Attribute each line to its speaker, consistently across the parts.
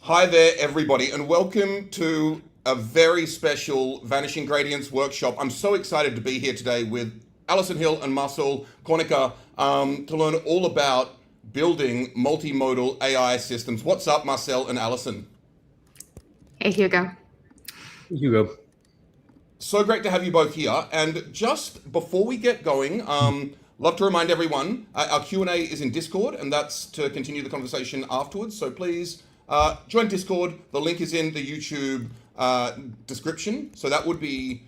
Speaker 1: Hi there, everybody, and welcome to a very special Vanishing Gradients workshop. I'm so excited to be here today with Alison Hill and Marcel Kornica to learn all about building multimodal AI systems. What's up, Marcel and Alison?
Speaker 2: Hey, Hugo.
Speaker 3: Hugo.
Speaker 1: So great to have you both here. And just before we get going, love to remind everyone, our Q&A is in Discord, and that's to continue the conversation afterwards. So please join Discord. The link is in the YouTube description. So that would be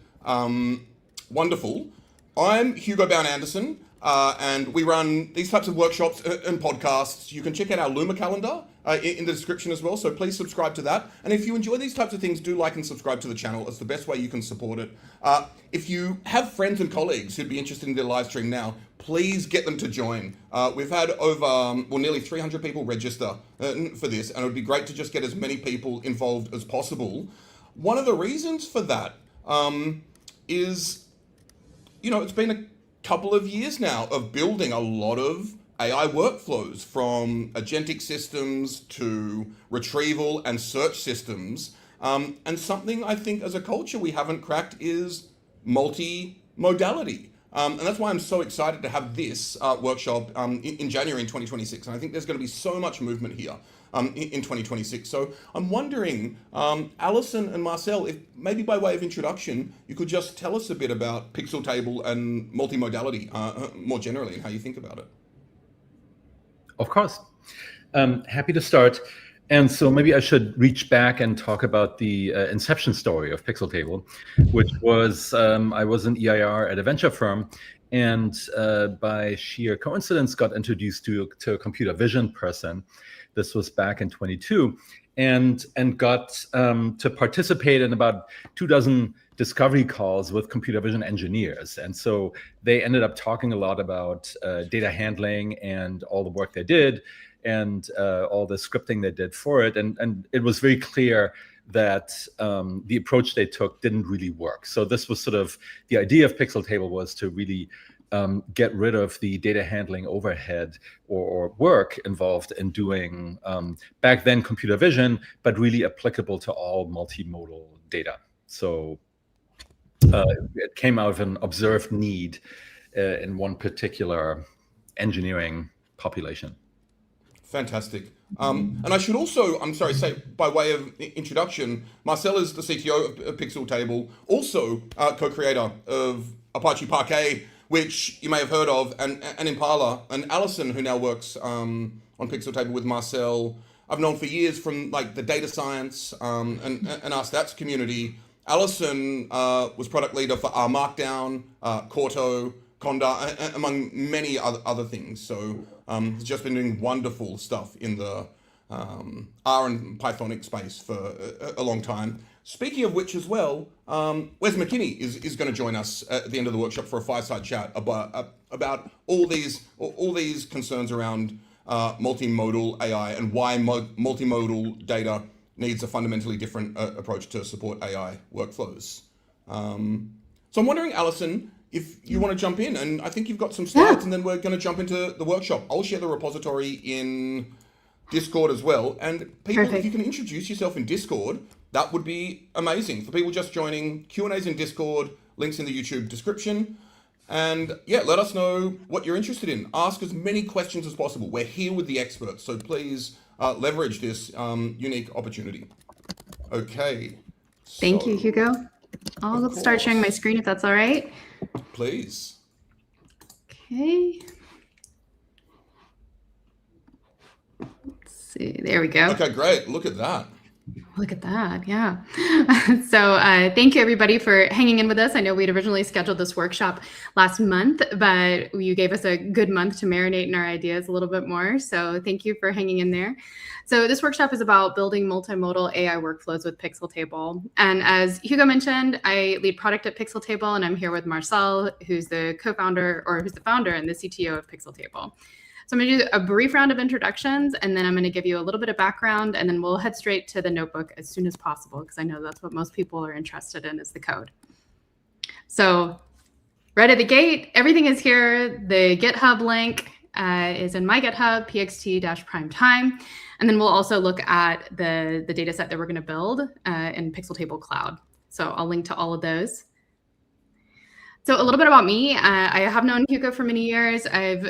Speaker 1: wonderful. I'm Hugo Bown-Anderson, and we run these types of workshops and podcasts. You can check out our Luma calendar in the description as well, so please subscribe to that. And if you enjoy these types of things, do like and subscribe to the channel. It's the best way you can support it. If you have friends and colleagues who'd be interested in the live stream now, please get them to join. We've had over, nearly 300 people register for this, and it would be great to just get as many people involved as possible. One of the reasons for that is, it's been a couple of years now of building a lot of AI workflows, from agentic systems to retrieval and search systems. And something I think as a culture we haven't cracked is multimodality. And that's why I'm so excited to have this workshop in January in 2026. And I think there's going to be so much movement here in 2026. So I'm wondering, Alison and Marcel, if maybe by way of introduction, you could just tell us a bit about Pixeltable and multimodality more generally and how you think about it.
Speaker 3: Of course. Happy to start. And so maybe I should reach back and talk about the inception story of Pixeltable, which was, I was an EIR at a venture firm, and by sheer coincidence got introduced to a computer vision person. This was back in 22, and got to participate in about 24 discovery calls with computer vision engineers. And so they ended up talking a lot about data handling and all the work they did, and all the scripting they did for it. And it was very clear that the approach they took didn't really work. So this was sort of the idea of Pixeltable, was to really get rid of the data handling overhead or work involved in doing back then computer vision, but really applicable to all multimodal data. So it came out of an observed need in one particular engineering population.
Speaker 1: Fantastic. And I should also, say by way of introduction, Marcel is the CTO of Pixeltable, also co-creator of Apache Parquet, which you may have heard of, and Impala. And Alison, who now works on Pixeltable with Marcel, I've known for years from like the data science and our stats community. Alison was product leader for R Markdown, Corto, Conda, among many other things. So he's just been doing wonderful stuff in the R and Pythonic space for a long time. Speaking of which as well, Wes McKinney is going to join us at the end of the workshop for a fireside chat about all these concerns around multimodal AI and why multimodal data needs a fundamentally different approach to support AI workflows. So I'm wondering, Alison, if you want to jump in, and I think you've got some slides, and then we're going to jump into the workshop. I'll share the repository in Discord as well. And people, Perfect. If you can introduce yourself in Discord, that would be amazing. For people just joining, Q&A's in Discord, links in the YouTube description. And yeah, let us know what you're interested in. Ask as many questions as possible. We're here with the experts, so please leverage this unique opportunity. Okay.
Speaker 2: Thank you, Hugo. I'll start sharing my screen if that's all right.
Speaker 1: Please.
Speaker 2: Okay. Let's see. There we go.
Speaker 1: Okay, great. Look at that.
Speaker 2: Look at that. Yeah. So thank you, everybody, for hanging in with us. I know we'd originally scheduled this workshop last month, but you gave us a good month to marinate in our ideas a little bit more. So thank you for hanging in there. So this workshop is about building multimodal AI workflows with Pixeltable. And as Hugo mentioned, I lead product at Pixeltable, and I'm here with Marcel, who's the co-founder, or who's the founder and the CTO of Pixeltable. So I'm going to do a brief round of introductions, and then I'm going to give you a little bit of background, and then we'll head straight to the notebook as soon as possible, because I know that's what most people are interested in, is the code. So right at the gate, everything is here. The GitHub link is in my GitHub, pxt-primetime. And then we'll also look at the data set that we're going to build in Pixeltable Cloud. So I'll link to all of those. So a little bit about me. I have known Hugo for many years. I've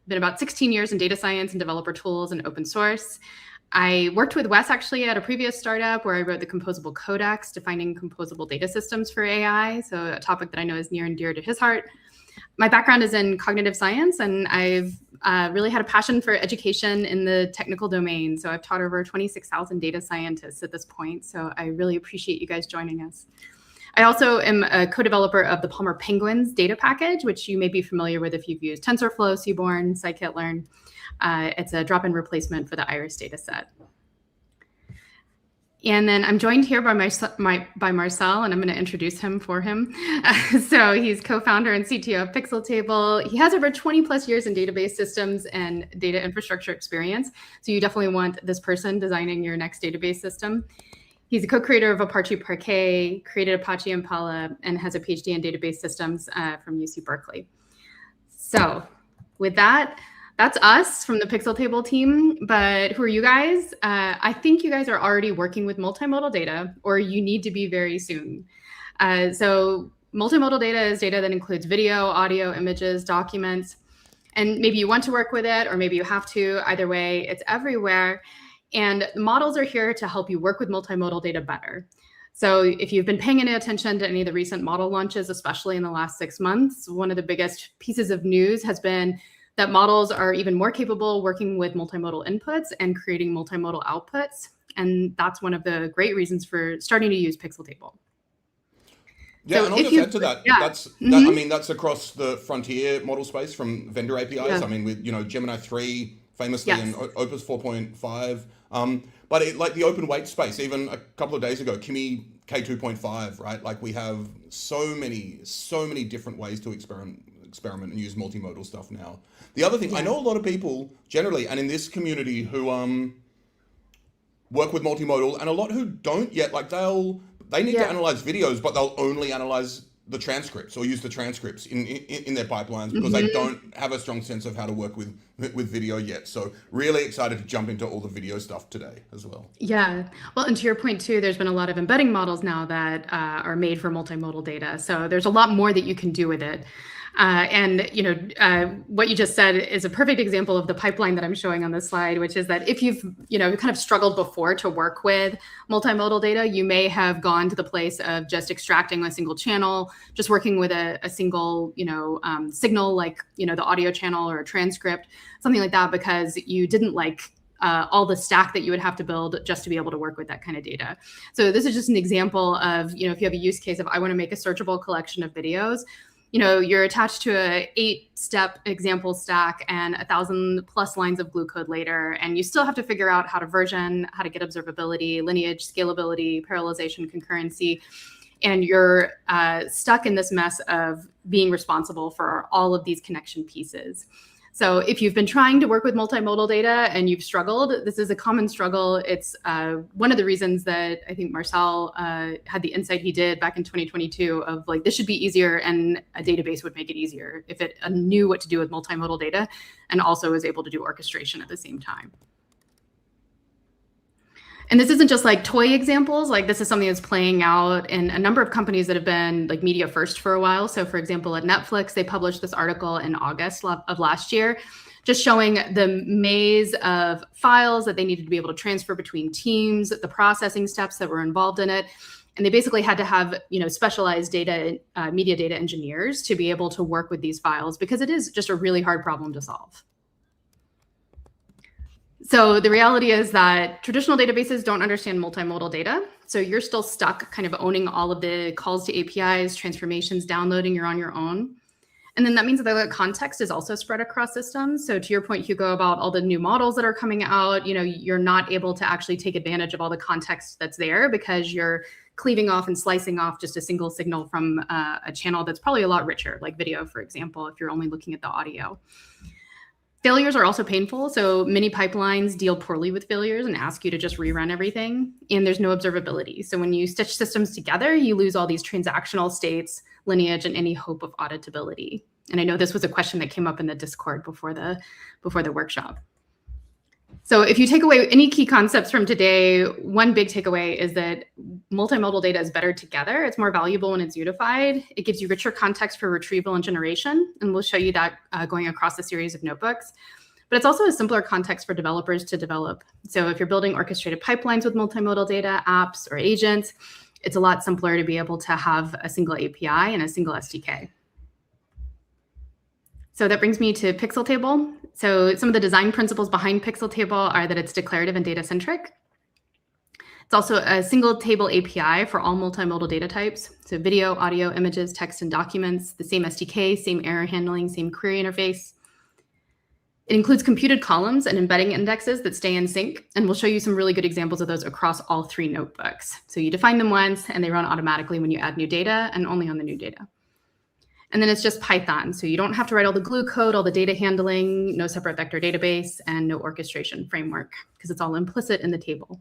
Speaker 2: been about 16 years in data science and developer tools and open source. I worked with Wes actually at a previous startup where I wrote the composable codex defining composable data systems for AI. So a topic that I know is near and dear to his heart. My background is in cognitive science, and I've really had a passion for education in the technical domain. So I've taught over 26,000 data scientists at this point. So I really appreciate you guys joining us. I also am a co-developer of the Palmer Penguins data package, which you may be familiar with if you've used TensorFlow, Seaborn, Scikit-learn. It's a drop-in replacement for the Iris dataset. And then I'm joined here by Marcel, and I'm going to introduce him for him. So he's co-founder and CTO of Pixeltable. He has over 20 plus years in database systems and data infrastructure experience. So you definitely want this person designing your next database system. He's a co-creator of Apache Parquet, created Apache Impala, and has a PhD in database systems from UC Berkeley. So with that, that's us from the Pixeltable team. But who are you guys? I think you guys are already working with multimodal data, or you need to be very soon. So multimodal data is data that includes video, audio, images, documents. And maybe you want to work with it, or maybe you have to. Either way, it's everywhere. And the models are here to help you work with multimodal data better. So if you've been paying any attention to any of the recent model launches, especially in the last 6 months, one of the biggest pieces of news has been that models are even more capable working with multimodal inputs and creating multimodal outputs. And that's one of the great reasons for starting to use Pixeltable.
Speaker 1: Yeah,
Speaker 2: So
Speaker 1: and I'll just add to that.
Speaker 2: Yeah.
Speaker 1: I mean, that's across the frontier model space from vendor APIs.
Speaker 2: Yeah.
Speaker 1: I mean, with Gemini 3 famously
Speaker 2: Yes.
Speaker 1: and Opus 4.5. But like the open weight space, even a couple of days ago, Kimi K2.5, right? Like we have so many different ways to experiment and use multimodal stuff now. The other thing, I know a lot of people generally, and in this community, who work with multimodal, and a lot who don't yet. Like they need to analyze videos, but they'll only analyze the transcripts or use the transcripts in their pipelines because they don't have a strong sense of how to work with video yet. So really excited to jump into all the video stuff today as well. Yeah.
Speaker 2: Well, and to your point too, there's been a lot of embedding models now that are made for multimodal data. So there's a lot more that you can do with it. And what you just said is a perfect example of the pipeline that I'm showing on this slide, which is that if you've kind of struggled before to work with multimodal data, you may have gone to the place of just extracting a single channel, just working with a single signal like the audio channel or a transcript, something like that, because you didn't like all the stack that you would have to build just to be able to work with that kind of data. So this is just an example of if you have a use case of I want to make a searchable collection of videos. You're attached to a 8-step example stack and 1,000+ lines of glue code later, and you still have to figure out how to version, how to get observability, lineage, scalability, parallelization, concurrency, and you're stuck in this mess of being responsible for all of these connection pieces. So if you've been trying to work with multimodal data and you've struggled, this is a common struggle. It's one of the reasons that I think Marcel had the insight he did back in 2022 of like, this should be easier and a database would make it easier if it knew what to do with multimodal data and also was able to do orchestration at the same time. And this isn't just like toy examples, like this is something that's playing out in a number of companies that have been like media first for a while. So for example, at Netflix, they published this article in August of last year, just showing the maze of files that they needed to be able to transfer between teams, the processing steps that were involved in it. And they basically had to have, specialized data, media data engineers to be able to work with these files because it is just a really hard problem to solve. So the reality is that traditional databases don't understand multimodal data. So you're still stuck kind of owning all of the calls to APIs, transformations, downloading, you're on your own. And then that means that the context is also spread across systems. So to your point, Hugo, about all the new models that are coming out, you're not able to actually take advantage of all the context that's there because you're cleaving off and slicing off just a single signal from a channel that's probably a lot richer, like video, for example, if you're only looking at the audio. Failures are also painful. So many pipelines deal poorly with failures and ask you to just rerun everything. And there's no observability. So when you stitch systems together, you lose all these transactional states, lineage, and any hope of auditability. And I know this was a question that came up in the Discord before the workshop. So if you take away any key concepts from today, one big takeaway is that multimodal data is better together. It's more valuable when it's unified. It gives you richer context for retrieval and generation, and we'll show you that going across a series of notebooks. But it's also a simpler context for developers to develop. So if you're building orchestrated pipelines with multimodal data, apps, or agents, it's a lot simpler to be able to have a single API and a single SDK. So that brings me to Pixeltable. So some of the design principles behind Pixeltable are that it's declarative and data-centric. It's also a single table API for all multimodal data types. So video, audio, images, text, and documents, the same SDK, same error handling, same query interface. It includes computed columns and embedding indexes that stay in sync. And we'll show you some really good examples of those across all 3 notebooks. So you define them once and they run automatically when you add new data and only on the new data. And then it's just Python. So you don't have to write all the glue code, all the data handling, no separate vector database, and no orchestration framework, because it's all implicit in the table.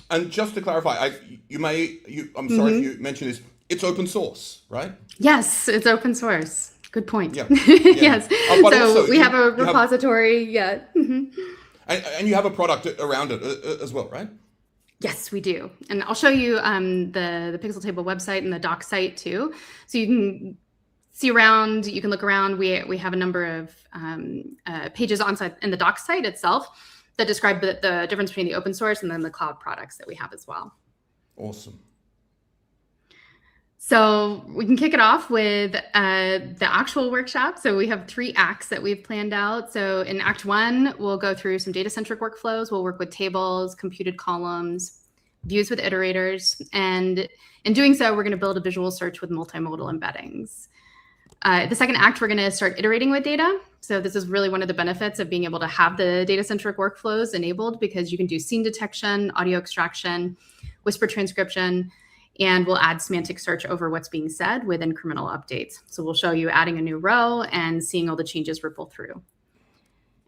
Speaker 1: And just to clarify, I'm sorry if you mentioned this, it's open source, right?
Speaker 2: Yes, it's open source. Good point.
Speaker 1: Yeah.
Speaker 2: Yes.
Speaker 1: But
Speaker 2: so
Speaker 1: also,
Speaker 2: we have a repository,
Speaker 1: And you have a product around it as well, right?
Speaker 2: Yes, we do. And I'll show you the Pixeltable website and the doc site too. So you can see around, you can look around. We have a number of pages on site in the doc site itself that describe the difference between the open source and then the cloud products that we have as well.
Speaker 1: Awesome.
Speaker 2: So we can kick it off with the actual workshop. So we have 3 acts that we've planned out. So in Act 1, we'll go through some data-centric workflows. We'll work with tables, computed columns, views with iterators. And in doing so, we're going to build a visual search with multimodal embeddings. The second act, we're going to start iterating with data. So this is really one of the benefits of being able to have the data-centric workflows enabled, because you can do scene detection, audio extraction, whisper transcription, and we'll add semantic search over what's being said with incremental updates. So we'll show you adding a new row and seeing all the changes ripple through.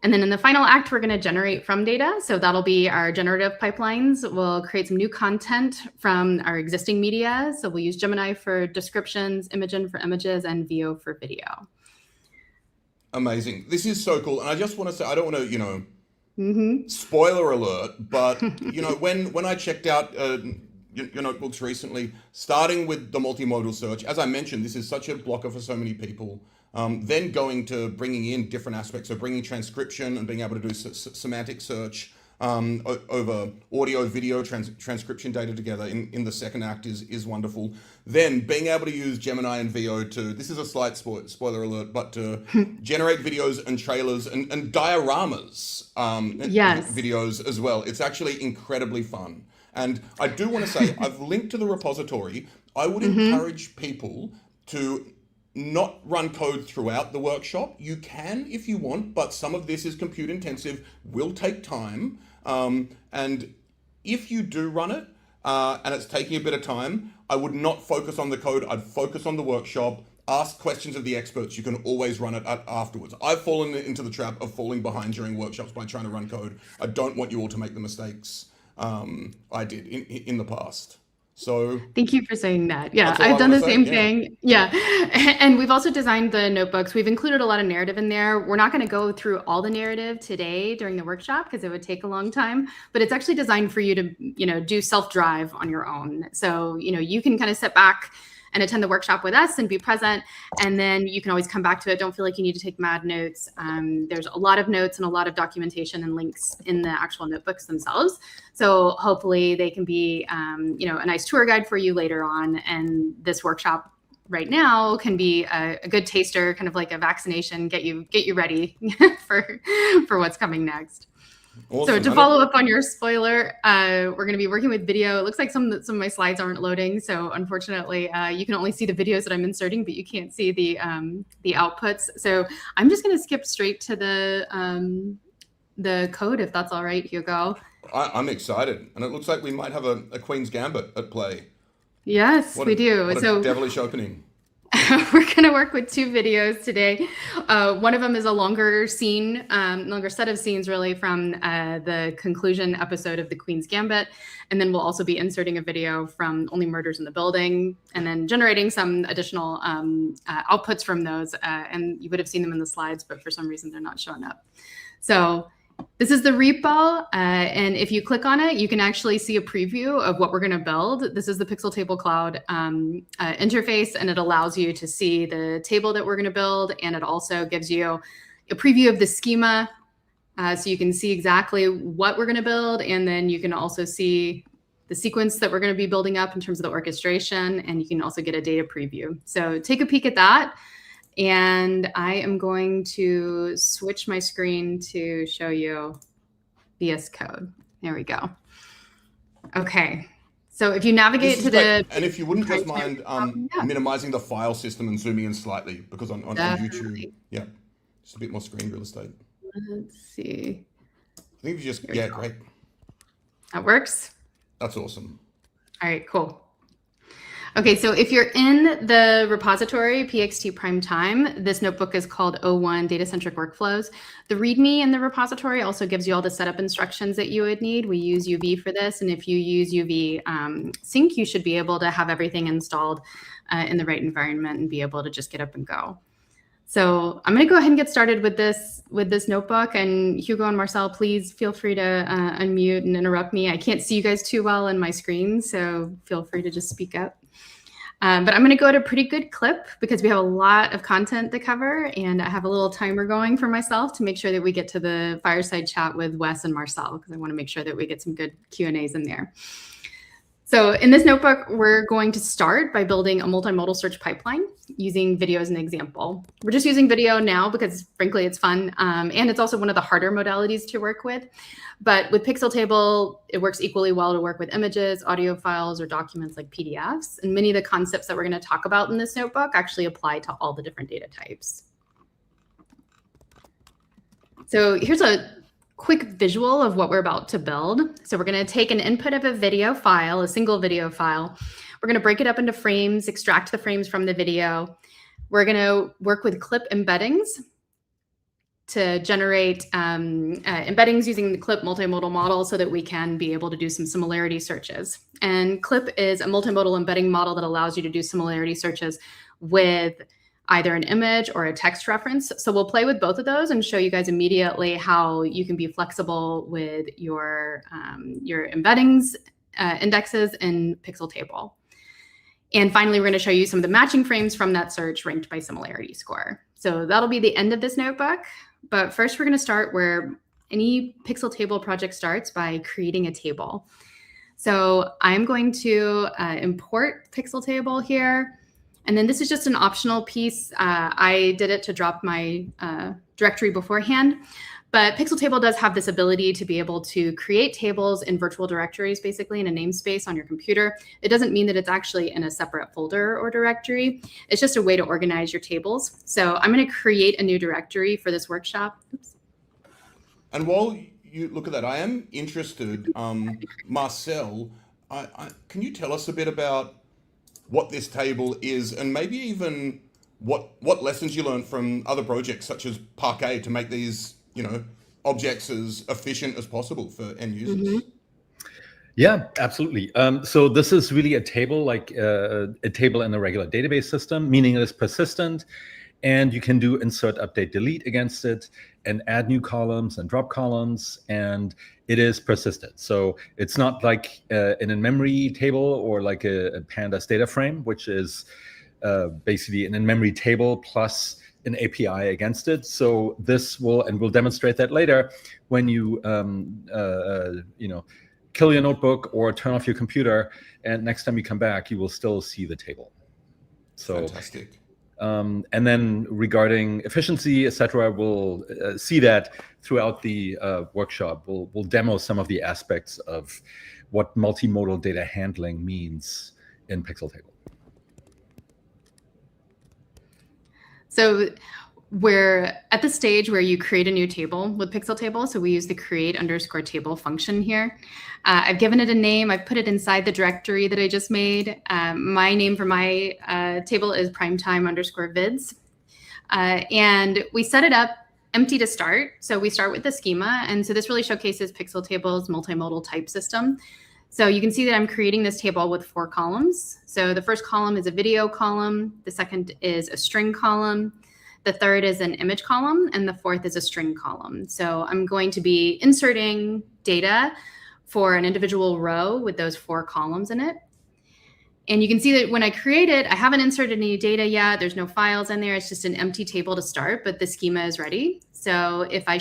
Speaker 2: And then in the final act, we're going to generate from data. So that'll be our generative pipelines. We'll create some new content from our existing media. So we'll use Gemini for descriptions, Imogen for images, and Veo for video. Amazing.
Speaker 1: This is so cool. And I just want to say, I don't want to, spoiler alert, but, when I checked out your notebooks recently, starting with the multimodal search, as I mentioned, this is such a blocker for so many people. Then going to bringing in different aspects, so bringing transcription and being able to do semantic search over audio, video, transcription data together in the second act is wonderful. Then being able to use Gemini and Veo to, this is a slight spoiler alert, but to generate videos and trailers and dioramas videos as well. It's actually incredibly fun. And I do want to say, I've linked to the repository. I would encourage people to not run code throughout the workshop. You can if you want, but some of this is compute intensive, will take time. And if you do run it and it's taking a bit of time, I would not focus on the code. I'd focus on the workshop, ask questions of the experts. You can always run it afterwards. I've fallen into the trap of falling behind during workshops by trying to run code. I don't want you all to make the mistakes I did in the past. So
Speaker 2: thank you for saying that. Yeah, I've done the same thing. Yeah. And we've also designed the notebooks. We've included a lot of narrative in there. We're not going to go through all the narrative today during the workshop because it would take a long time, but it's actually designed for you to, do self-drive on your own. So, you can kind of sit back and attend the workshop with us and be present. And then you can always come back to it. Don't feel like you need to take mad notes. There's a lot of notes and a lot of documentation and links in the actual notebooks themselves. So hopefully they can be, a nice tour guide for you later on. And this workshop right now can be a good taster, kind of like a vaccination, get you ready for what's coming next. Awesome. So to follow up on your spoiler, we're going to be working with video. It looks like some of my slides aren't loading, so unfortunately, you can only see the videos that I'm inserting, but you can't see the outputs. So I'm just going to skip straight to the code, if that's all right, Hugo.
Speaker 1: I'm excited, and it looks like we might have a Queen's Gambit at play.
Speaker 2: Yes, we do.
Speaker 1: What a devilish opening.
Speaker 2: We're going to work with 2 videos today. One of them is a longer scene, longer set of scenes really from the conclusion episode of The Queen's Gambit. And then we'll also be inserting a video from Only Murders in the Building and then generating some additional outputs from those. And you would have seen them in the slides, but for some reason they're not showing up. So this is the repo, and if you click on it, you can actually see a preview of what we're going to build. This is the Pixeltable Cloud interface, and it allows you to see the table that we're going to build, and it also gives you a preview of the schema, so you can see exactly what we're going to build, and then you can also see the sequence that we're going to be building up in terms of the orchestration, and you can also get a data preview. So take a peek at that. And I am going to switch my screen to show you VS Code. There we go. Okay. So if you navigate to the...
Speaker 1: And if you wouldn't just mind minimizing the file system and zooming in slightly, because on YouTube, yeah, just a bit more screen real estate.
Speaker 2: Let's see.
Speaker 1: I think if you just, yeah, great.
Speaker 2: That works?
Speaker 1: That's awesome.
Speaker 2: All right, cool. Okay, so if you're in the repository, PXT Prime Time, this notebook is called 01 Data-Centric Workflows. The README in the repository also gives you all the setup instructions that you would need. We use UV for this, and if you use UV Sync, you should be able to have everything installed in the right environment and be able to just get up and go. So I'm going to go ahead and get started with this notebook. And Hugo and Marcel, please feel free to unmute and interrupt me. I can't see you guys too well on my screen, so feel free to just speak up. But I'm going to go at a pretty good clip because we have a lot of content to cover, and I have a little timer going for myself to make sure that we get to the fireside chat with Wes and Marcel, because I want to make sure that we get some good Q&As in there. So in this notebook, we're going to start by building a multimodal search pipeline using video as an example. We're just using video now because, frankly, it's fun, and it's also one of the harder modalities to work with. But with Pixeltable, it works equally well to work with images, audio files, or documents like PDFs. And many of the concepts that we're going to talk about in this notebook actually apply to all the different data types. So here's a quick visual of what we're about to build. So we're going to take an input of a video file, a single video file. We're going to break it up into frames, extract the frames from the video. We're going to work with clip embeddings to generate embeddings using the clip multimodal model so that we can be able to do some similarity searches. And clip is a multimodal embedding model that allows you to do similarity searches with either an image or a text reference. So we'll play with both of those and show you guys immediately how you can be flexible with your embeddings indexes in Pixeltable. And finally, we're going to show you some of the matching frames from that search ranked by similarity score. So that'll be the end of this notebook. But first, we're going to start where any Pixeltable project starts, by creating a table. So I'm going to import Pixeltable here. And then this is just an optional piece. I did it to drop my directory beforehand. But Pixeltable does have this ability to be able to create tables in virtual directories, basically in a namespace on your computer. It doesn't mean that it's actually in a separate folder or directory. It's just a way to organize your tables. So I'm going to create a new directory for this workshop. Oops.
Speaker 1: And while you look at that, I am interested, Marcel, can you tell us a bit about what this table is, and maybe even what lessons you learned from other projects such as Parquet to make these objects as efficient as possible for end users?
Speaker 2: Mm-hmm.
Speaker 3: Yeah, absolutely. So this is really a table, like a table in a regular database system, meaning it is persistent, and you can do insert, update, delete against it, and add new columns and drop columns, and it is persistent. So it's not like an in-memory table or like a pandas data frame, which is basically an in-memory table plus an API against it. So this will, and we'll demonstrate that later, when you kill your notebook or turn off your computer, and next time you come back, you will still see the table. So
Speaker 1: fantastic.
Speaker 3: And then regarding efficiency, etc., we'll see that throughout the workshop. We'll demo some of the aspects of what multimodal data handling means in Pixeltable.
Speaker 2: So we're at the stage where you create a new table with Pixeltable. So we use the create_table function here. I've given it a name. I've put it inside the directory that I just made. My name for my table is primetime_vids. And we set it up empty to start. So we start with the schema. And so this really showcases Pixeltable's multimodal type system. So you can see that I'm creating this table with 4 columns. So the first column is a video column. The second is a string column. The third is an image column. And the fourth is a string column. So I'm going to be inserting data for an individual row with those 4 columns in it. And you can see that when I create it, I haven't inserted any data yet. There's no files in there. It's just an empty table to start, but the schema is ready. So if I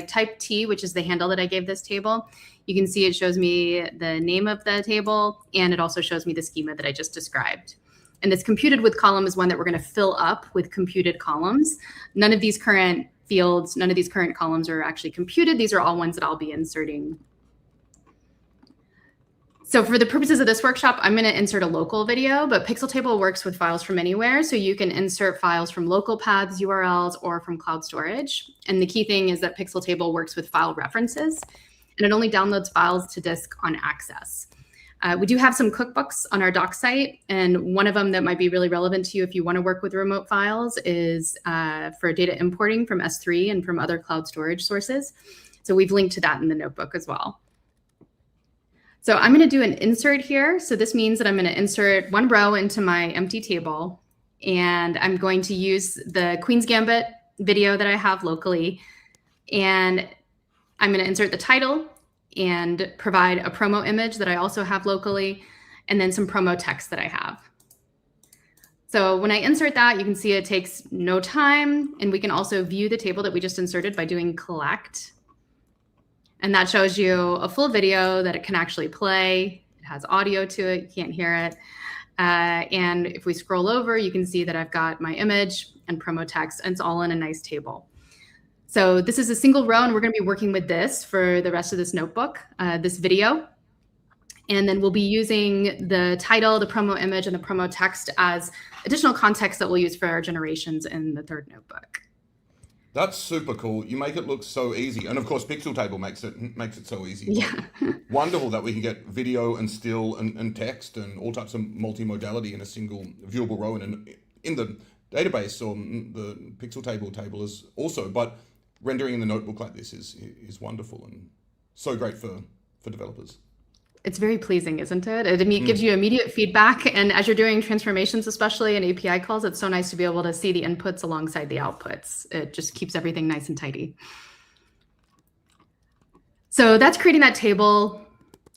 Speaker 2: type T, which is the handle that I gave this table, you can see it shows me the name of the table, and it also shows me the schema that I just described. And this computed with column is one that we're going to fill up with computed columns. None of these current fields, none of these current columns are actually computed. These are all ones that I'll be inserting. So for the purposes of this workshop, I'm going to insert a local video, but Pixeltable works with files from anywhere. So you can insert files from local paths, URLs, or from cloud storage. And the key thing is that Pixeltable works with file references, and it only downloads files to disk on access. We do have some cookbooks on our doc site, and one of them that might be really relevant to you if you want to work with remote files is for data importing from S3 and from other cloud storage sources. So we've linked to that in the notebook as well. So I'm going to do an insert here. So this means that I'm going to insert 1 row into my empty table, and I'm going to use the Queen's Gambit video that I have locally, and I'm going to insert the title and provide a promo image that I also have locally, and then some promo text that I have. So when I insert that, you can see it takes no time, and we can also view the table that we just inserted by doing collect. And that shows you a full video that it can actually play. It has audio to it, you can't hear it. And if we scroll over, you can see that I've got my image and promo text, and it's all in a nice table. So this is a single row, and we're going to be working with this for the rest of this notebook, this video. And then we'll be using the title, the promo image, and the promo text as additional context that we'll use for our generations in the third notebook.
Speaker 1: That's super cool. You make it look so easy. And of course, Pixeltable makes it so easy.
Speaker 2: Yeah.
Speaker 1: Wonderful that we can get video and still and text and all types of multimodality in a single viewable row in the database, or the Pixeltable table is also. But rendering in the notebook like this is wonderful and so great for developers.
Speaker 2: It's very pleasing, isn't it? It gives you immediate feedback. And as you're doing transformations, especially in API calls, it's so nice to be able to see the inputs alongside the outputs. It just keeps everything nice and tidy. So that's creating that table.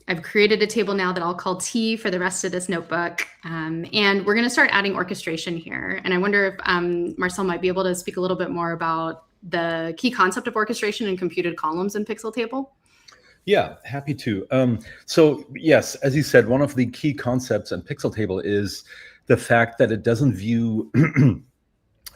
Speaker 2: I've created a table now that I'll call T for the rest of this notebook. And we're going to start adding orchestration here. And I wonder if Marcel might be able to speak a little bit more about the key concept of orchestration and computed columns in Pixeltable.
Speaker 3: Yeah, happy to. So yes, as you said, one of the key concepts in Pixeltable is the fact that it doesn't view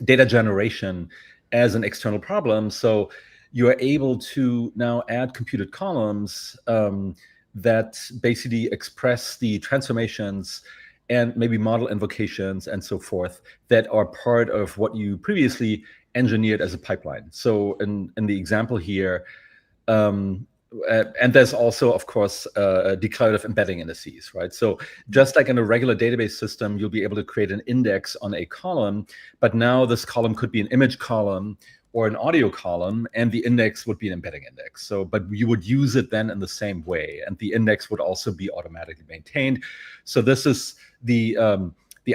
Speaker 3: data generation as an external problem. So you are able to now add computed columns that basically express the transformations and maybe model invocations and so forth that are part of what you previously engineered as a pipeline. So in the example here, and there's also, of course, declarative embedding indices, right? So just like in a regular database system, you'll be able to create an index on a column, but now this column could be an image column or an audio column, and the index would be an embedding index. So, but you would use it then in the same way, and the index would also be automatically maintained. So this is the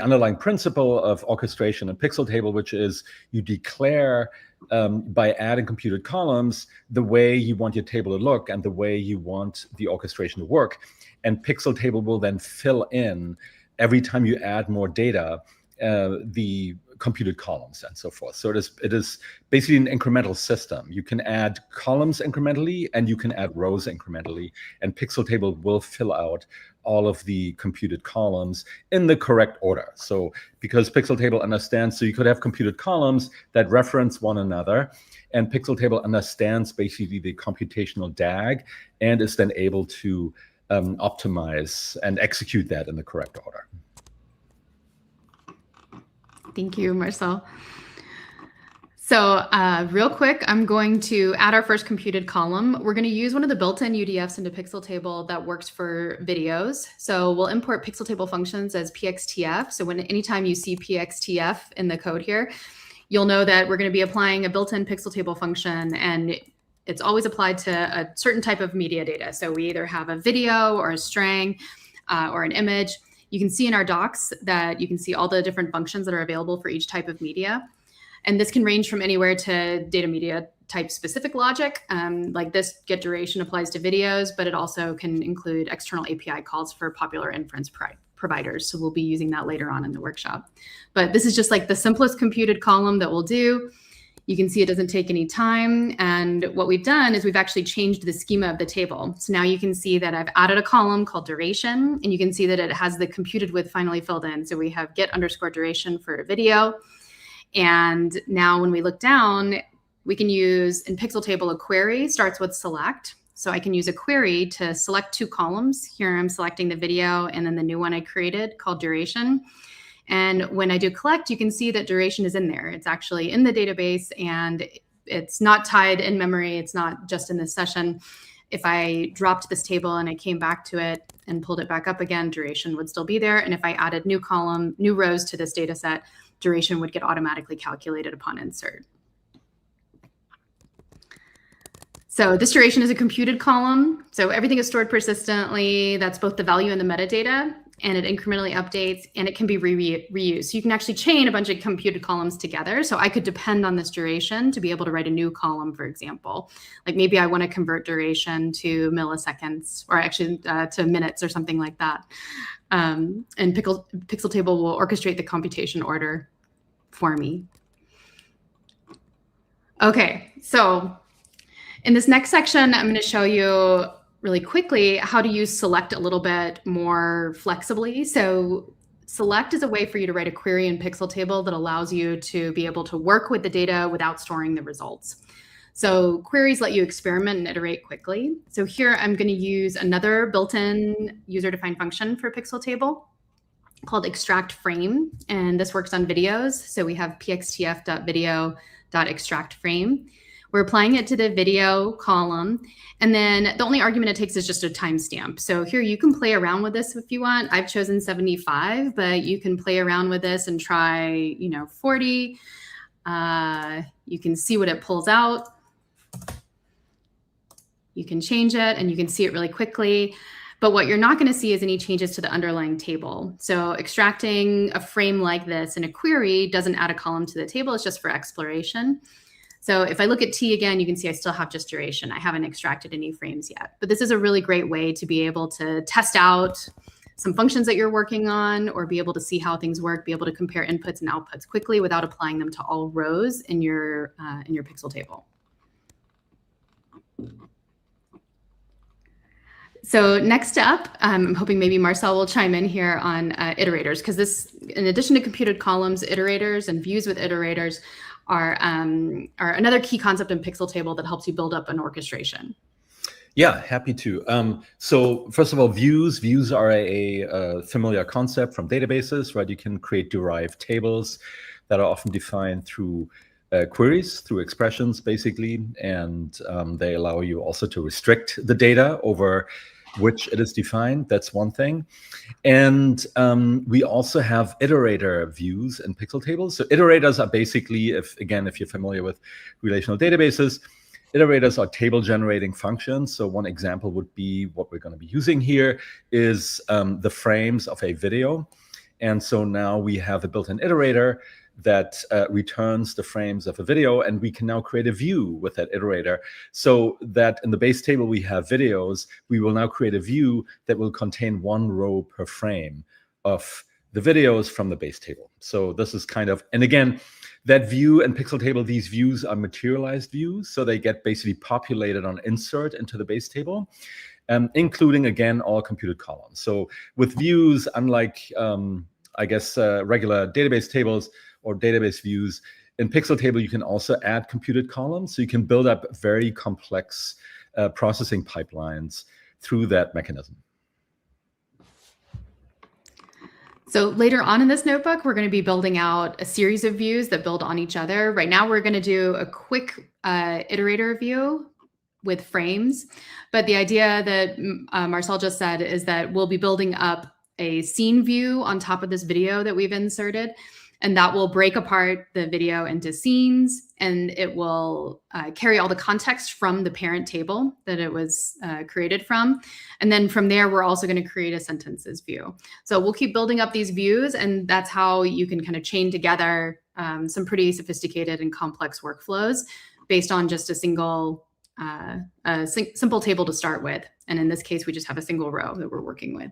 Speaker 3: underlying principle of orchestration in Pixeltable, which is you declare by adding computed columns the way you want your table to look and the way you want the orchestration to work. And Pixeltable will then fill in every time you add more data, the computed columns and so forth. So it is basically an incremental system. You can add columns incrementally and you can add rows incrementally, and Pixeltable will fill out all of the computed columns in the correct order. So because Pixeltable understands, so you could have computed columns that reference one another, and Pixeltable understands basically the computational DAG and is then able to optimize and execute that in the correct order.
Speaker 2: Thank you, Marcel. So real quick, I'm going to add our first computed column. We're going to use one of the built-in UDFs into Pixeltable that works for videos. So we'll import Pixeltable functions as PXTF. So anytime you see PXTF in the code here, you'll know that we're going to be applying a built-in Pixeltable function, and it's always applied to a certain type of media data. So we either have a video or a string or an image. You can see in our docs that you can see all the different functions that are available for each type of media. And this can range from anywhere to data media type specific logic. Like this get duration applies to videos, but it also can include external API calls for popular inference providers. So we'll be using that later on in the workshop. But this is just like the simplest computed column that we'll do. You can see it doesn't take any time. And what we've done is we've actually changed the schema of the table. So now you can see that I've added a column called duration, and you can see that it has the computed with finally filled in. So we have get_duration for a video. And now when we look down, we can use in Pixeltable a query starts with select. So I can use a query to select two columns. Here I'm selecting the video and then the new one I created called duration. And when I do collect, you can see that duration is in there. It's actually in the database and it's not tied in memory. It's not just in this session. If I dropped this table and I came back to it and pulled it back up again, duration would still be there. And if I added new rows to this data set, duration would get automatically calculated upon insert. So this duration is a computed column. So everything is stored persistently. That's both the value and the metadata, and it incrementally updates, and it can be reused. So you can actually chain a bunch of computed columns together. So I could depend on this duration to be able to write a new column, for example. Like maybe I want to convert duration to milliseconds, or actually to minutes or something like that. And Pixeltable will orchestrate the computation order for me. Okay, so in this next section, I'm going to show you really quickly how to use select a little bit more flexibly. So select is a way for you to write a query in Pixeltable that allows you to be able to work with the data without storing the results. So queries let you experiment and iterate quickly. So here I'm going to use another built-in user-defined function for Pixeltable called extract frame, and this works on videos. So we have pxtf.video.extract_frame. We're applying it to the video column, and then the only argument it takes is just a timestamp. So here you can play around with this if you want. I've chosen 75, but you can play around with this and try, 40. You can see what it pulls out. You can change it and you can see it really quickly. But what you're not going to see is any changes to the underlying table. So extracting a frame like this in a query doesn't add a column to the table. It's just for exploration. So if I look at T again, you can see I still have just duration. I haven't extracted any frames yet. But this is a really great way to be able to test out some functions that you're working on, or be able to see how things work, be able to compare inputs and outputs quickly without applying them to all rows in your Pixeltable. So next up, I'm hoping maybe Marcel will chime in here on iterators, because this, in addition to computed columns, iterators and views with iterators are another key concept in Pixeltable that helps you build up an orchestration.
Speaker 3: Yeah, happy to. So first of all, views. Views are a familiar concept from databases, right? You can create derived tables that are often defined through queries, through expressions, basically, and they allow you also to restrict the data over which it is defined. That's one thing. And we also have iterator views in Pixeltable. So iterators are basically, if you're familiar with relational databases, iterators are table generating functions. So one example would be what we're going to be using here is the frames of a video. And so now we have a built-in iterator that returns the frames of a video, and we can now create a view with that iterator. So that in the base table we have videos, we will now create a view that will contain one row per frame of the videos from the base table. So this is kind of, and again, that view in Pixeltable, these views are materialized views, so they get basically populated on insert into the base table, including, again, all computed columns. So with views, unlike, regular database tables or database views, in Pixeltable, you can also add computed columns. So you can build up very complex processing pipelines through that mechanism.
Speaker 2: So later on in this notebook, we're going to be building out a series of views that build on each other. Right now, we're going to do a quick iterator view with frames. But the idea that Marcel just said is that we'll be building up a scene view on top of this video that we've inserted. And that will break apart the video into scenes, and it will carry all the context from the parent table that it was created from. And then from there, we're also going to create a sentences view. So we'll keep building up these views, and that's how you can kind of chain together some pretty sophisticated and complex workflows based on just a single, simple table to start with. And in this case, we just have a single row that we're working with.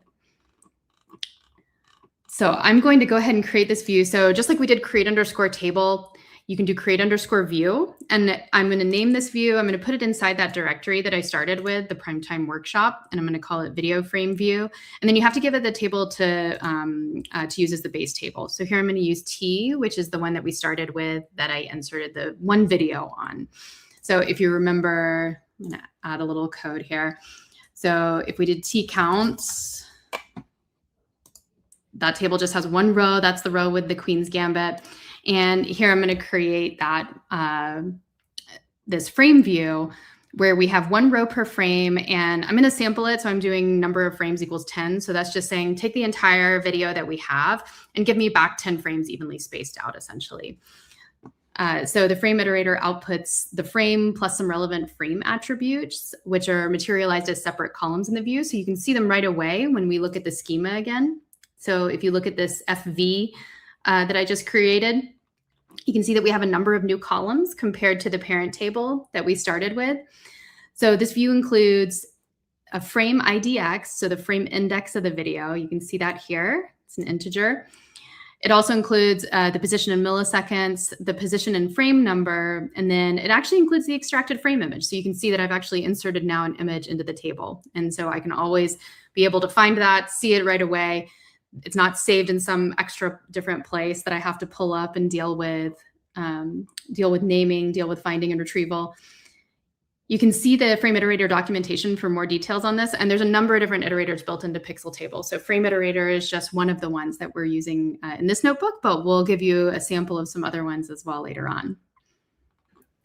Speaker 2: So I'm going to go ahead and create this view. So just like we did create underscore table, you can do create underscore view. And I'm going to name this view. I'm going to put it inside that directory that I started with, the primetime workshop, and I'm going to call it video frame view. And then you have to give it the table to use as the base table. So here I'm going to use T, which is the one that we started with that I inserted the one video on. So if you remember, I'm going to add a little code here. So if we did T counts, that table just has one row. That's the row with the Queen's Gambit. And here I'm going to create that this frame view where we have one row per frame, and I'm going to sample it. So I'm doing number of frames equals 10. So that's just saying take the entire video that we have and give me back 10 frames evenly spaced out, essentially. So the frame iterator outputs the frame plus some relevant frame attributes, which are materialized as separate columns in the view. So you can see them right away when we look at the schema again. So if you look at this FV that I just created, you can see that we have a number of new columns compared to the parent table that we started with. So this view includes a frame IDX, so the frame index of the video. You can see that here. It's an integer. It also includes the position in milliseconds, the position in frame number, and then it actually includes the extracted frame image. So you can see that I've actually inserted now an image into the table. And so I can always be able to find that, see it right away. It's not saved in some extra different place that I have to pull up and deal with naming, deal with finding and retrieval. You can see the frame iterator documentation for more details on this. And there's a number of different iterators built into Pixeltable. So frame iterator is just one of the ones that we're using in this notebook, but we'll give you a sample of some other ones as well later on.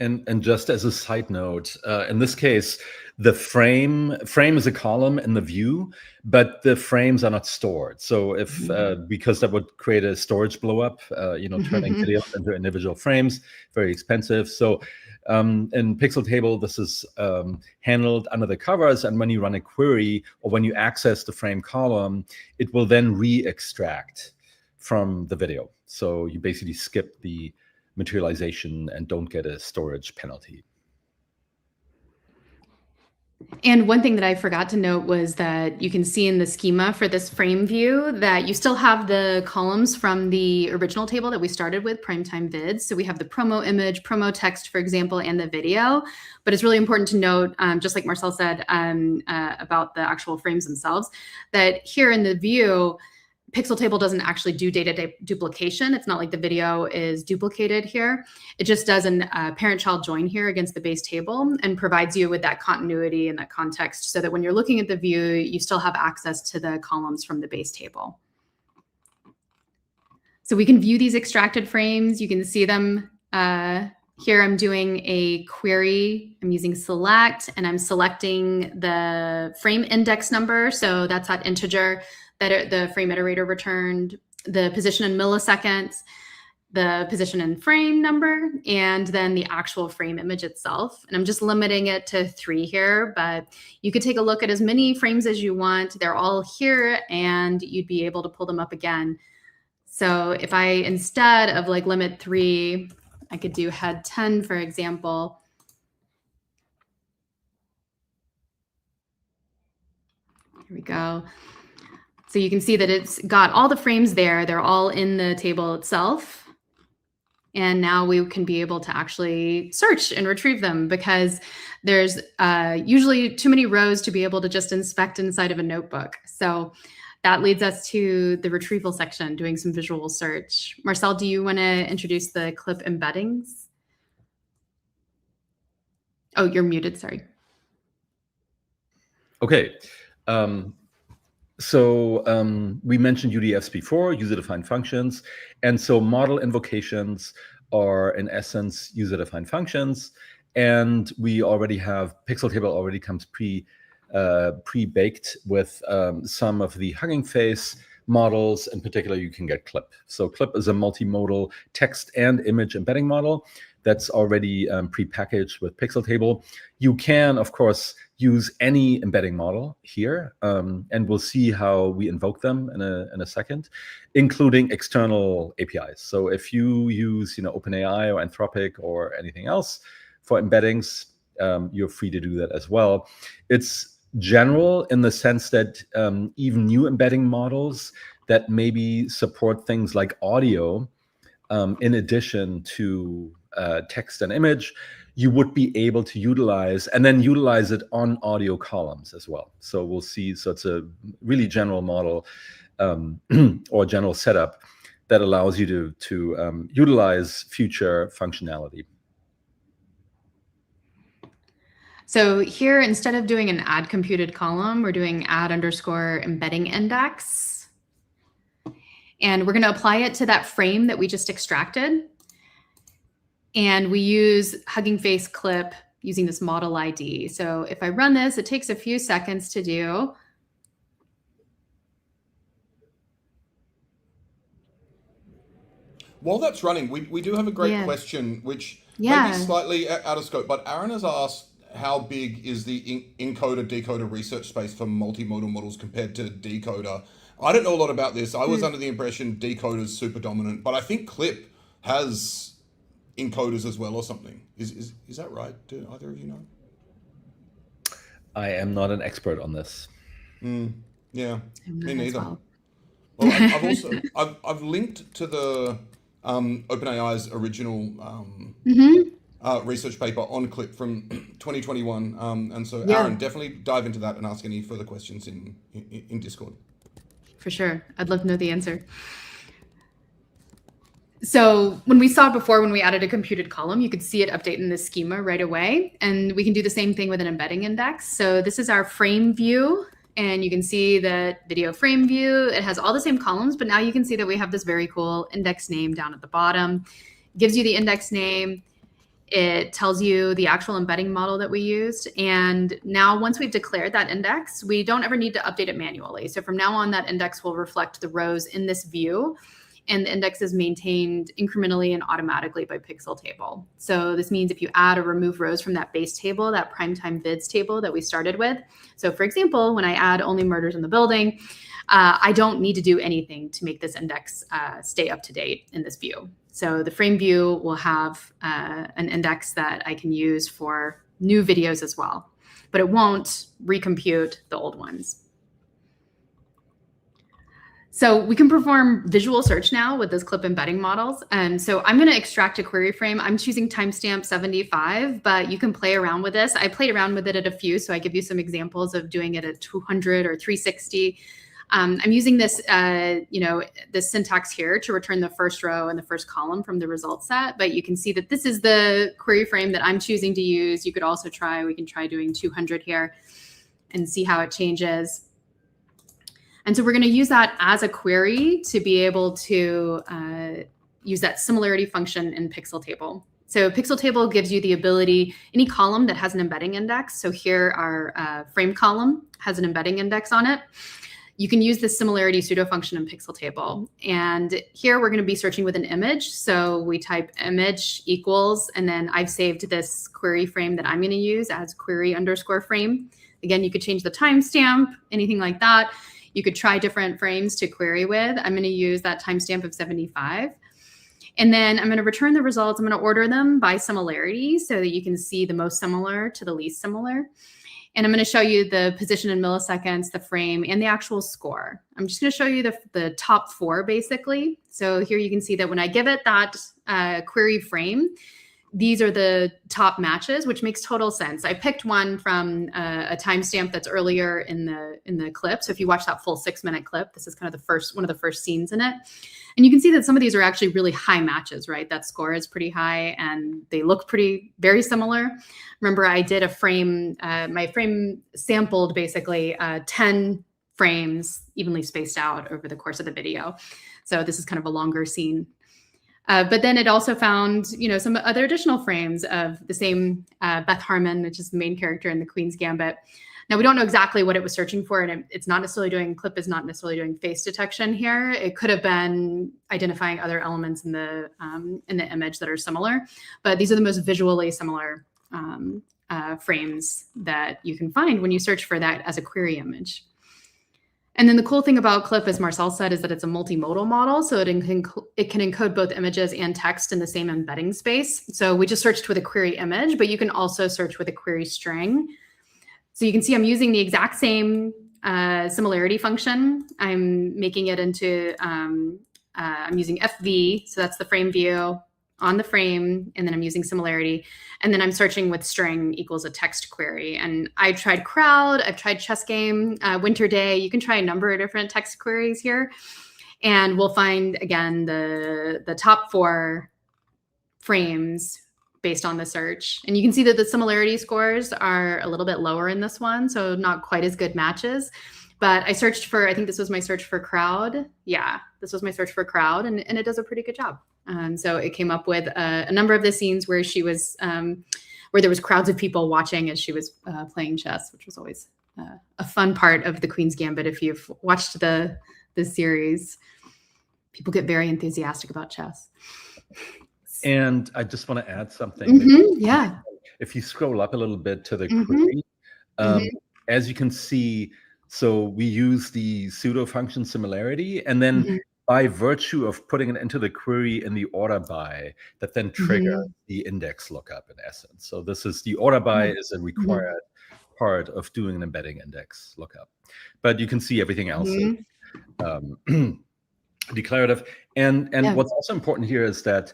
Speaker 3: And just as a side note, in this case, the frame is a column in the view, but the frames are not stored. So if because that would create a storage blow up, turning videos into individual frames, very expensive. So in Pixeltable, this is handled under the covers, and when you run a query or when you access the frame column, it will then re-extract from the video. So you basically skip the materialization and don't get a storage penalty.
Speaker 2: And one thing that I forgot to note was that you can see in the schema for this frame view that you still have the columns from the original table that we started with, primetime vids. So we have the promo image, promo text, for example, and the video. But it's really important to note, just like Marcel said about the actual frames themselves, that here in the view, Pixeltable doesn't actually do data duplication. It's not like the video is duplicated here. It just does a parent-child join here against the base table and provides you with that continuity and that context so that when you're looking at the view, you still have access to the columns from the base table. So we can view these extracted frames. You can see them here. I'm doing a query. I'm using select, and I'm selecting the frame index number. So that's that integer that the frame iterator returned, the position in milliseconds, the position in frame number, and then the actual frame image itself. And I'm just limiting it to 3 here, but you could take a look at as many frames as you want. They're all here, and you'd be able to pull them up again. So if I, instead of like limit 3, I could do head 10, for example. Here we go. So you can see that it's got all the frames there. They're all in the table itself. And now we can be able to actually search and retrieve them because there's usually too many rows to be able to just inspect inside of a notebook. So that leads us to the retrieval section, doing some visual search. Marcel, do you want to introduce the clip embeddings? Oh, you're muted, sorry.
Speaker 3: Okay. So we mentioned UDFs before, user-defined functions. And so model invocations are, in essence, user-defined functions. And we already have, Pixeltable already comes pre-baked with some of the Hugging Face models. In particular, you can get Clip. So Clip is a multimodal text and image embedding model that's already pre-packaged with Pixeltable. You can, of course, use any embedding model here, and we'll see how we invoke them in a second, including external APIs. So if you use OpenAI or Anthropic or anything else for embeddings, you're free to do that as well. It's general in the sense that even new embedding models that maybe support things like audio, in addition to text and image, you would be able to utilize and then utilize it on audio columns as well. So we'll see. So it's a really general model or general setup that allows you to utilize future functionality.
Speaker 2: So here, instead of doing an add computed column, we're doing add_embedding index. And we're going to apply it to that frame that we just extracted. And we use Hugging Face Clip using this model ID. So if I run this, it takes a few seconds to do.
Speaker 1: While that's running, we do have a great question, which may be slightly out of scope, but Aaron has asked, how big is the encoder-decoder research space for multimodal models compared to decoder? I don't know a lot about this. I was under the impression decoder is super dominant, but I think Clip has encoders as well or something. Is that right? Do either of you know?
Speaker 3: I am not an expert on this.
Speaker 1: Yeah, me neither. Well, I've linked to the OpenAI's original research paper on Clip from 2021, and so Aaron, definitely dive into that and ask any further questions in Discord.
Speaker 2: For sure, I'd love to know the answer. So when we saw before, when we added a computed column, you could see it update in the schema right away. And we can do the same thing with an embedding index. So this is our frame view. And you can see that video frame view, it has all the same columns, but now you can see that we have this very cool index name down at the bottom. It gives you the index name. It tells you the actual embedding model that we used. And now once we've declared that index, we don't ever need to update it manually. So from now on, that index will reflect the rows in this view. And the index is maintained incrementally and automatically by Pixeltable. So this means if you add or remove rows from that base table, that primetime vids table that we started with. So for example, when I add only murders in the building, I don't need to do anything to make this index stay up to date in this view. So the frame view will have an index that I can use for new videos as well, but it won't recompute the old ones. So we can perform visual search now with those clip embedding models. And so I'm going to extract a query frame. I'm choosing timestamp 75, but you can play around with this. I played around with it at a few, so I give you some examples of doing it at 200 or 360. I'm using this, this syntax here to return the first row and the first column from the result set. But you can see that this is the query frame that I'm choosing to use. You could also we can try doing 200 here and see how it changes. And so we're going to use that as a query to be able to use that similarity function in Pixeltable. So Pixeltable gives you the ability, any column that has an embedding index. So here our frame column has an embedding index on it. You can use this similarity pseudo function in Pixeltable. And here we're going to be searching with an image. So we type image equals, and then I've saved this query frame that I'm going to use as query_frame. Again, you could change the timestamp, anything like that. You could try different frames to query with. I'm going to use that timestamp of 75. And then I'm going to return the results. I'm going to order them by similarity so that you can see the most similar to the least similar. And I'm going to show you the position in milliseconds, the frame, and the actual score. I'm just going to show you the top 4, basically. So here you can see that when I give it that query frame, these are the top matches, which makes total sense. I picked one from a timestamp that's earlier in the clip. So if you watch that full 6-minute clip, this is kind of one of the first scenes in it. And you can see that some of these are actually really high matches, right? That score is pretty high and they look very similar. Remember, I did a frame, my frame sampled basically 10 frames evenly spaced out over the course of the video. So this is kind of a longer scene. But then it also found, some other additional frames of the same Beth Harmon, which is the main character in the Queen's Gambit. Now, we don't know exactly what it was searching for, and it's not necessarily doing, Clip is not necessarily doing face detection here. It could have been identifying other elements in the image that are similar, but these are the most visually similar frames that you can find when you search for that as a query image. And then the cool thing about Clip, as Marcel said, is that it's a multimodal model. So it can encode both images and text in the same embedding space. So we just searched with a query image, but you can also search with a query string. So you can see I'm using the exact same similarity function. I'm making it into, I'm using FV, so that's the frame view on the frame, and then I'm using similarity. And then I'm searching with string equals a text query. And I tried crowd, I've tried chess game, winter day. You can try a number of different text queries here. And we'll find, again, the top 4 frames based on the search. And you can see that the similarity scores are a little bit lower in this one, so not quite as good matches. But I searched for, I think this was my search for crowd. Yeah, this was my search for crowd, and it does a pretty good job. So it came up with a number of the scenes where she was, where there was crowds of people watching as she was playing chess, which was always a fun part of the Queen's Gambit. If you've watched the series, people get very enthusiastic about chess.
Speaker 3: And I just want to add something.
Speaker 2: Yeah.
Speaker 3: If you scroll up a little bit to the query, as you can see, so we use the pseudo function similarity, and then by virtue of putting it into the query in the order by, that then triggers the index lookup in essence. So this is the order by is a required part of doing an embedding index lookup. But you can see everything else is declarative. And what's also important here is that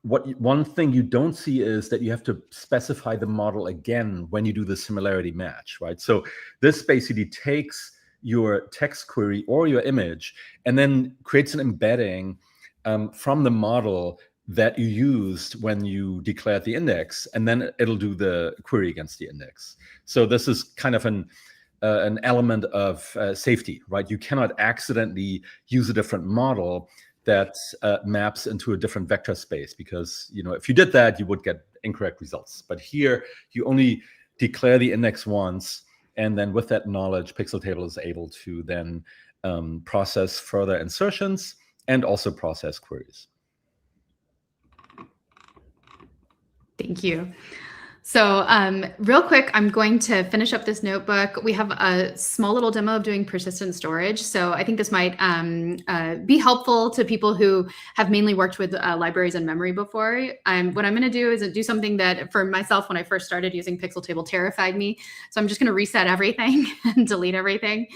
Speaker 3: one thing you don't see is that you have to specify the model again when you do the similarity match, right? So this basically takes your text query or your image and then creates an embedding from the model that you used when you declared the index, and then it'll do the query against the index. So this is kind of an element of safety, right? You cannot accidentally use a different model that maps into a different vector space, because if you did that, you would get incorrect results. But here, you only declare the index once, and then with that knowledge, Pixeltable is able to then process further insertions and also process queries.
Speaker 2: Thank you. So real quick, I'm going to finish up this notebook. We have a small little demo of doing persistent storage. So I think this might be helpful to people who have mainly worked with libraries and memory before. What I'm going to do is do something that for myself, when I first started using Pixeltable, terrified me. So I'm just going to reset everything and delete everything.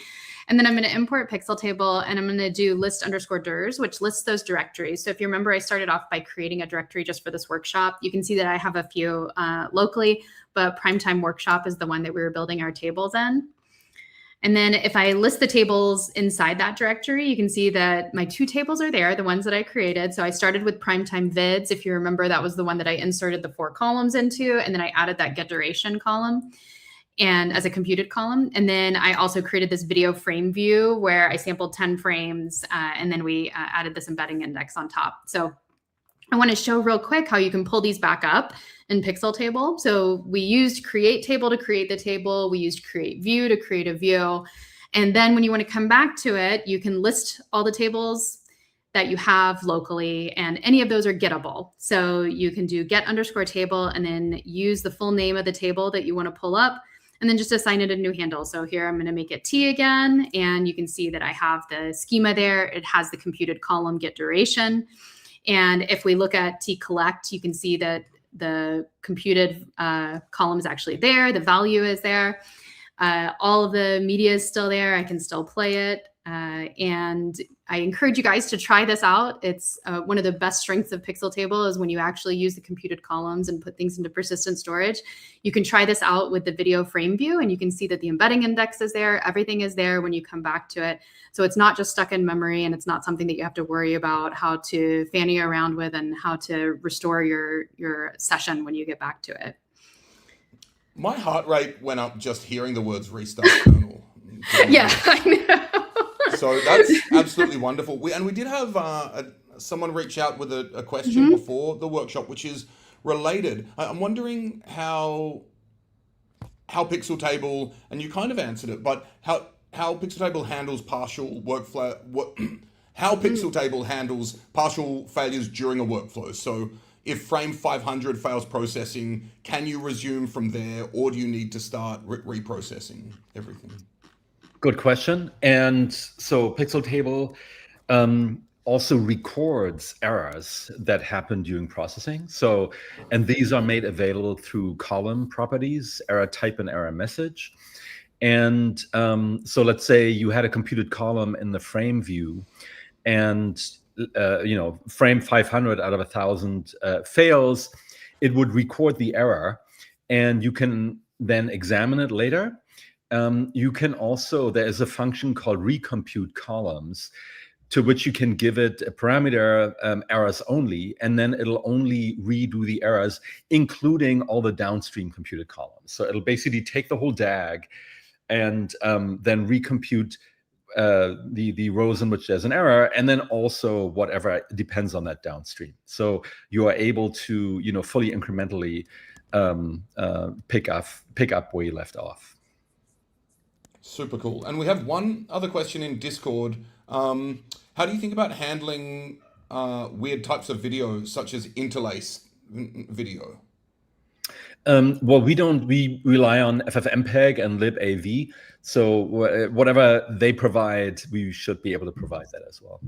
Speaker 2: And then I'm going to import Pixeltable, and I'm going to do list_dirs, which lists those directories. So if you remember, I started off by creating a directory just for this workshop. You can see that I have a few locally, but Primetime Workshop is the one that we were building our tables in. And then if I list the tables inside that directory, you can see that my 2 tables are there, the ones that I created. So I started with Primetime Vids. If you remember, that was the one that I inserted the 4 columns into, and then I added that get duration column and as a computed column. And then I also created this video frame view where I sampled 10 frames, and then we added this embedding index on top. So I want to show real quick how you can pull these back up in Pixeltable. So we used create table to create the table. We used create view to create a view. And then when you want to come back to it, you can list all the tables that you have locally, and any of those are gettable. So you can do get_table and then use the full name of the table that you want to pull up, and then just assign it a new handle. So here I'm going to make it T again, and you can see that I have the schema there. It has the computed column get duration. And if we look at T collect, you can see that the computed column is actually there. The value is there. All of the media is still there. I can still play it. And I encourage you guys to try this out. It's one of the best strengths of Pixeltable is when you actually use the computed columns and put things into persistent storage. You can try this out with the video frame view, and you can see that the embedding index is there. Everything is there when you come back to it. So it's not just stuck in memory, and it's not something that you have to worry about how to fanny around with and how to restore your session when you get back to it.
Speaker 1: My heart rate went up just hearing the words restart kernel.
Speaker 2: Yeah, I know.
Speaker 1: So that's absolutely wonderful. We did have someone reach out with a question before the workshop, which is related. I'm wondering how Pixeltable, and you kind of answered it, but how Pixeltable handles partial workflow. How Pixeltable handles partial failures during a workflow. So if frame 500 fails processing, can you resume from there, or do you need to start reprocessing everything?
Speaker 3: Good question. And so Pixeltable also records errors that happen during processing. So, and these are made available through column properties, error type and error message. And so let's say you had a computed column in the frame view, and frame 500 out of 1,000 fails, it would record the error, and you can then examine it later. You can also, there is a function called recompute columns, to which you can give it a parameter errors only, and then it'll only redo the errors, including all the downstream computed columns. So it'll basically take the whole DAG and then recompute the rows in which there's an error, and then also whatever depends on that downstream. So you are able to, fully incrementally pick up where you left off.
Speaker 1: Super cool. And we have one other question in Discord. How do you think about handling weird types of video, such as interlace video?
Speaker 3: Well, we rely on FFmpeg and libav. So whatever they provide, we should be able to provide that as well.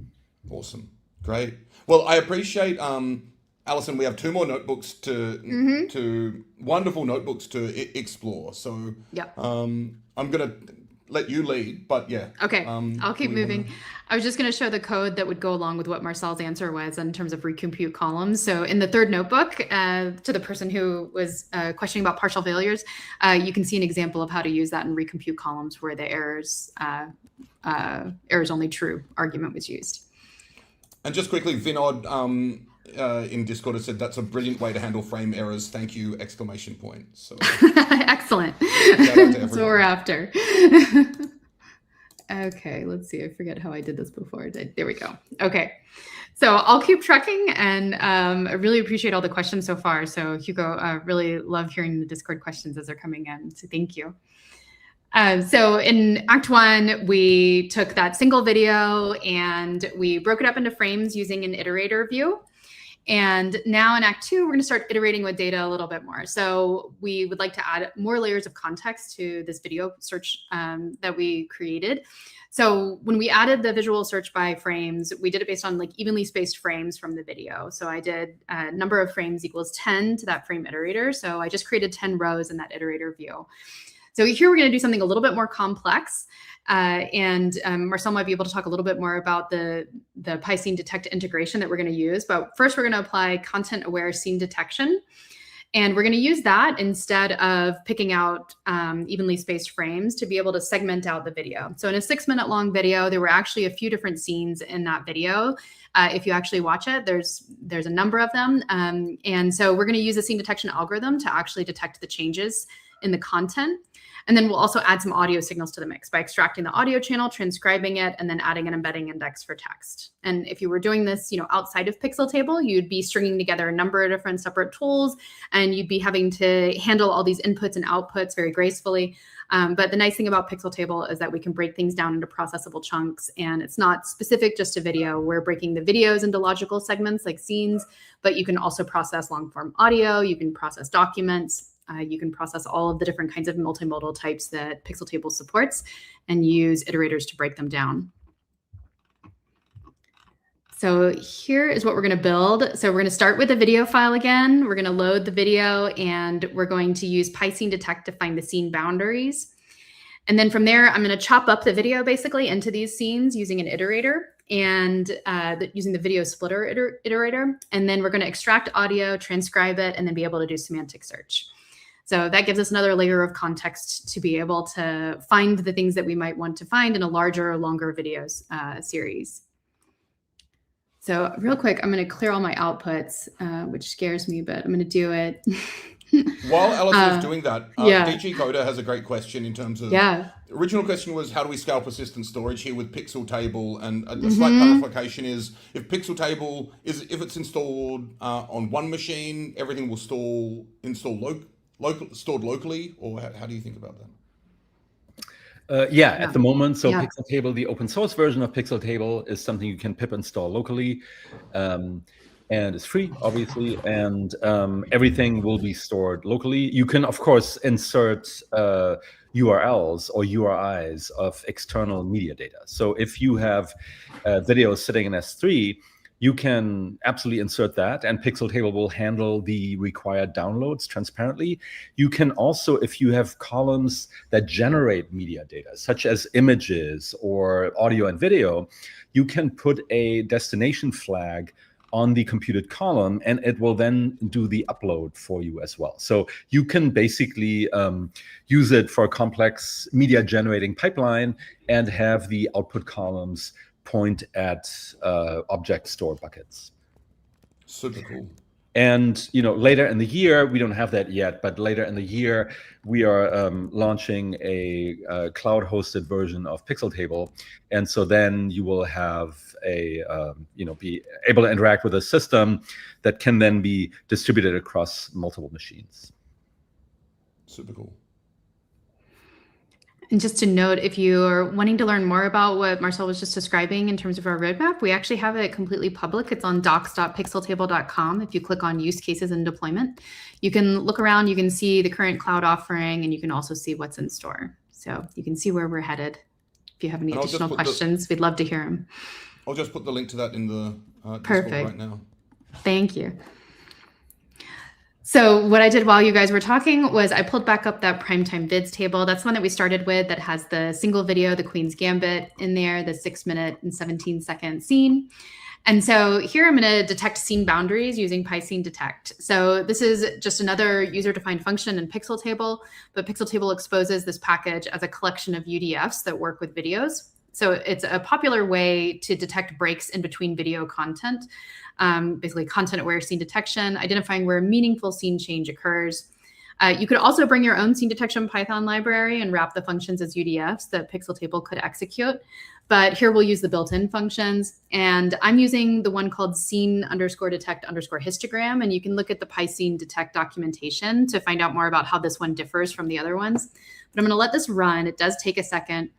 Speaker 1: Awesome. Great. Well, I appreciate, Alison, we have 2 more notebooks to wonderful notebooks to explore. So
Speaker 2: Yep.
Speaker 1: I'm going to let you lead, but yeah.
Speaker 2: Okay, I'll keep moving. I was just going to show the code that would go along with what Marcel's answer was in terms of recompute columns. So in the 3rd notebook, to the person who was questioning about partial failures, you can see an example of how to use that in recompute columns where the errors only true argument was used. And
Speaker 1: just quickly, Vinod in Discord has said that's a brilliant way to handle frame errors. Thank you! ! So
Speaker 2: excellent. That's what we're after. Okay, let's see. I forget how I did this before. There we go. Okay, so I'll keep trucking, and I really appreciate all the questions so far. So Hugo, I really love hearing the Discord questions as they're coming in. So thank you. So in Act 1, we took that single video and we broke it up into frames using an iterator view. And now in Act 2, we're going to start iterating with data a little bit more. So we would like to add more layers of context to this video search that we created. So when we added the visual search by frames, we did it based on like evenly spaced frames from the video. So I did number of frames equals 10 to that frame iterator. So I just created 10 rows in that iterator view. So here we're going to do something a little bit more complex. And Marcel might be able to talk a little bit more about the PyScene detect integration that we're going to use. But first, we're going to apply content-aware scene detection. And we're going to use that instead of picking out evenly spaced frames to be able to segment out the video. So in a 6-minute long video, there were actually a few different scenes in that video. If you actually watch it, there's a number of them. And so we're going to use a scene detection algorithm to actually detect the changes in the content. And then we'll also add some audio signals to the mix by extracting the audio channel, transcribing it, and then adding an embedding index for text. And if you were doing this, outside of Pixeltable, you'd be stringing together a number of different separate tools, and you'd be having to handle all these inputs and outputs very gracefully. But the nice thing about Pixeltable is that we can break things down into processable chunks, and it's not specific just to video. We're breaking the videos into logical segments like scenes, but you can also process long-form audio, you can process documents, you can process all of the different kinds of multimodal types that Pixeltable supports and use iterators to break them down. So here is what we're going to build. So we're going to start with a video file again. We're going to load the video, and we're going to use PyScene detect to find the scene boundaries. And then from there, I'm going to chop up the video basically into these scenes using an iterator and using the video splitter iterator. And then we're going to extract audio, transcribe it, and then be able to do semantic search. So that gives us another layer of context to be able to find the things that we might want to find in a larger, longer videos series. So real quick, I'm going to clear all my outputs, which scares me, but I'm going to do it.
Speaker 1: While Alice is doing that,
Speaker 2: yeah.
Speaker 1: DG Coder has a great question in terms of.
Speaker 2: Yeah.
Speaker 1: Original question was, how do we scale persistent storage here with Pixeltable? And a slight clarification is, if Pixeltable if it's installed on one machine, everything will stored locally, or how do you think about that?
Speaker 3: At the moment, so
Speaker 2: Yeah.
Speaker 3: Pixeltable, the open source version of Pixeltable, is something you can pip install locally, and it's free, obviously, and everything will be stored locally. You can, of course, insert URLs or URIs of external media data. So if you have videos sitting in S3, you can absolutely insert that, and Pixeltable will handle the required downloads transparently. You can also, if you have columns that generate media data, such as images or audio and video, you can put a destination flag on the computed column, and it will then do the upload for you as well. So you can basically use it for a complex media generating pipeline and have the output columns point at object store buckets.
Speaker 1: Super cool.
Speaker 3: And later in the year, we don't have that yet, but later in the year, we are launching a cloud-hosted version of Pixeltable, and so then you will have a be able to interact with a system that can then be distributed across multiple machines.
Speaker 1: Super cool.
Speaker 2: And just to note, if you are wanting to learn more about what Marcel was just describing in terms of our roadmap, we actually have it completely public. It's on docs.pixeltable.com. If you click on use cases and deployment, you can look around, you can see the current cloud offering, and you can also see what's in store. So you can see where we're headed. If you have any additional questions, we'd love to hear them.
Speaker 1: I'll just put the link to that in the
Speaker 2: Perfect.
Speaker 1: Discord right now.
Speaker 2: Thank you. So what I did while you guys were talking was I pulled back up that primetime vids table. That's the one that we started with that has the single video, the Queen's Gambit in there, the 6-minute and 17-second scene. And so here I'm going to detect scene boundaries using PySceneDetect. So this is just another user-defined function in Pixeltable, but Pixeltable exposes this package as a collection of UDFs that work with videos. So it's a popular way to detect breaks in between video content, basically content-aware scene detection, identifying where a meaningful scene change occurs. You could also bring your own scene detection Python library and wrap the functions as UDFs that Pixeltable could execute. But here we'll use the built-in functions. And I'm using the one called scene_detect_histogram. And you can look at the PySceneDetect documentation to find out more about how this one differs from the other ones. But I'm going to let this run. It does take a second.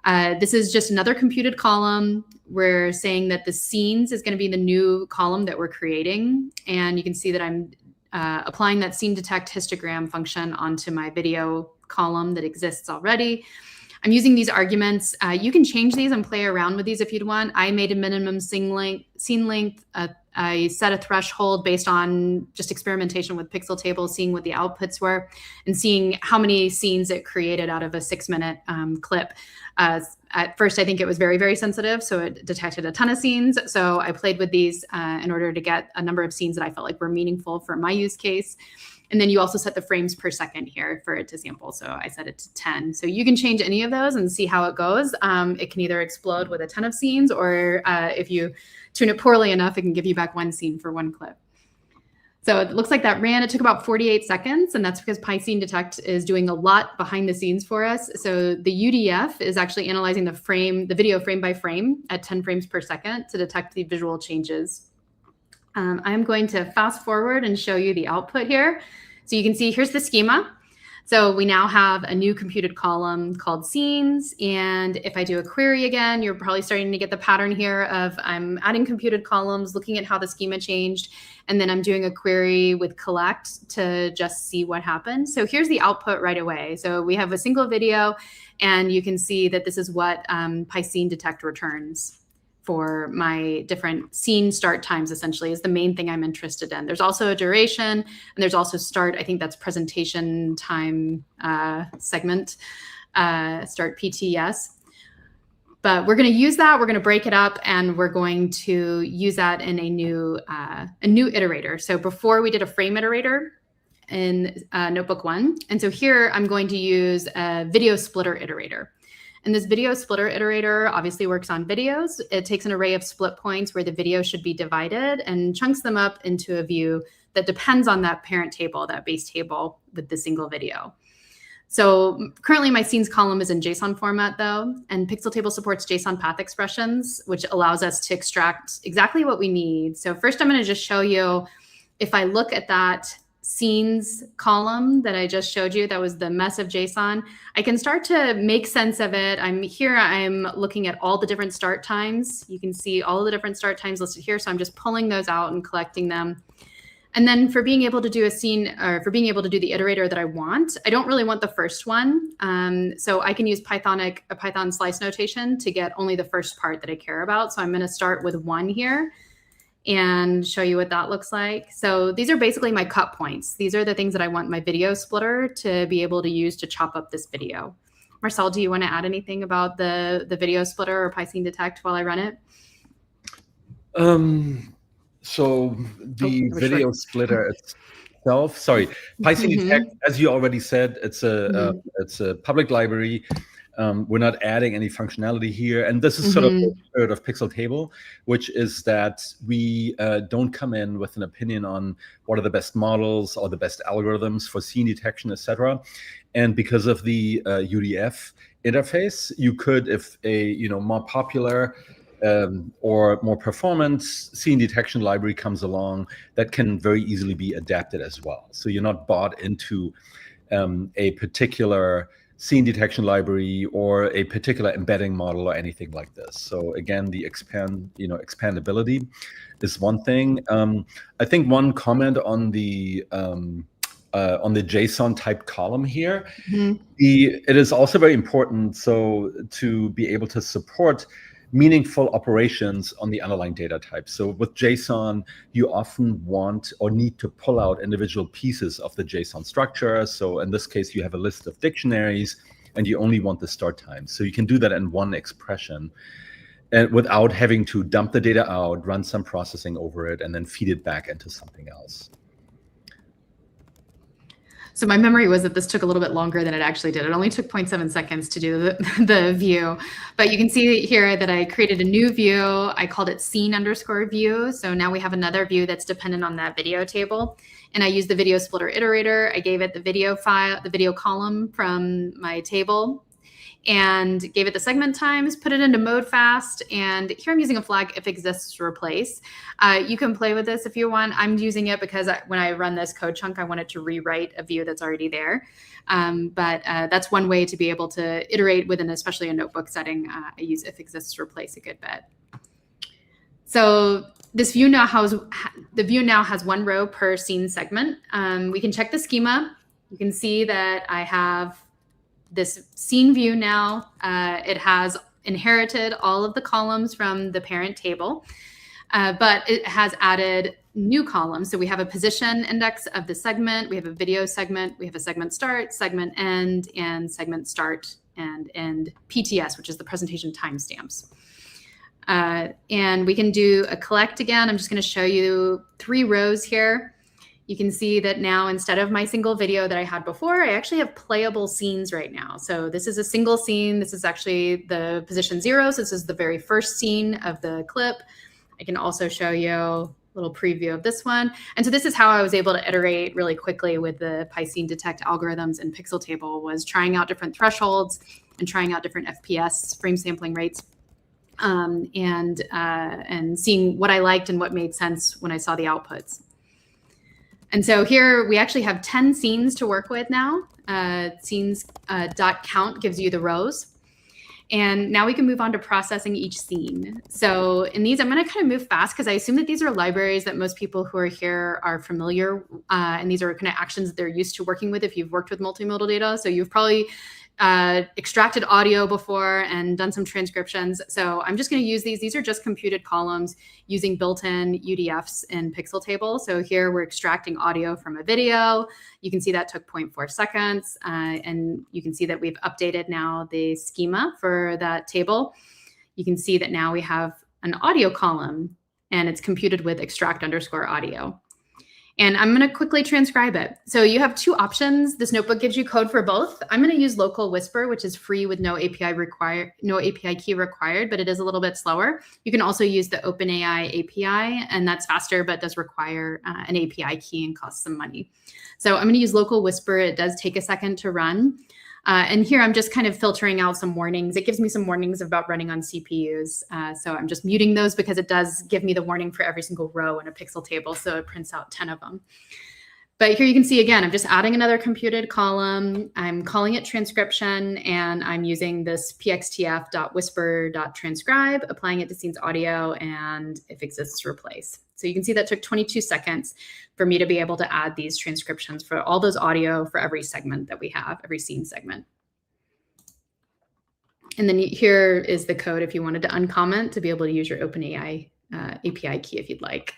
Speaker 2: This is just another computed column. We're saying that the scenes is going to be the new column that we're creating. And you can see that I'm applying that scene detect histogram function onto my video column that exists already. I'm using these arguments. You can change these and play around with these if you'd want. I made a minimum scene length. I set a threshold based on just experimentation with Pixeltable, seeing what the outputs were and seeing how many scenes it created out of a 6-minute clip. At first, I think it was very, very sensitive, so it detected a ton of scenes. So I played with these in order to get a number of scenes that I felt like were meaningful for my use case. And then you also set the frames per second here for it to sample. So I set it to 10. So you can change any of those and see how it goes. It can either explode with a ton of scenes, or if you tune it poorly enough, it can give you back one scene for one clip. So it looks like that ran. It took about 48 seconds, and that's because PySceneDetect is doing a lot behind the scenes for us. So the UDF is actually analyzing the video frame by frame at 10 frames per second to detect the visual changes. I'm going to fast forward and show you the output here. So you can see here's the schema. So we now have a new computed column called scenes. And if I do a query again, you're probably starting to get the pattern here of I'm adding computed columns, looking at how the schema changed. And then I'm doing a query with collect to just see what happened. So here's the output right away. So we have a single video, and you can see that this is what PySceneDetect returns for my different scene start times, essentially, is the main thing I'm interested in. There's also a duration, and there's also start, I think that's presentation time segment, start PTS. But we're going to use that, we're going to break it up, and we're going to use that in a new iterator. So before we did a frame iterator in Notebook 1. And so here I'm going to use a video splitter iterator. And this video splitter iterator obviously works on videos. It takes an array of split points where the video should be divided and chunks them up into a view that depends on that parent table, that base table with the single video. So currently my scenes column is in JSON format though, and Pixeltable supports JSON path expressions, which allows us to extract exactly what we need. So first I'm going to just show you, if I look at that scenes column that I just showed you, that was the mess of JSON, I can start to make sense of it. I'm looking at all the different start times. You can see all the different start times listed here. So I'm just pulling those out and collecting them. And then for being able to do a scene, or for being able to do the iterator that I want, I don't really want the first one. So I can use a Python slice notation to get only the first part that I care about. So I'm going to start with 1 here and show you what that looks like. So these are basically my cut points. These are the things that I want my video splitter to be able to use to chop up this video. Marcel, do you want to add anything about the video splitter or PyDetect while I run it?
Speaker 3: So the video splitter itself, sorry, PyDetect, as you already said, it's a public library. We're not adding any functionality here, and this is sort of the spirit of Pixeltable, which is that we don't come in with an opinion on what are the best models or the best algorithms for scene detection, etc. And because of the UDF interface, you could, if a more popular or more performant scene detection library comes along, that can very easily be adapted as well. So you're not bought into a particular scene detection library or a particular embedding model or anything like this. So again, the expandability is one thing. I think one comment on the JSON type column here, it is also very important to be able to support meaningful operations on the underlying data type. So with JSON, you often want or need to pull out individual pieces of the JSON structure. So in this case, you have a list of dictionaries and you only want the start time. So you can do that in one expression and without having to dump the data out, run some processing over it, and then feed it back into something else.
Speaker 2: So my memory was that this took a little bit longer than it actually did. It only took 0.7 seconds to do the view. But you can see here that I created a new view. I called it scene_view. So now we have another view that's dependent on that video table. And I used the video splitter iterator. I gave it the video file, the video column from my table, and gave it the segment times, put it into mode fast. And here I'm using a flag if exists to replace. You can play with this if you want. I'm using it because when I run this code chunk, I want it to rewrite a view that's already there. But that's one way to be able to iterate within, especially a notebook setting. I use if exists to replace a good bit. So this view now has 1 row per scene segment. We can check the schema. You can see that I have this scene view now. It has inherited all of the columns from the parent table, but it has added new columns. So we have a position index of the segment, we have a video segment, we have a segment start, segment end, and segment start and end PTS, which is the presentation timestamps. And we can do a collect again. I'm just going to show you 3 rows here. You can see that now instead of my single video that I had before, I actually have playable scenes right now. So this is a single scene. This is actually the position 0. So this is the very first scene of the clip. I can also show you a little preview of this one. And so this is how I was able to iterate really quickly with the PyDetect algorithms in Pixeltable, was trying out different thresholds and trying out different FPS, frame sampling rates, and seeing what I liked and what made sense when I saw the outputs. And so here we actually have 10 scenes to work with now. Scenes.count gives you the rows. And now we can move on to processing each scene. So in these, I'm going to kind of move fast because I assume that these are libraries that most people who are here are familiar. And these are kind of actions that they're used to working with if you've worked with multimodal data. So you've probably extracted audio before and done some transcriptions. So I'm just going to use these. These are just computed columns using built-in UDFs in Pixeltable. So here we're extracting audio from a video. You can see that took 0.4 seconds. And you can see that we've updated now the schema for that table. You can see that now we have an audio column and it's computed with extract_audio. And I'm going to quickly transcribe it. So you have two options. This notebook gives you code for both. I'm going to use local Whisper, which is free with no API key required, but it is a little bit slower. You can also use the OpenAI API, and that's faster, but does require an API key and costs some money. So I'm going to use local Whisper. It does take a second to run. And here I'm just kind of filtering out some warnings. It gives me some warnings about running on CPUs. So I'm just muting those because it does give me the warning for every single row in a pixel table. So it prints out 10 of them. But here you can see, again, I'm just adding another computed column. I'm calling it transcription, and I'm using this pxtf.whisper.transcribe, applying it to scenes audio, and if exists, replace. So you can see that took 22 seconds for me to be able to add these transcriptions for all those audio for every segment that we have, every scene segment. And then here is the code if you wanted to uncomment to be able to use your OpenAI API key if you'd like.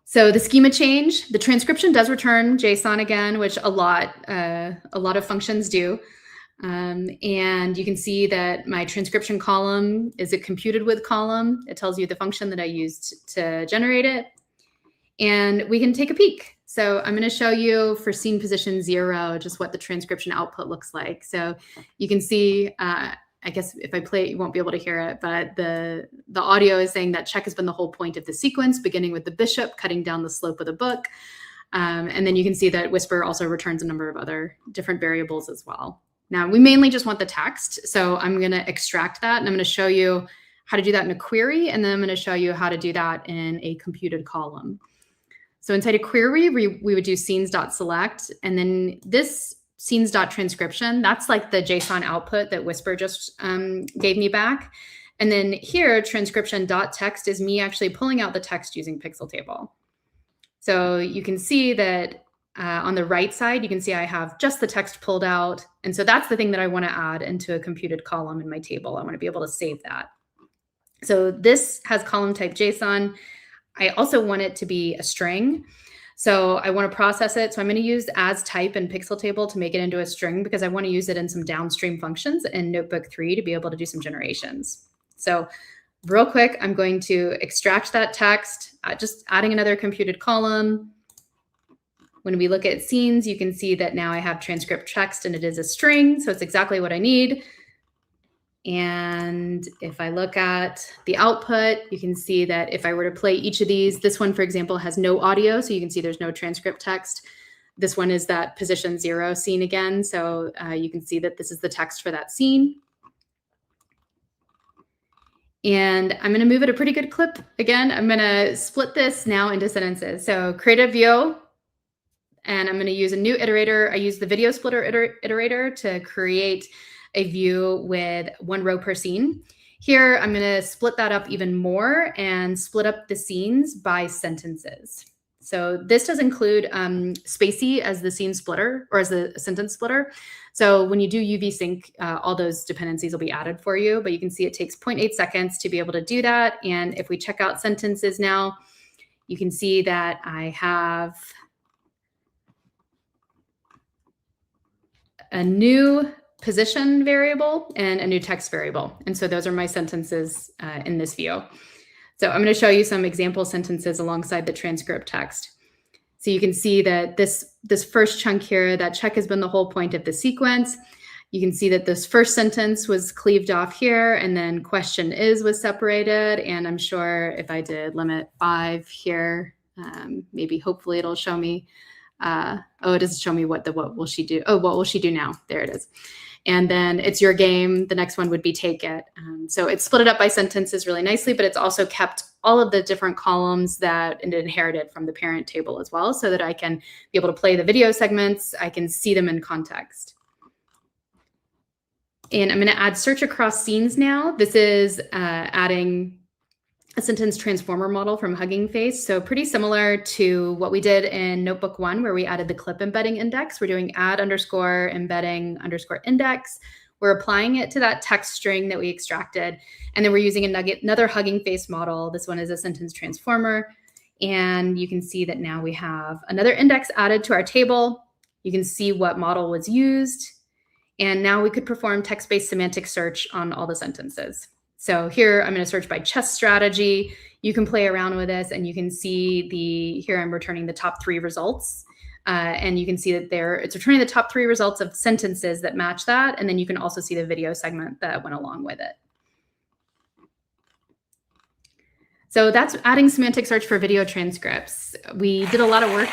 Speaker 2: So the schema change, the transcription does return JSON again, which a lot of functions do. And you can see that my transcription column is a computed with column. It tells you the function that I used to generate it. And we can take a peek. So I'm going to show you for scene position 0, just what the transcription output looks like. So you can see, I guess if I play it, you won't be able to hear it, but the audio is saying that check has been the whole point of the sequence, beginning with the bishop, cutting down the slope of the book. And then you can see that Whisper also returns a number of other different variables as well. Now, we mainly just want the text, so I'm going to extract that, and I'm going to show you how to do that in a query, and then I'm going to show you how to do that in a computed column. So inside a query, we would do scenes.select, and then this scenes.transcription, that's like the JSON output that Whisper just gave me back. And then here, transcription.text is me actually pulling out the text using Pixeltable. So you can see that on the right side, you can see I have just the text pulled out. And so that's the thing that I want to add into a computed column in my table. I want to be able to save that. So this has column type JSON. I also want it to be a string. So I want to process it. So I'm going to use as type in Pixeltable to make it into a string because I want to use it in some downstream functions in Notebook 3 to be able to do some generations. So real quick, I'm going to extract that text, just adding another computed column. When we look at scenes, you can see that now I have transcript text and it is a string. So it's exactly what I need. And if I look at the output, you can see that if I were to play each of these, this one, for example, has no audio. So you can see there's no transcript text. This one is that position 0 scene again. So you can see that this is the text for that scene. And I'm going to move at a pretty good clip. Again, I'm going to split this now into sentences. So create a view. And I'm going to use a new iterator. I use the video splitter iterator to create a view with 1 row per scene. Here, I'm going to split that up even more and split up the scenes by sentences. So this does include Spacey as the scene splitter or as the sentence splitter. So when you do UV sync, all those dependencies will be added for you, but you can see it takes 0.8 seconds to be able to do that. And if we check out sentences now, you can see that I have a new position variable and a new text variable. And so those are my sentences in this view. So I'm going to show you some example sentences alongside the transcript text. So you can see that this first chunk here, that check has been the whole point of the sequence. You can see that this first sentence was cleaved off here, and then question is was separated. And I'm sure if I did limit 5 here, maybe hopefully it'll show me. Oh, it doesn't show me what will she do? Oh, what will she do now? There it is. And then it's your game. The next one would be take it. So it's split it up by sentences really nicely, but it's also kept all of the different columns that it inherited from the parent table as well, so that I can be able to play the video segments. I can see them in context. And I'm going to add search across scenes now. This is adding a sentence transformer model from Hugging Face. So pretty similar to what we did in Notebook 1, where we added the clip embedding index. We're doing add underscore embedding underscore index. We're applying it to that text string that we extracted. And then we're using another Hugging Face model. This one is a sentence transformer. And you can see that now we have another index added to our table. You can see what model was used. And now we could perform text-based semantic search on all the sentences. So here I'm going to search by chess strategy. You can play around with this and you can see here I'm returning the top 3 results. And you can see that it's returning the top 3 results of sentences that match that. And then you can also see the video segment that went along with it. So that's adding semantic search for video transcripts. We did a lot of work.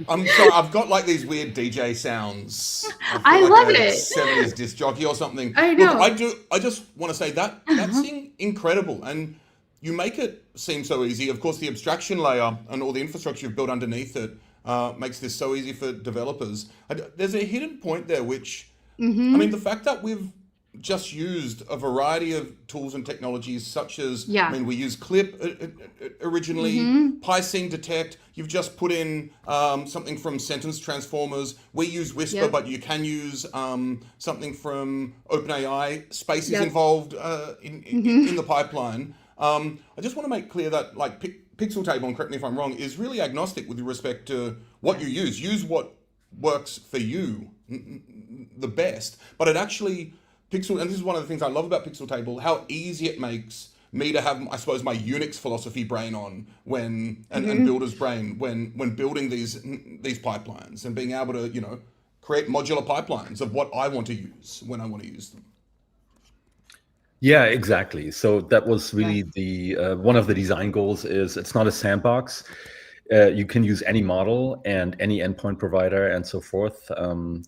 Speaker 1: I'm sorry, I've got like these weird DJ sounds.
Speaker 2: I
Speaker 1: like
Speaker 2: love
Speaker 1: a
Speaker 2: it.
Speaker 1: 70s disc jockey or something.
Speaker 2: I know.
Speaker 1: Look, I just want to say that's incredible. And you make it seem so easy. Of course, the abstraction layer and all the infrastructure you've built underneath it makes this so easy for developers. There's a hidden point there, which, I mean, the fact that we've just used a variety of tools and technologies such as, I mean, we use Clip originally, PySing Detect. You've just put in something from sentence transformers. We use Whisper, but you can use something from OpenAI. Space is involved in the pipeline. I just want to make clear that like Pixeltable, and correct me if I'm wrong, is really agnostic with respect to what you use. Use what works for you the best, but it actually and this is one of the things I love about Pixeltable, how easy it makes me to have, I suppose, my Unix philosophy brain on and builder's brain when building these pipelines and being able to, you know, create modular pipelines of what I want to use when I want to use them.
Speaker 3: Yeah, exactly. So that was really the one of the design goals is it's not a sandbox. You can use any model and any endpoint provider and so forth.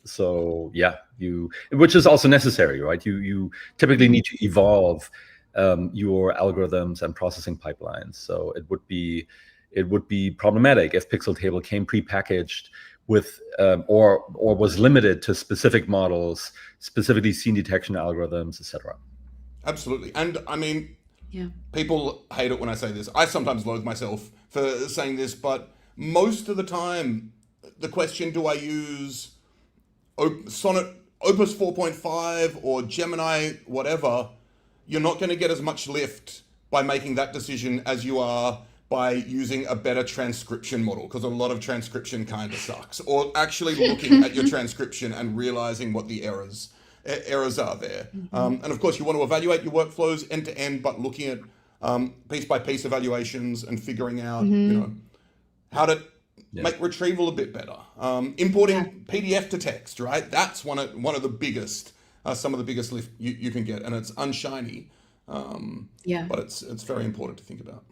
Speaker 3: So yeah, which is also necessary, right? You typically need to evolve your algorithms and processing pipelines. So it would be problematic if Pixeltable came prepackaged with or was limited to specific models, specifically scene detection algorithms, etc.
Speaker 1: Absolutely, and I mean, people hate it when I say this. I sometimes loathe myself for saying this, but most of the time, the question, do I use Sonnet Opus 4.5 or Gemini, whatever, you're not going to get as much lift by making that decision as you are by using a better transcription model, because a lot of transcription kind of sucks, or actually looking at your transcription and realizing what the errors are there. And of course, you want to evaluate your workflows end to end, but looking at piece by piece evaluations and figuring out, you know, how to make retrieval a bit better. Importing PDF to text, right? That's one of the biggest, some of the biggest lift you can get, and it's unshiny. But it's very important to think about.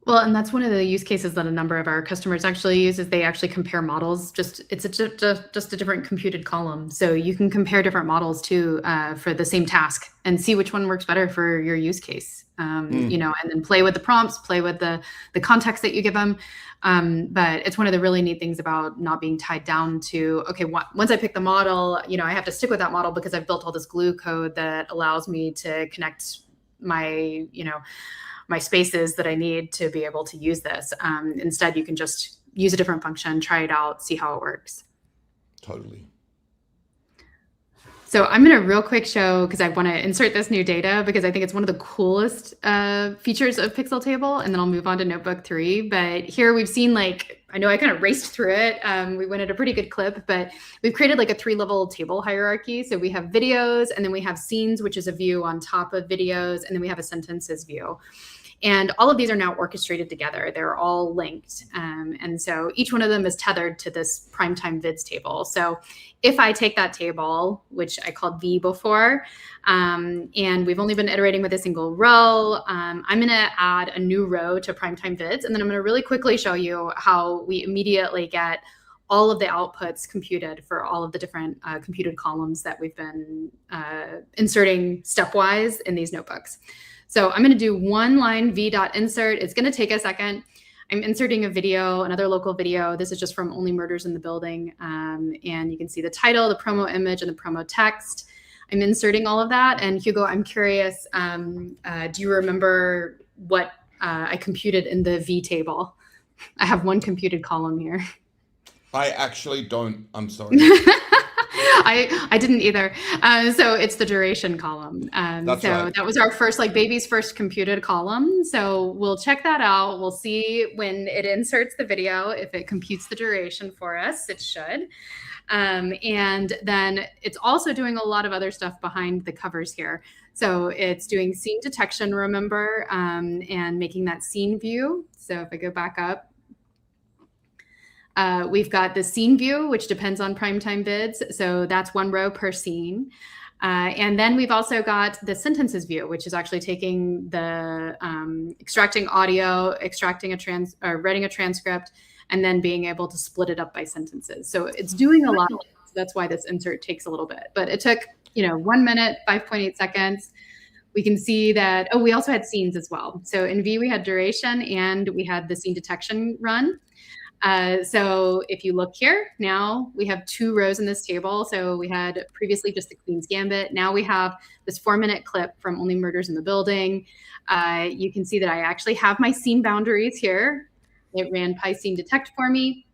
Speaker 2: Well, and that's one of the use cases that a number of our customers actually use is they actually compare models. It's just a different computed column. So you can compare different models too for the same task and see which one works better for your use case. You know, and then play with the prompts, play with the context that you give them. But it's one of the really neat things about not being tied down to, okay, once I pick the model, you know, I have to stick with that model because I've built all this glue code that allows me to connect my, you know, my spaces that I need to be able to use this. Instead, you can just use a different function, try it out, see how it works.
Speaker 1: Totally.
Speaker 2: So I'm going to real quick show, because I want to insert this new data because I think it's one of the coolest features of Pixeltable, and then I'll move on to Notebook 3. But here we've seen, like, I know I kind of raced through it. We went at a pretty good clip, but we've created like a 3-level table hierarchy. So we have videos, and then we have scenes, which is a view on top of videos, and then we have a sentences view. And all of these are now orchestrated together. They're all linked. And so each one of them is tethered to this primetime vids table. So if I take that table, which I called V before, and we've only been iterating with a single row, I'm going to add a new row to primetime vids. And then I'm going to really quickly show you how we immediately get all of the outputs computed for all of the different computed columns that we've been inserting stepwise in these notebooks. So I'm going to do one line v.insert. It's going to take a second. I'm inserting a video, another local video. This is just from Only Murders in the Building. And you can see the title, the promo image, and the promo text. I'm inserting all of that. And Hugo, I'm curious, do you remember what I computed in the V table? I have one computed column here.
Speaker 1: I actually don't. I'm sorry.
Speaker 2: I didn't either. So it's the duration column.
Speaker 1: That's
Speaker 2: so
Speaker 1: right.
Speaker 2: That was our first, like, baby's first computed column. So we'll check that out. We'll see when it inserts the video, if it computes the duration for us. It should. And then it's also doing a lot of other stuff behind the covers here. So it's doing scene detection, remember, and making that scene view. So if I go back up, we've got the scene view, which depends on primetime bids. So that's 1 row per scene. And then we've also got the sentences view, which is actually taking the extracting audio, extracting writing a transcript, and then being able to split it up by sentences. So it's doing a lot. So that's why this insert takes a little bit. But it took 1 minute, 5.8 seconds. We can see that, we also had scenes as well. So in V, we had duration and we had the scene detection run. So if you look here, now we have 2 rows in this table. So we had previously just the Queen's Gambit. Now we have this 4-minute clip from Only Murders in the Building. You can see that I actually have my scene boundaries here. It ran PyScene detect for me.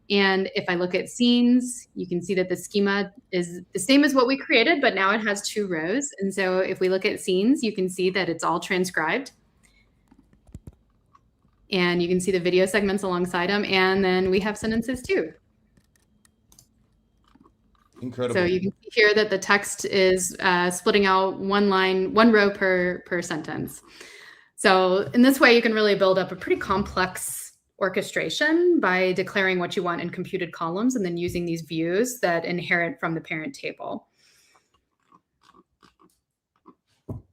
Speaker 2: And if I look at scenes, you can see that the schema is the same as what we created, but now it has 2 rows. And so if we look at scenes, you can see that it's all transcribed. And you can see the video segments alongside them. And then we have sentences too.
Speaker 1: Incredible.
Speaker 2: So you can see here that the text is splitting out 1 row per sentence. So in this way, you can really build up a pretty complex orchestration by declaring what you want in computed columns and then using these views that inherit from the parent table.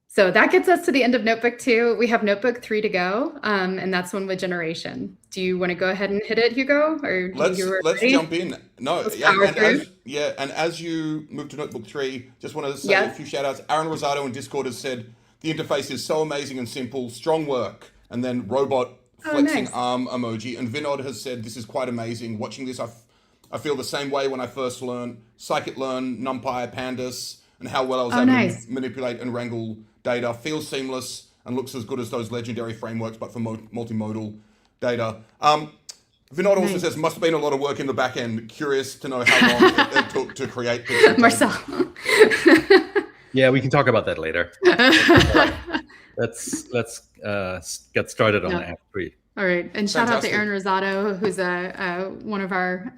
Speaker 2: So that gets us to the end of Notebook 2. We have Notebook 3 to go, and that's one with generation. Do you want to go ahead and hit it, Hugo? Or
Speaker 1: let's jump in. No, and as you move to Notebook 3, just want to say a few shout outs. Aaron Rosato in Discord has said the interface is so amazing and simple, strong work, and then robot flexing arm emoji. And Vinod has said this is quite amazing. Watching this, I feel the same way when I first learned scikit-learn, NumPy, Pandas, and how well I was able to manipulate and wrangle data. Feels seamless and looks as good as those legendary frameworks, but for multimodal data. Vinod also says, must have been a lot of work in the back end. Curious to know how long it took to create Pixeltable.
Speaker 2: Marcel.
Speaker 3: Yeah, we can talk about that later. Let's get started on Act 3.
Speaker 2: All right, and shout out to Aaron Rosato, who's one of our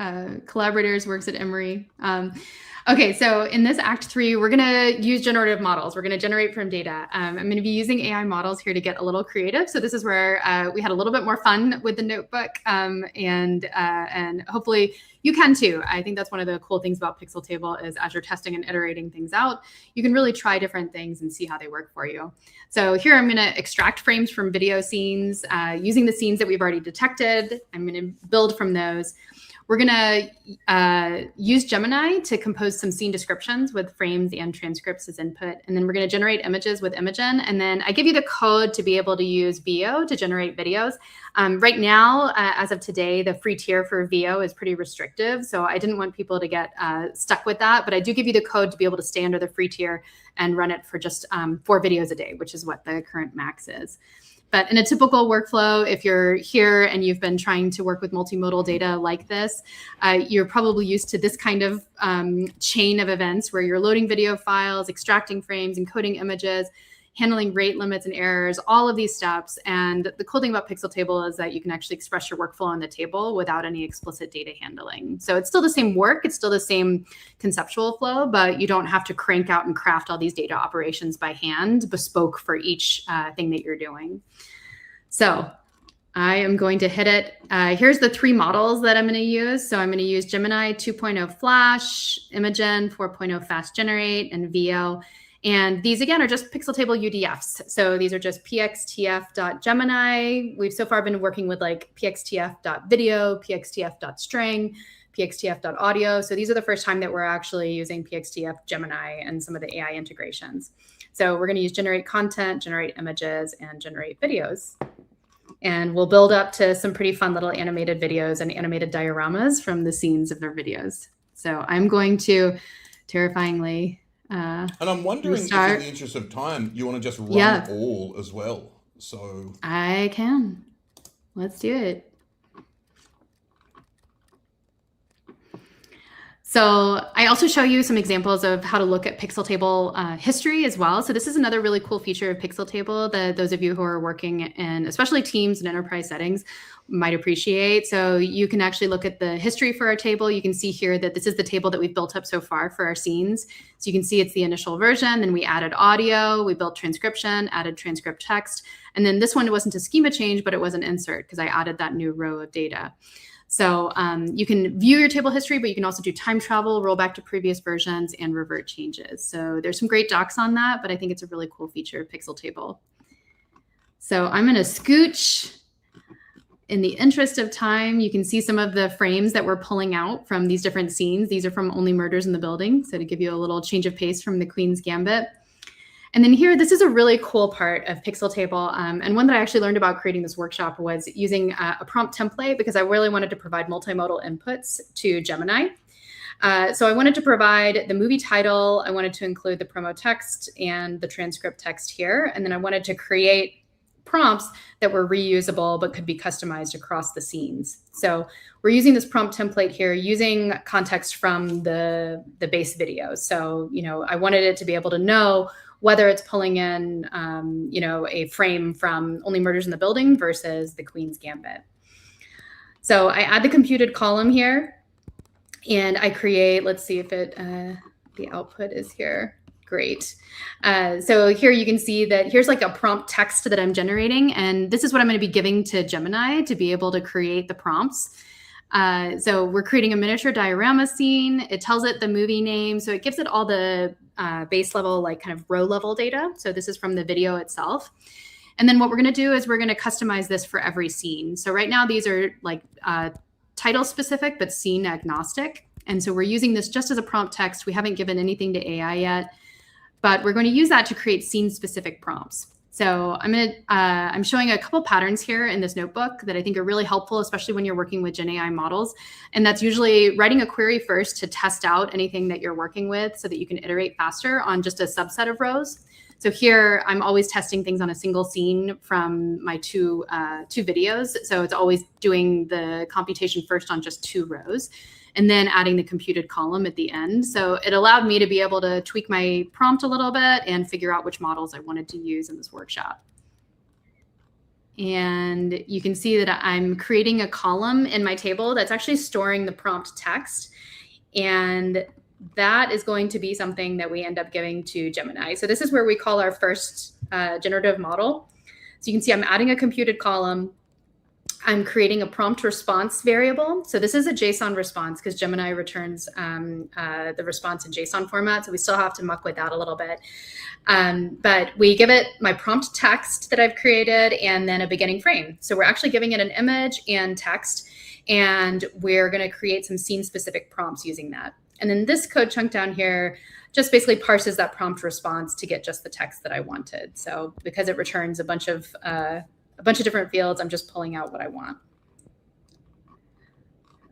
Speaker 2: collaborators, works at Emory. Okay, so in this Act 3, we're going to use generative models. We're going to generate from data. I'm going to be using AI models here to get a little creative. So this is where we had a little bit more fun with the notebook, and hopefully you can too. I think that's one of the cool things about Pixeltable is as you're testing and iterating things out, you can really try different things and see how they work for you. So here I'm going to extract frames from video scenes using the scenes that we've already detected. I'm going to build from those. We're going to use Gemini to compose some scene descriptions with frames and transcripts as input. And then we're going to generate images with Imogen. And then I give you the code to be able to use VO to generate videos. Right now, as of today, the free tier for VO is pretty restrictive. So I didn't want people to get stuck with that. But I do give you the code to be able to stay under the free tier and run it for just 4 videos a day, which is what the current max is. But in a typical workflow, if you're here and you've been trying to work with multimodal data like this, you're probably used to this kind of chain of events where you're loading video files, extracting frames, encoding images, handling rate limits and errors, all of these steps. And the cool thing about Pixeltable is that you can actually express your workflow on the table without any explicit data handling. So it's still the same work, it's still the same conceptual flow, but you don't have to crank out and craft all these data operations by hand, bespoke for each thing that you're doing. So I am going to hit it. Here's the 3 models that I'm going to use. So I'm going to use Gemini 2.0 Flash, Imogen 4.0 Fast Generate, and VO. And these, again, are just Pixeltable UDFs. So these are just pxtf.gemini. We've so far been working with like pxtf.video, pxtf.string, pxtf.audio. So these are the first time that we're actually using pxtf Gemini and some of the AI integrations. So we're going to use generate content, generate images, and generate videos. And we'll build up to some pretty fun little animated videos and animated dioramas from the scenes of their videos. So I'm going to terrifyingly
Speaker 1: and I'm wondering if in the interest of time, you want to just run all as well. So
Speaker 2: I can. Let's do it. So I also show you some examples of how to look at Pixeltable history as well. So this is another really cool feature of Pixeltable that those of you who are working in especially teams and enterprise settings might appreciate. So you can actually look at the history for our table. You can see here that this is the table that we've built up so far for our scenes. So you can see it's the initial version, then we added audio, we built transcription, added transcript text, and then this one wasn't a schema change, but it was an insert because I added that new row of data. So you can view your table history, but you can also do time travel, roll back to previous versions, and revert changes. So there's some great docs on that, but I think it's a really cool feature of Pixeltable. So I'm going to scooch. In the interest of time, you can see some of the frames that we're pulling out from these different scenes. These are from Only Murders in the Building, so to give you a little change of pace from the Queen's Gambit. And then here, this is a really cool part of Pixeltable, and one that I actually learned about creating this workshop was using a prompt template because I really wanted to provide multimodal inputs to Gemini. So I wanted to provide the movie title, I wanted to include the promo text and the transcript text here, and then I wanted to create prompts that were reusable but could be customized across the scenes. So we're using this prompt template here using context from the base video. So, I wanted it to be able to know whether it's pulling in, a frame from Only Murders in the Building versus the Queen's Gambit. So I add the computed column here and I create, let's see if the output is here. Great. So here you can see that here's like a prompt text that I'm generating, and this is what I'm going to be giving to Gemini to be able to create the prompts. So we're creating a miniature diorama scene. It tells it the movie name. So it gives it all the base level, like kind of row level data. So this is from the video itself. And then what we're going to do is we're going to customize this for every scene. So right now these are like title specific, but scene agnostic. And so we're using this just as a prompt text. We haven't given anything to AI yet, but we're going to use that to create scene specific prompts. So I'm showing a couple patterns here in this notebook that I think are really helpful, especially when you're working with Gen AI models. And that's usually writing a query first to test out anything that you're working with so that you can iterate faster on just a subset of rows. So here I'm always testing things on a single scene from my two videos. So it's always doing the computation first on just 2 rows, and then adding the computed column at the end. So it allowed me to be able to tweak my prompt a little bit and figure out which models I wanted to use in this workshop. And you can see that I'm creating a column in my table that's actually storing the prompt text. And that is going to be something that we end up giving to Gemini. So this is where we call our first generative model. So you can see I'm adding a computed column. I'm creating a prompt response variable. So this is a JSON response because Gemini returns the response in JSON format. So we still have to muck with that a little bit. But we give it my prompt text that I've created and then a beginning frame. So we're actually giving it an image and text, and we're going to create some scene specific prompts using that. And then this code chunk down here just basically parses that prompt response to get just the text that I wanted. So because it returns a bunch of different fields, I'm just pulling out what I want.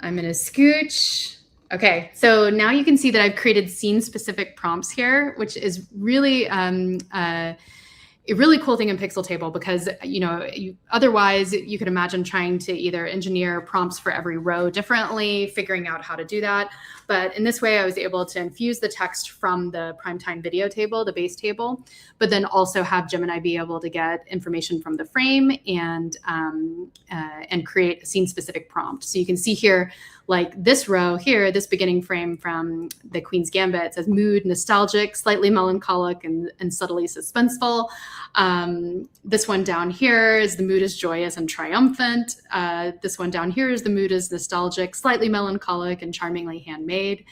Speaker 2: I'm going to scooch. Okay, so now you can see that I've created scene-specific prompts here, which is really a really cool thing in Pixeltable because, otherwise you could imagine trying to either engineer prompts for every row differently, figuring out how to do that. But in this way, I was able to infuse the text from the primetime video table, the base table, but then also have Gemini be able to get information from the frame and create a scene-specific prompt. So you can see here, like this row here, this beginning frame from the Queen's Gambit says mood, nostalgic, slightly melancholic, and subtly suspenseful. This one down here is the mood is joyous and triumphant. This one down here is the mood is nostalgic, slightly melancholic, and charmingly handmade.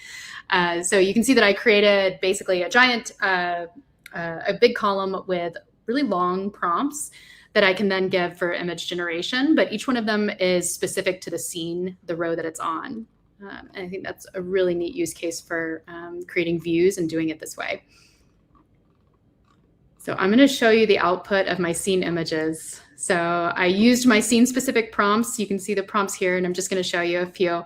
Speaker 2: So you can see that I created basically a giant, a big column with really long prompts that I can then give for image generation, but each one of them is specific to the scene, the row that it's on. And I think that's a really neat use case for creating views and doing it this way. So I'm going to show you the output of my scene images. So I used my scene specific prompts. You can see the prompts here, and I'm just going to show you a few.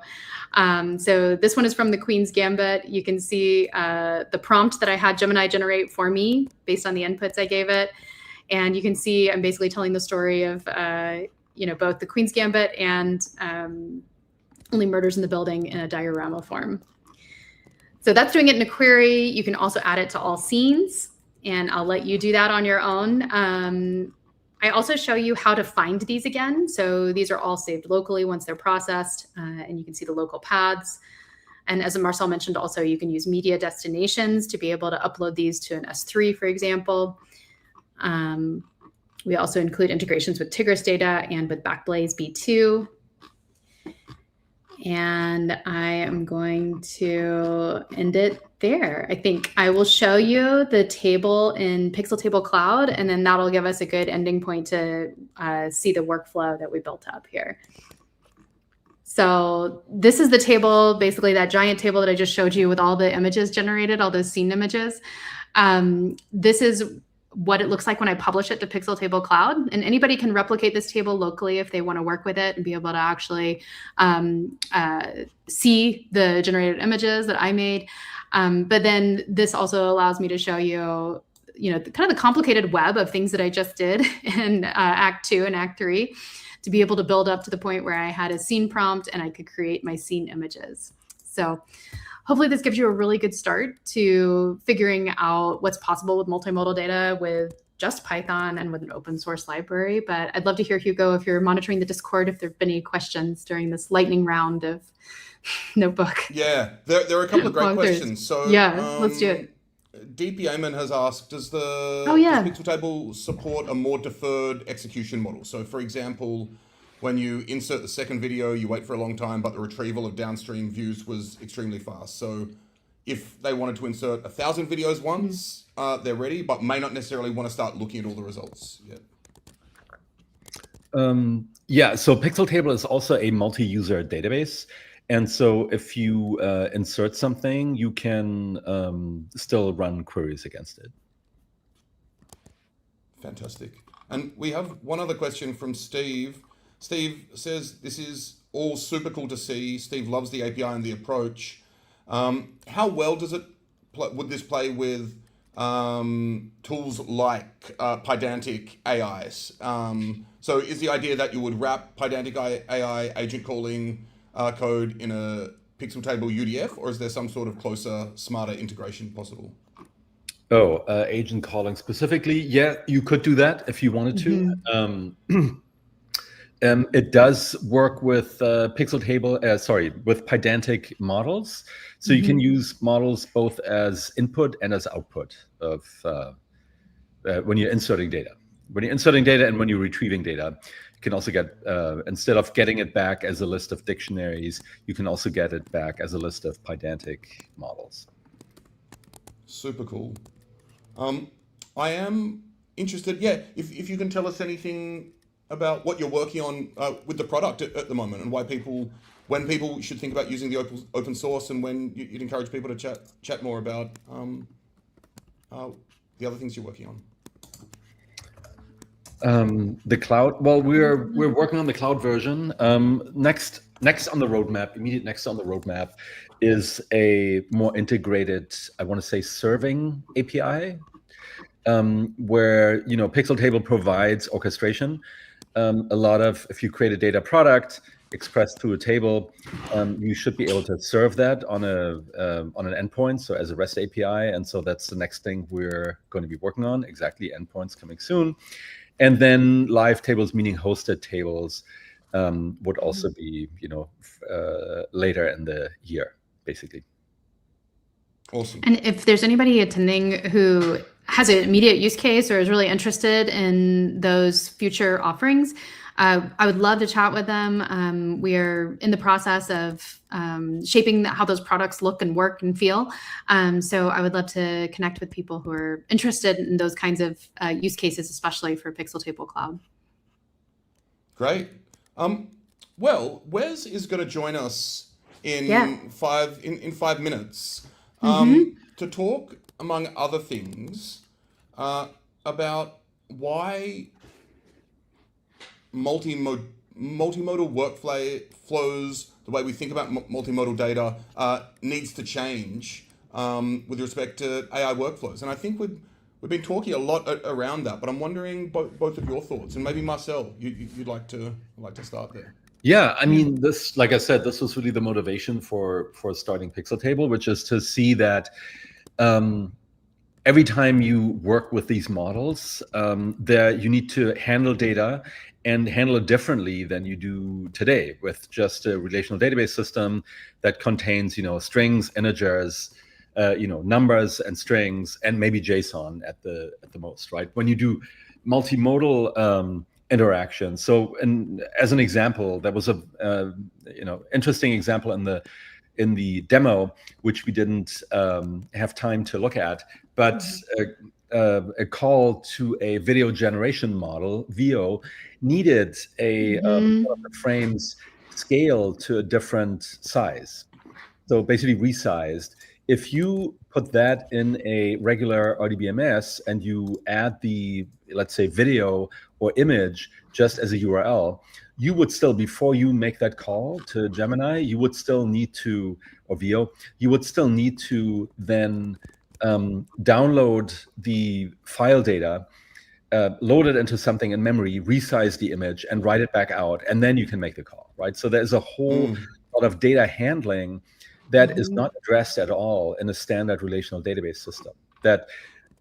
Speaker 2: So this one is from the Queen's Gambit. You can see the prompt that I had Gemini generate for me based on the inputs I gave it. And you can see I'm basically telling the story of both the Queen's Gambit and Only Murders in the Building in a diorama form. So that's doing it in a query. You can also add it to all scenes, and I'll let you do that on your own. I also show you how to find these again. So these are all saved locally once they're processed, and you can see the local paths. And as Marcel mentioned, also you can use media destinations to be able to upload these to an S3, for example. We also include integrations with Tigris data and with Backblaze B2. And I am going to end it there. I think I will show you the table in Pixeltable Cloud, and then that'll give us a good ending point to see the workflow that we built up here. So this is the table, basically that giant table that I just showed you with all the images generated, all those scene images. This is what it looks like when I publish it to Pixeltable Cloud. And anybody can replicate this table locally if they want to work with it and be able to actually see the generated images that I made. But then this also allows me to show you, kind of the complicated web of things that I just did in Act 2 and Act 3 to be able to build up to the point where I had a scene prompt and I could create my scene images. So hopefully this gives you a really good start to figuring out what's possible with multimodal data with just Python and with an open source library. But I'd love to hear, Hugo, if you're monitoring the Discord, if there have been any questions during this lightning round of Notebook.
Speaker 1: Yeah, there are a couple of great questions. So
Speaker 2: yeah, let's do it.
Speaker 1: DP Amon has asked, does does Pixeltable support a more deferred execution model? So for example, when you insert the second video, you wait for a long time, but the retrieval of downstream views was extremely fast. So if they wanted to insert 1,000 videos once, they're ready, but may not necessarily want to start looking at all the results yet.
Speaker 3: Yeah, so Pixeltable is also a multi-user database. And so if you insert something, you can still run queries against it.
Speaker 1: Fantastic. And we have one other question from Steve. Steve says, this is all super cool to see. Steve loves the API and the approach. How well does it would this play with tools like Pydantic AIs? So is the idea that you would wrap Pydantic AI agent calling code in a Pixeltable UDF, or is there some sort of closer, smarter integration possible?
Speaker 3: Oh, agent calling specifically? Yeah, you could do that if you wanted to. It does work with Pixeltable, with Pydantic models. So you can use models both as input and as output of when you're inserting data. When you're inserting data and when you're retrieving data, you can also get, instead of getting it back as a list of dictionaries, you can also get it back as a list of Pydantic models.
Speaker 1: Super cool. I am interested, if you can tell us anything about what you're working on with the product at the moment, and when people should think about using the open source, and when you'd encourage people to chat more about the other things you're working on.
Speaker 3: The cloud. Well, we're working on the cloud version. Next on the roadmap, immediate next on the roadmap, is a more integrated, I want to say, serving API, where Pixeltable provides orchestration. A lot of, if you create a data product expressed through a table, you should be able to serve that on an endpoint, so as a REST API. And so that's the next thing we're going to be working on. Exactly, endpoints coming soon. And then live tables, meaning hosted tables, would also be, later in the year, basically.
Speaker 1: Awesome.
Speaker 2: And if there's anybody attending who has an immediate use case or is really interested in those future offerings, I would love to chat with them. We are in the process of shaping how those products look and work and feel. So I would love to connect with people who are interested in those kinds of use cases, especially for Pixeltable Cloud.
Speaker 1: Great. Well, Wes is going to join us in 5 minutes to talk, among other things, about why multimodal workflows, the way we think about multimodal data, needs to change with respect to AI workflows. And I think we've been talking a lot around that, but I'm wondering both of your thoughts, and maybe Marcel, you'd like to start there.
Speaker 3: Yeah, I mean, this, like I said, this was really the motivation for starting Pixeltable, which is to see that every time you work with these models, there you need to handle data and handle it differently than you do today with just a relational database system that contains, strings, integers, numbers and strings, and maybe JSON at the most, right? When you do multimodal interaction. So, and as an example, there was a interesting example in the demo, which we didn't have time to look at, but a call to a video generation model, VO, needed one of the frames scaled to a different size. So basically resized. If you put that in a regular RDBMS and you add the, let's say, video or image just as a URL, you would still, before you make that call to Gemini, you would still need to, or VO, you would still need to then download the file data, load it into something in memory, resize the image, and write it back out, and then you can make the call, right? So there's a whole lot of data handling that is not addressed at all in a standard relational database system. That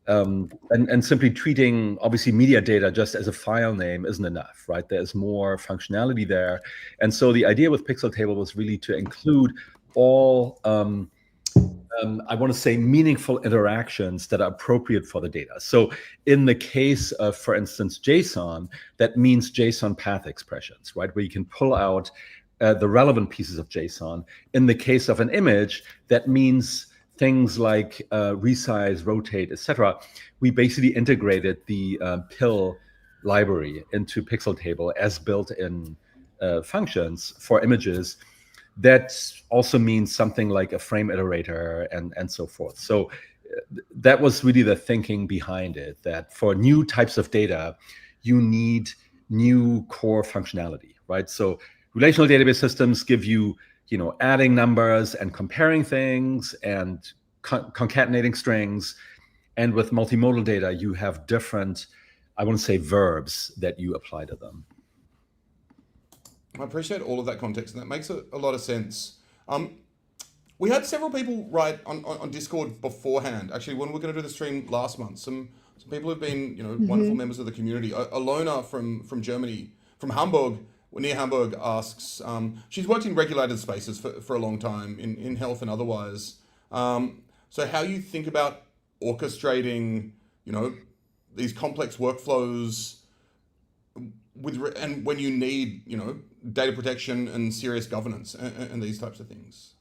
Speaker 3: and simply treating obviously media data just as a file name isn't enough, right? There's more functionality there, and so the idea with Pixeltable was really to include all I want to say meaningful interactions that are appropriate for the data. So in the case of, for instance, JSON, that means JSON path expressions, right? Where you can pull out the relevant pieces of JSON. In the case of an image, that means things like resize, rotate, etc. We basically integrated the PIL library into Pixeltable as built-in functions for images. That also means something like a frame iterator and so forth. So that was really the thinking behind it, that for new types of data, you need new core functionality, right? So relational database systems give you, adding numbers and comparing things and concatenating strings. And with multimodal data, you have different, I want to say, verbs that you apply to them.
Speaker 1: I appreciate all of that context, and that makes a lot of sense. We had several people write on Discord beforehand. Actually, when we were going to do the stream last month, some people have been, wonderful members of the community. Alona from Germany, from Hamburg, near Hamburg, asks. She's worked in regulated spaces for a long time, in health and otherwise. So how you think about orchestrating, these complex workflows and when you need, data protection and serious governance and these types of things.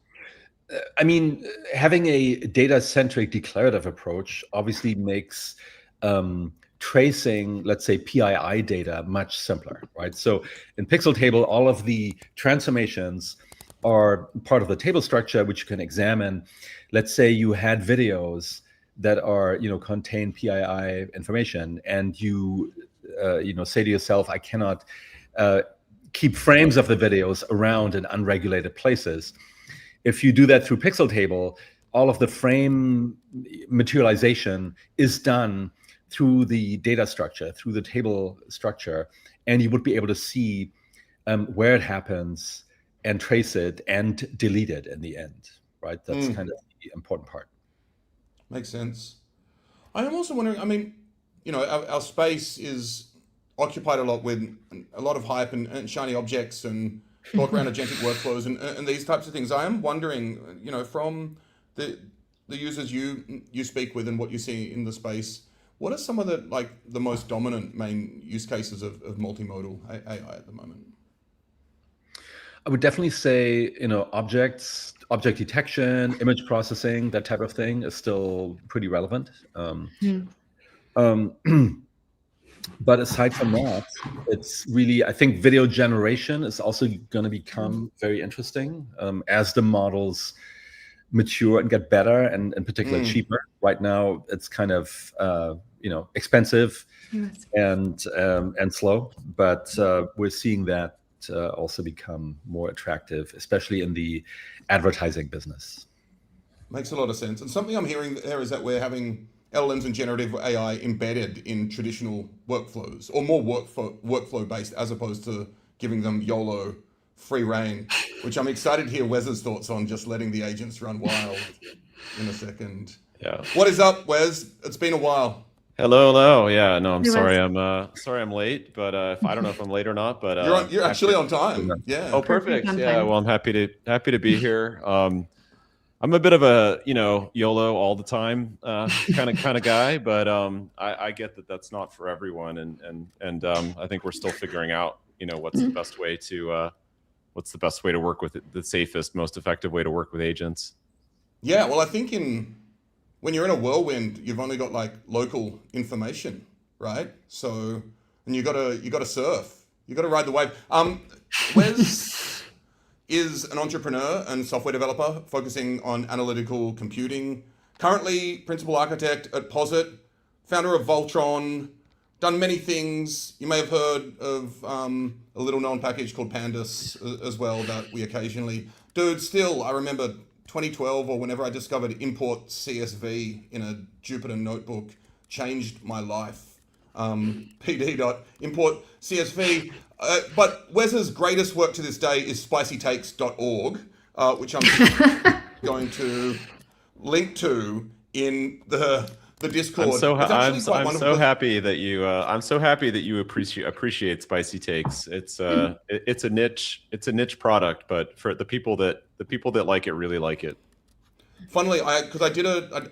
Speaker 3: I mean, having a data-centric declarative approach obviously makes tracing, let's say, PII data much simpler, right? So in Pixeltable, all of the transformations are part of the table structure, which you can examine. Let's say you had videos that are, contain PII information, and you, say to yourself, I cannot keep frames of the videos around in unregulated places. If you do that through Pixeltable, all of the frame materialization is done through the data structure, through the table structure, and you would be able to see where it happens and trace it and delete it in the end, right? That's kind of the important part.
Speaker 1: Makes sense. I am also wondering, I mean, our space is occupied a lot with a lot of hype and shiny objects and talk around agentic workflows and these types of things. I am wondering, from the users you speak with and what you see in the space, what are some of the most dominant main use cases of multimodal AI at the moment?
Speaker 3: I would definitely say, object detection, image processing, that type of thing is still pretty relevant. But aside from that, it's really, I think video generation is also going to become very interesting as the models mature and get better and in particular cheaper. Right now, it's kind of expensive and slow, but we're seeing that also become more attractive, especially in the advertising business.
Speaker 1: Makes a lot of sense. And something I'm hearing there is that we're having LLMs and generative AI embedded in traditional workflows, or more workflow based, as opposed to giving them YOLO free reign, which I'm excited to hear Wes's thoughts on, just letting the agents run wild in a second.
Speaker 4: Yeah.
Speaker 1: What is up, Wes? It's been a while.
Speaker 4: Hello. Yeah, no, I'm
Speaker 2: Hey,
Speaker 4: sorry.
Speaker 2: Wes.
Speaker 4: Sorry I'm late, but if I don't know if I'm late or not, but
Speaker 1: You're actually on time. Yeah.
Speaker 4: Oh, perfect.
Speaker 2: on
Speaker 4: Yeah,
Speaker 2: time.
Speaker 4: well, I'm happy to be here. I'm a bit of a, YOLO all the time kind of guy, but I get that that's not for everyone, and I think we're still figuring out, what's the best way to work with it, the safest, most effective way to work with agents.
Speaker 1: Yeah, well, I think when you're in a whirlwind, you've only got like local information, right? So, and you gotta surf, you gotta ride the wave. Wes is an entrepreneur and software developer focusing on analytical computing. Currently, principal architect at Posit, founder of Voltron, done many things. You may have heard of a little known package called Pandas as well that we occasionally do. Still, I remember 2012 or whenever I discovered import CSV in a Jupyter notebook changed my life. pd.import CSV. But Wes's greatest work to this day is spicytakes.org, which I'm going to link to in the Discord.
Speaker 4: I'm so happy that you appreciate Spicy Takes. It's a niche product, but for the people that like it really like it.
Speaker 1: Funnily, I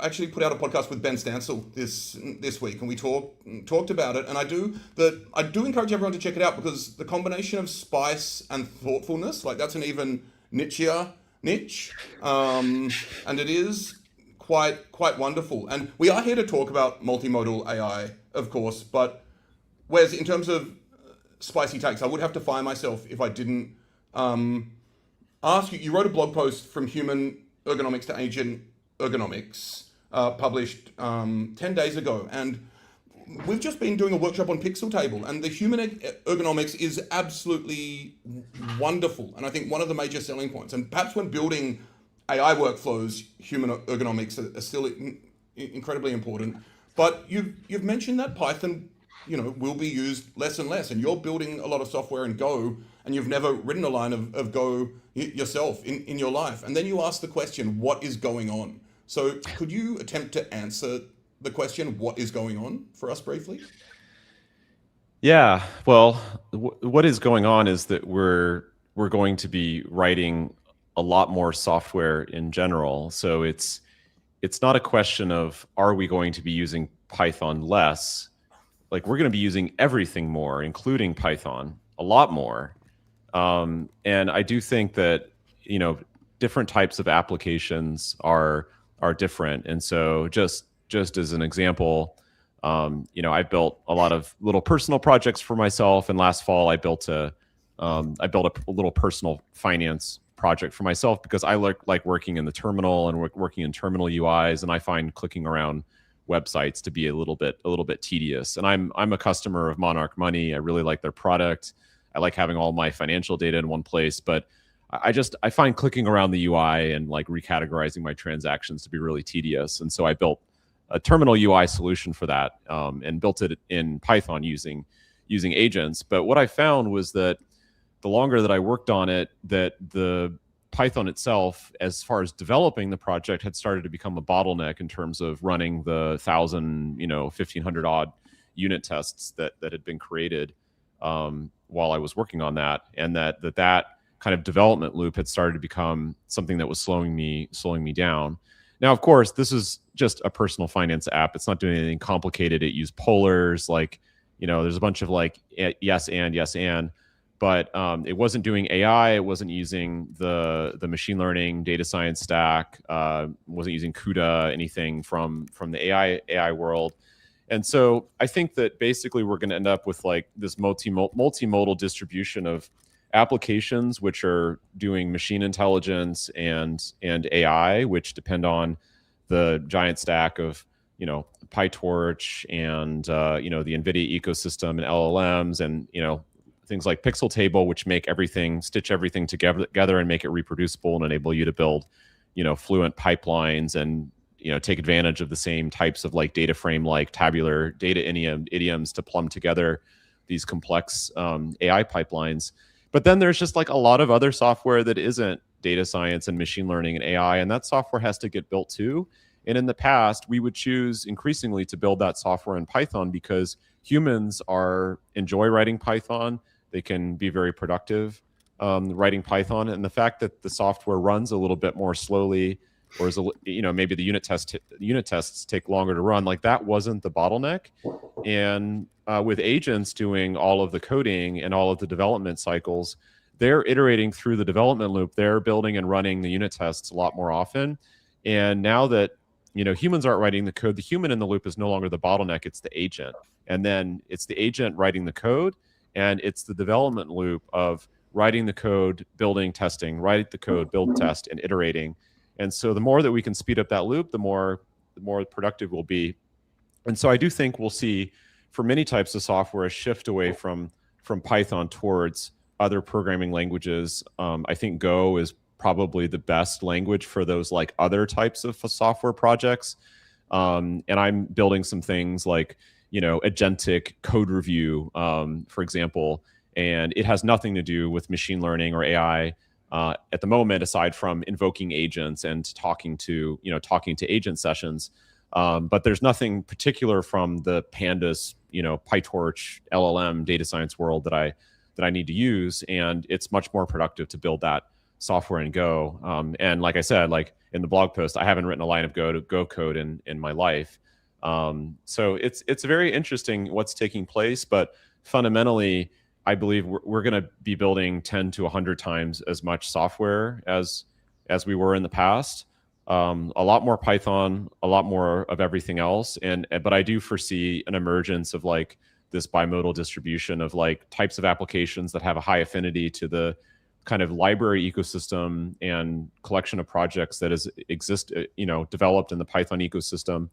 Speaker 1: actually put out a podcast with Ben Stansel this week, and we talked about it. And I do encourage everyone to check it out, because the combination of spice and thoughtfulness, like that's an even nichier niche, and it is quite wonderful. And we are here to talk about multimodal AI, of course. But Wes, in terms of Spicy Takes, I would have to fire myself if I didn't ask you. You wrote a blog post from human ergonomics to agent ergonomics, published 10 days ago, and we've just been doing a workshop on Pixeltable, and the human ergonomics is absolutely wonderful, and I think one of the major selling points. And perhaps when building AI workflows, human ergonomics are still incredibly important. But you've mentioned that Python, will be used less and less, and you're building a lot of software in Go, and you've never written a line of Go yourself in your life. And then you ask the question, what is going on? So could you attempt to answer the question, what is going on, for us briefly?
Speaker 4: Yeah, well, what is going on is that we're going to be writing a lot more software in general. So it's not a question of, are we going to be using Python less? Like, we're going to be using everything more, including Python, a lot more. And I do think that, different types of applications are different. And so just as an example, I built a lot of little personal projects for myself. And last fall, I built a little personal finance project for myself, because I like working in the terminal and working in terminal UIs, and I find clicking around websites to be a little bit tedious. And I'm a customer of Monarch Money. I really like their product. I like having all my financial data in one place, but I find clicking around the UI and like recategorizing my transactions to be really tedious. And so I built a terminal UI solution for that, and built it in Python using agents. But what I found was that the longer that I worked on it, that the Python itself, as far as developing the project, had started to become a bottleneck in terms of running the 1,000, 1,500 odd unit tests that had been created while I was working on that, and that kind of development loop had started to become something that was slowing me down. Now, of course, this is just a personal finance app. It's not doing anything complicated. It used polars, there's a bunch of yes and. But it wasn't doing AI. It wasn't using the machine learning data science stack. Wasn't using CUDA, anything from the AI world. And so I think that basically we're going to end up with like this multimodal distribution of applications which are doing machine intelligence and AI, which depend on the giant stack of PyTorch and the NVIDIA ecosystem and LLMs and things like Pixeltable, which stitch everything together and make it reproducible and enable you to build, fluent pipelines and, take advantage of the same types of like data frame, like tabular data idioms to plumb together these complex AI pipelines. But then there's just like a lot of other software that isn't data science and machine learning and AI, and that software has to get built too. And in the past, we would choose increasingly to build that software in Python because humans enjoy writing Python. They can be very productive writing Python, and the fact that the software runs a little bit more slowly, or maybe the unit tests take longer to run, like that wasn't the bottleneck. And with agents doing all of the coding and all of the development cycles, they're iterating through the development loop. They're building and running the unit tests a lot more often. And now that humans aren't writing the code, the human in the loop is no longer the bottleneck, it's the agent. And then it's the agent writing the code, and it's the development loop of writing the code, building, testing, write the code, build, test, and iterating. And so the more that we can speed up that loop, the more productive we'll be. And so I do think we'll see, for many types of software, a shift away from Python towards other programming languages. I think Go is probably the best language for those like other types of software projects. And I'm building some things like, agentic code review, for example, and it has nothing to do with machine learning or AI at the moment, aside from invoking agents and talking to agent sessions. But there's nothing particular from the Pandas, PyTorch, LLM data science world that I need to use, and it's much more productive to build that software in Go. And like I said, like in the blog post, I haven't written a line of Go code in my life. So it's very interesting what's taking place, but fundamentally, I believe we're going to be building 10 to 100 times as much software as we were in the past. A lot more Python, a lot more of everything else, but I do foresee an emergence of like this bimodal distribution of like types of applications that have a high affinity to the kind of library ecosystem and collection of projects that developed in the Python ecosystem.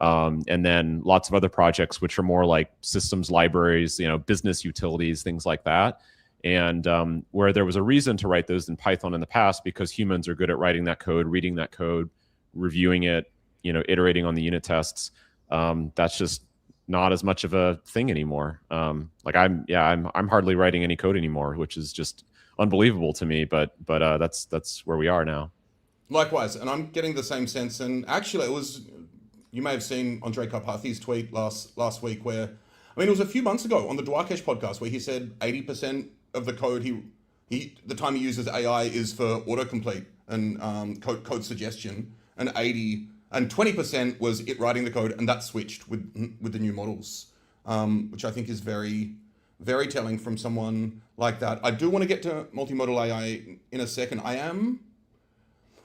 Speaker 4: And then lots of other projects which are more like systems libraries, business utilities, things like that. And where there was a reason to write those in Python in the past because humans are good at writing that code, reading that code, reviewing it, iterating on the unit tests. That's just not as much of a thing anymore. I'm hardly writing any code anymore, which is just unbelievable to me. But that's where we are now.
Speaker 1: Likewise, and I'm getting the same sense. And actually, you may have seen Andrei Karpathy's tweet last week where, it was a few months ago on the Duplication podcast where he said 80% of the code the time he uses AI is for autocomplete and code suggestion, and 20% was it writing the code, and that switched with the new models, which I think is very, very telling from someone like that. I do want to get to multimodal AI in a second.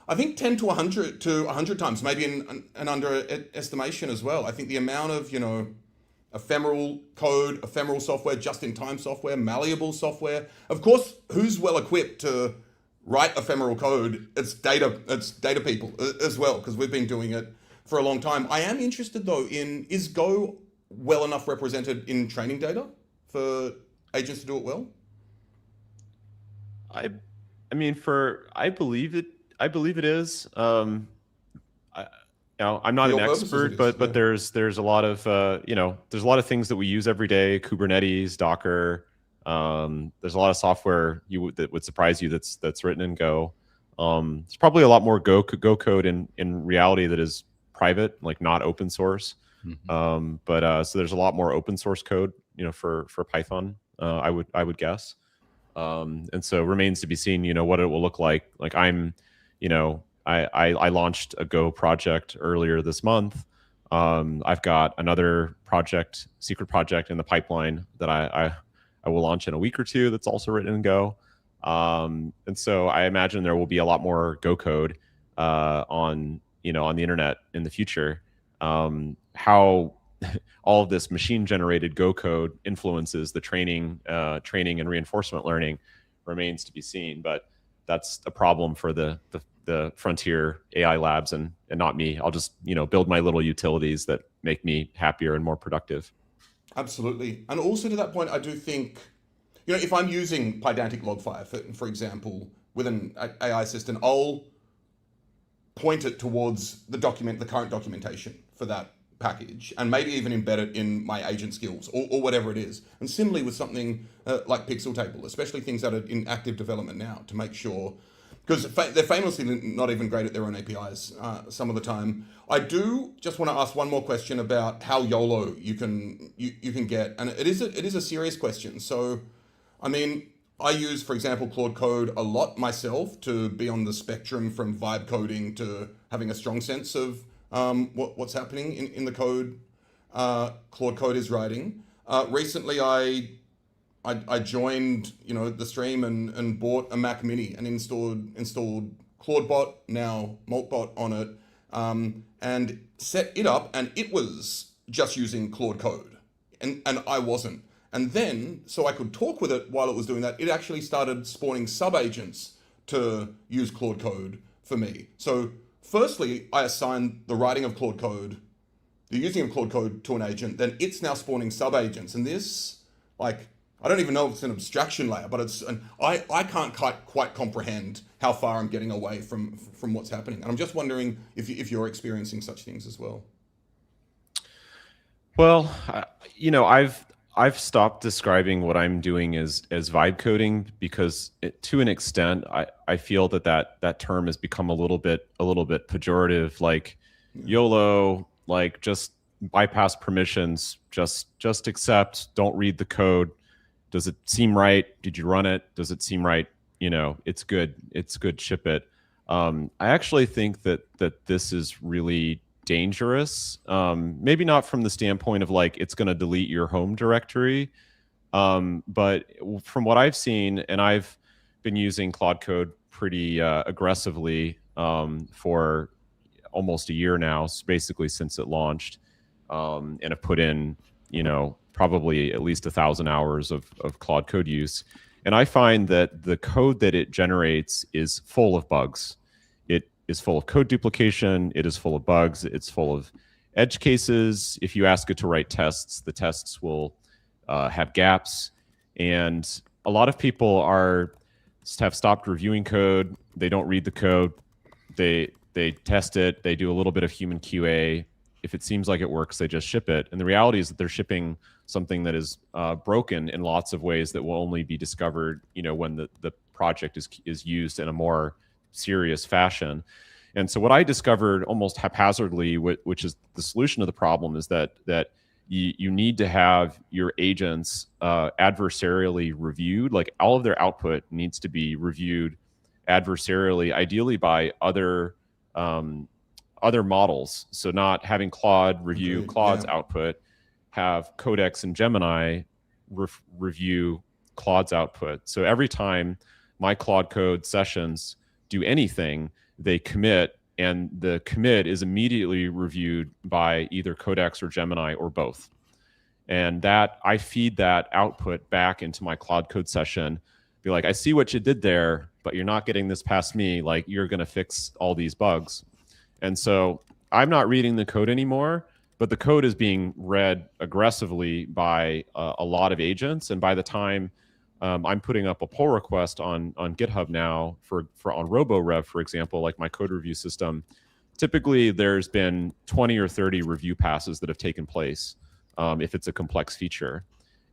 Speaker 1: I think 10 to 100 times, maybe an underestimation as well. I think the amount of, ephemeral code, ephemeral software, just-in-time software, malleable software. Of course, who's well equipped to write ephemeral code? It's data people as well, because we've been doing it for a long time. I am interested though is Go well enough represented in training data for agents to do it well?
Speaker 4: I believe it is. I'm not an expert, but there's a lot of there's a lot of things that we use every day: Kubernetes, Docker. There's a lot of software that would surprise you that's written in Go. There's probably a lot more Go code in reality that is private, like not open source. Mm-hmm. So there's a lot more open source code, for Python. I would guess. And so remains to be seen, what it will look like. Like I launched a Go project earlier this month. I've got another secret project in the pipeline that I will launch in a week or two that's also written in Go. And so I imagine there will be a lot more Go code on the internet in the future. How all of this machine generated Go code influences the training and reinforcement learning remains to be seen. But that's a problem for the frontier AI labs and not me. I'll just build my little utilities that make me happier and more productive.
Speaker 1: Absolutely. And also to that point, I do think, if I'm using PyDetect Logfire, for example, with an AI assistant, I'll point it towards the current documentation for that package and maybe even embed it in my agent skills or whatever it is. And similarly with something like Pixeltable, especially things that are in active development now, to make sure, because they're famously not even great at their own APIs some of the time. I do just want to ask one more question about how YOLO you can get, and it is a serious question. So, I mean, I use, for example, Claude Code a lot myself to be on the spectrum from vibe coding to having a strong sense of what's happening in the code Claude Code is writing. Recently, I joined the stream and bought a Mac Mini and installed ClaudeBot, now Maltbot on it, and set it up, and it was just using Claude Code, and I wasn't. And then, so I could talk with it while it was doing that, it actually started spawning subagents to use Claude Code for me. So firstly, I assigned the writing of Claude Code, the using of Claude Code to an agent, then it's now spawning subagents. And this, like, I don't even know if it's an abstraction layer, but I can't quite comprehend how far I'm getting away from what's happening. And I'm just wondering if you're experiencing such things as well.
Speaker 4: Well, I've stopped describing what I'm doing as vibe coding because to an extent I feel that term has become a little bit pejorative, like YOLO, like just bypass permissions, just accept, don't read the code. Does it seem right? Did you run it? Does it seem right? It's good, ship it. I actually think that this is really dangerous. Maybe not from the standpoint of like it's going to delete your home directory, but from what I've seen, and I've been using Claude Code pretty aggressively for almost a year now, basically since it launched, and have put in probably at least 1,000 hours of Claude Code use, and I find that the code that it generates is full of bugs. Is full of code duplication, it is full of bugs, it's full of edge cases. If you ask it to write tests, the tests will have gaps. And a lot of people have stopped reviewing code. They don't read the code. They test it. They do a little bit of human QA. If it seems like it works, they just ship it. And the reality is that they're shipping something that is broken in lots of ways that will only be discovered, when the project is used in a more serious fashion. And so what I discovered almost haphazardly, which is the solution to the problem, is that you need to have your agents adversarially reviewed. Like all of their output needs to be reviewed adversarially, ideally by other models. So not having Claude review Claude's output, have Codex and Gemini review Claude's output. So every time my Claude Code sessions do anything, they commit, and the commit is immediately reviewed by either Codex or Gemini or both. And that I feed that output back into my Claude Code session, be like, I see what you did there, but you're not getting this past me. Like, you're going to fix all these bugs. And so I'm not reading the code anymore, but the code is being read aggressively by a lot of agents. And by the time I'm putting up a pull request on GitHub now for on RoboRev, for example, like my code review system. Typically, there's been 20 or 30 review passes that have taken place if it's a complex feature.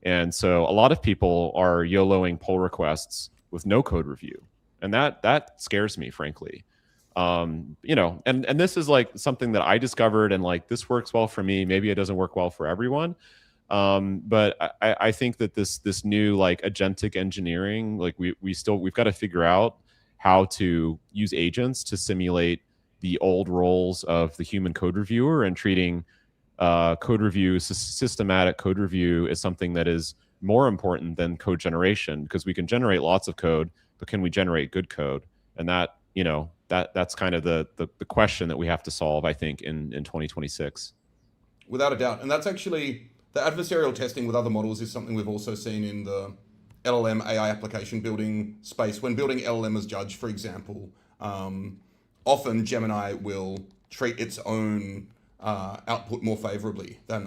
Speaker 4: And so a lot of people are YOLOing pull requests with no code review. And that scares me, frankly. And this is like something that I discovered, and like this works well for me. Maybe it doesn't work well for everyone. But I think that this new like agentic engineering, like we've got to figure out how to use agents to simulate the old roles of the human code reviewer, and treating code review, systematic code review, as something that is more important than code generation, because we can generate lots of code, but can we generate good code? And that's kind of the question that we have to solve, I think, in 2026.
Speaker 1: Without a doubt. And that's actually, the adversarial testing with other models is something we've also seen in the LLM AI application building space. When building LLM as judge, for example, often Gemini will treat its own output more favorably than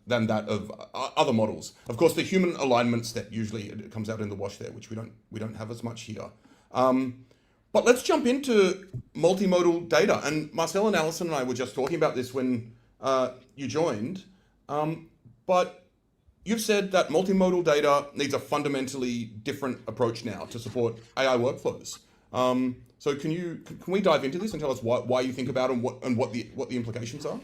Speaker 1: that of other models. Of course, the human alignment step usually it comes out in the wash there, which we don't have as much here. But let's jump into multimodal data. And Marcel and Alison and I were just talking about this when you joined, but you've said that multimodal data needs a fundamentally different approach now to support AI workflows. So can we dive into this and tell us why you think about it and what the implications are?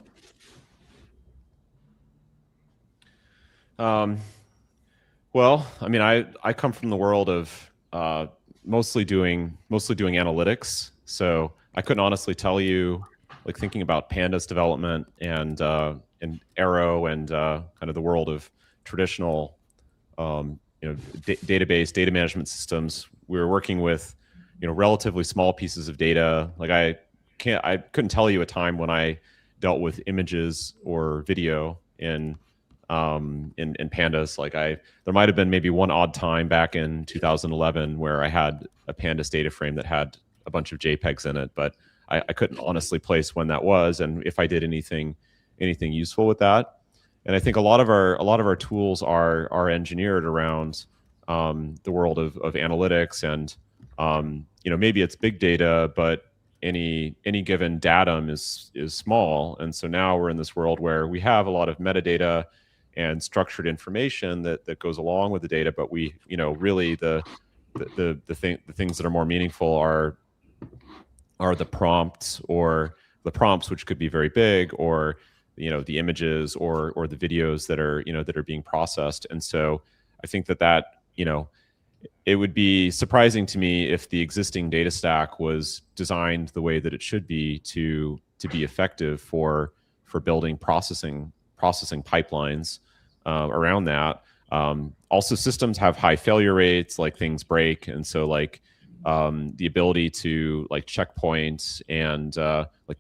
Speaker 4: Well, I mean, I come from the world of mostly doing analytics, so I couldn't honestly tell you, like thinking about Pandas development and Arrow and kind of the world of traditional database data management systems. We were working with relatively small pieces of data. Like I couldn't tell you a time when I dealt with images or video in Pandas. Like there might have been maybe one odd time back in 2011 where I had a Pandas data frame that had a bunch of JPEGs in it, but I couldn't honestly place when that was and if I did anything useful with that. And I think a lot of our tools are engineered around the world of analytics and maybe it's big data, but any given datum is small. And so now we're in this world where we have a lot of metadata and structured information that goes along with the data, but we really the things that are more meaningful are the prompts which could be very big, or the images or the videos that are being processed. And so I think that it would be surprising to me if the existing data stack was designed the way that it should be to be effective for building processing pipelines around that. Also, systems have high failure rates, like things break, and so the ability to checkpoint and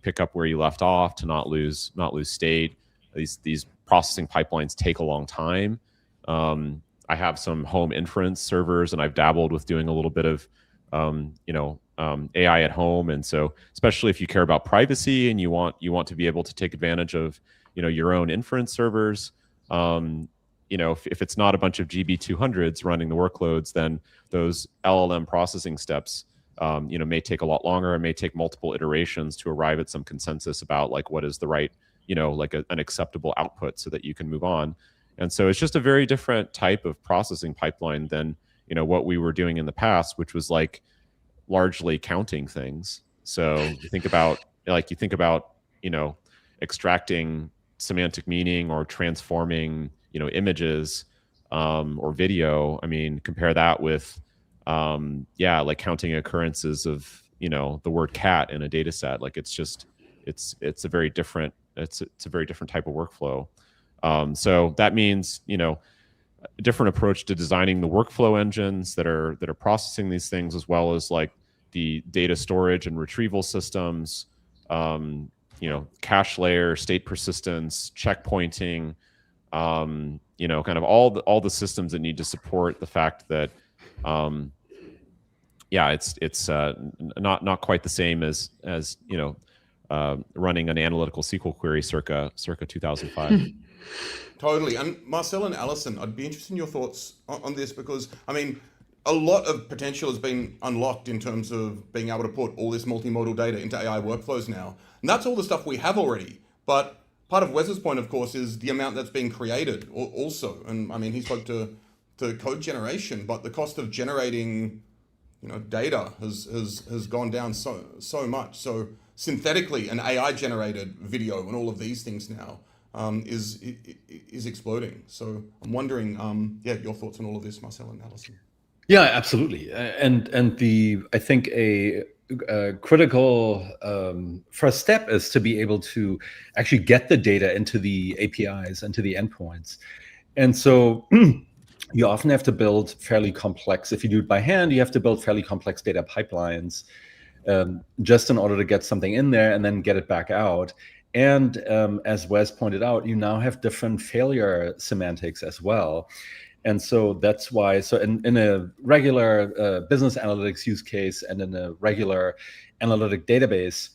Speaker 4: pick up where you left off to not lose state. These processing pipelines take a long time. I have some home inference servers, and I've dabbled with doing a little bit of AI at home. And so, especially if you care about privacy and you want to be able to take advantage of your own inference servers, if it's not a bunch of GB200s running the workloads, then those LLM processing steps may take a lot longer. It may take multiple iterations to arrive at some consensus about what is the right an acceptable output so that you can move on. And so it's just a very different type of processing pipeline than what we were doing in the past, which was largely counting things. So you think about extracting semantic meaning or transforming images or video. I mean, compare that with counting occurrences of the word cat in a data set. It's a very different type of workflow. So that means a different approach to designing the workflow engines that are processing these things, as well as the data storage and retrieval systems, cache layer, state persistence, checkpointing, kind of all the systems that need to support the fact that it's not quite the same as running an analytical SQL query circa 2005.
Speaker 1: Totally. And Marcel and Alison, I'd be interested in your thoughts on this, because I mean, a lot of potential has been unlocked in terms of being able to put all this multimodal data into AI workflows now. And that's all the stuff we have already. But part of Wes's point, of course, is the amount that's being created also. And I mean, he spoke to code generation, but the cost of generating data has gone down so much. So synthetically, an AI generated video and all of these things now is exploding. So I'm wondering, your thoughts on all of this, Marcel and Alison.
Speaker 3: Yeah, absolutely. And I think a critical first step is to be able to actually get the data into the APIs, into the endpoints. And so you often have to build fairly complex, if you do it by hand, you have to build fairly complex data pipelines just in order to get something in there and then get it back out. And as Wes pointed out, you now have different failure semantics as well. And so that's why, so in a regular business analytics use case and in a regular analytic database,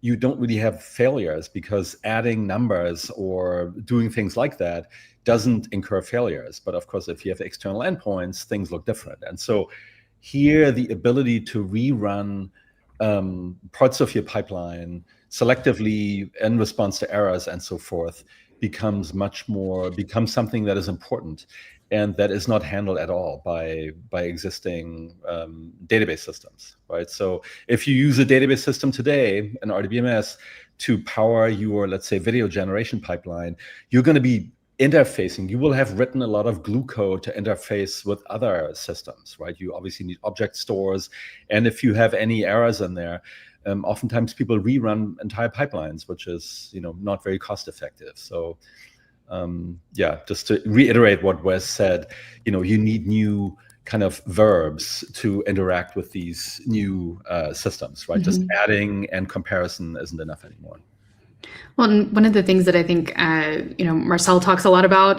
Speaker 3: you don't really have failures, because adding numbers or doing things like that doesn't incur failures. But of course, if you have external endpoints, things look different. And so here, the ability to rerun parts of your pipeline selectively in response to errors and so forth becomes something that is important and that is not handled at all by existing database systems, right? So if you use a database system today, an RDBMS, to power your, let's say, video generation pipeline, you're going to be interfacing. You will have written a lot of glue code to interface with other systems, right? You obviously need object stores. And if you have any errors in there, oftentimes people rerun entire pipelines, which is, not very cost effective. So just to reiterate what Wes said, you need new kind of verbs to interact with these new systems, right? Just adding and comparison isn't enough anymore.
Speaker 2: Well, and one of the things that I think, Marcel talks a lot about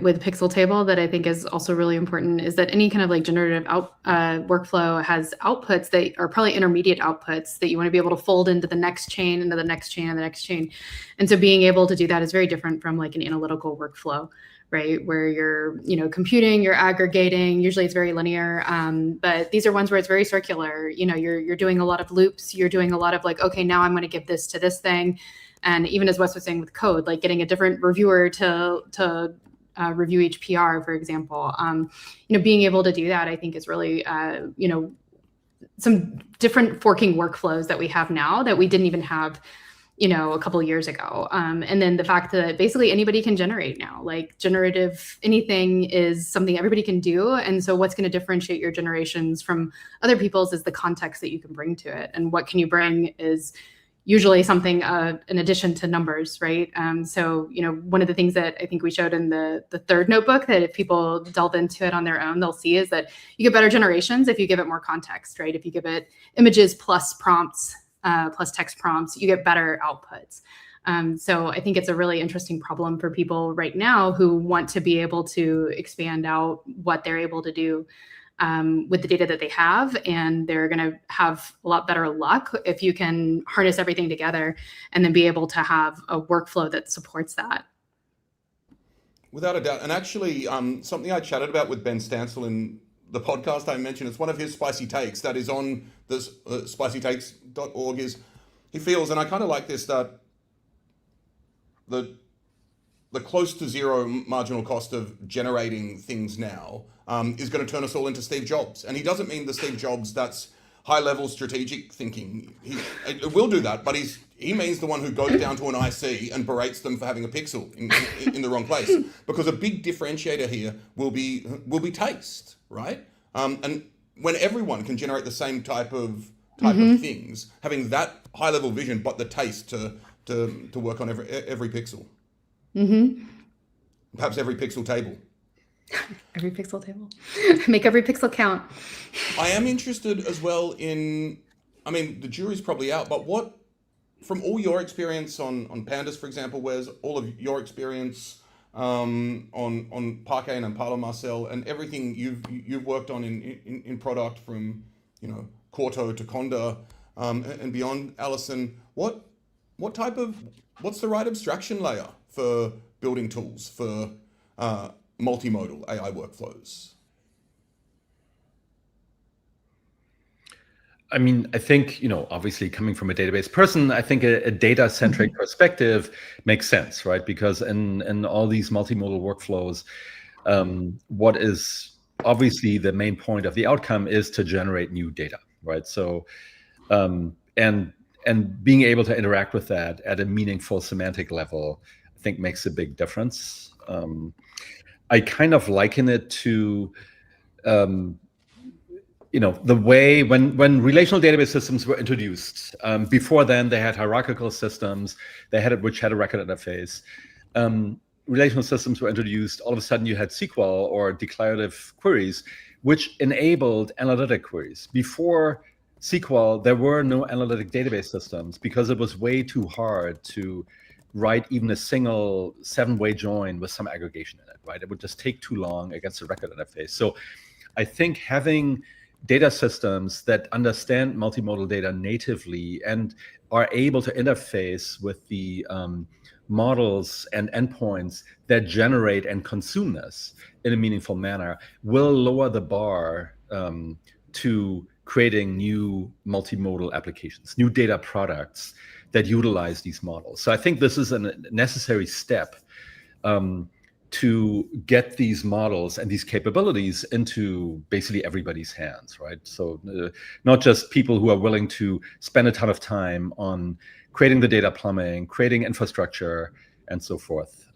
Speaker 2: with Pixeltable that I think is also really important is that any kind of like generative workflow has outputs that are probably intermediate outputs that you want to be able to fold into the next chain, into the next chain, and the next chain. And so being able to do that is very different from like an analytical workflow, right? Where you're, computing, you're aggregating, usually it's very linear. But these are ones where it's very circular. You're doing a lot of loops, you're doing a lot of like, okay, now I'm going to give this to this thing. And even as Wes was saying with code, like getting a different reviewer to review each PR, for example, being able to do that, I think is really, some different forking workflows that we have now that we didn't even have, a couple of years ago. And then the fact that basically anybody can generate now, like generative anything is something everybody can do. And so what's going to differentiate your generations from other people's is the context that you can bring to it. And what can you bring is usually something in addition to numbers, right? So, one of the things that I think we showed in the third notebook that if people delve into it on their own, they'll see is that you get better generations if you give it more context, right? If you give it images plus prompts, plus text prompts, you get better outputs. So I think it's a really interesting problem for people right now who want to be able to expand out what they're able to do with the data that they have, and they're going to have a lot better luck if you can harness everything together and then be able to have a workflow that supports that.
Speaker 1: Without a doubt. And actually, something I chatted about with Ben Stansel in the podcast I mentioned, it's one of his spicy takes that is on this spicytakes.org, is he feels, and I kind of like this, that the close to zero marginal cost of generating things now is going to turn us all into Steve Jobs. And he doesn't mean the Steve Jobs that's high-level strategic thinking. It will do that, but he means the one who goes down to an IC and berates them for having a pixel in the wrong place. Because a big differentiator here will be taste, right? And when everyone can generate the same type of things, having that high-level vision, but the taste to work on every pixel. Perhaps every pixel table.
Speaker 2: Every pixel table. Make every pixel count.
Speaker 1: I am interested as well in, the jury's probably out, but what, from all your experience on Pandas, for example, where's all of your experience on Parquet and Impala, Marcel, and everything you've worked on in product from, Quarto to Conda and beyond, Alison, what's the right abstraction layer for building tools for multimodal AI workflows?
Speaker 3: I think, obviously coming from a database person, I think a data-centric perspective makes sense, right? Because in all these multimodal workflows, what is obviously the main point of the outcome is to generate new data, right? So, and being able to interact with that at a meaningful semantic level, I think makes a big difference. I kind of liken it to, the way when relational database systems were introduced. Before then, they had hierarchical systems, which had a record interface. Relational systems were introduced. All of a sudden, you had SQL or declarative queries, which enabled analytic queries. Before SQL, there were no analytic database systems because it was way too hard to write even a single 7-way join with some aggregation in it, right? It would just take too long against the record interface. So I think having data systems that understand multimodal data natively and are able to interface with the models and endpoints that generate and consume this in a meaningful manner will lower the bar to creating new multimodal applications, new data products that utilize these models. So I think this is a necessary step to get these models and these capabilities into basically everybody's hands, right? So not just people who are willing to spend a ton of time on creating the data plumbing, creating infrastructure, and so forth,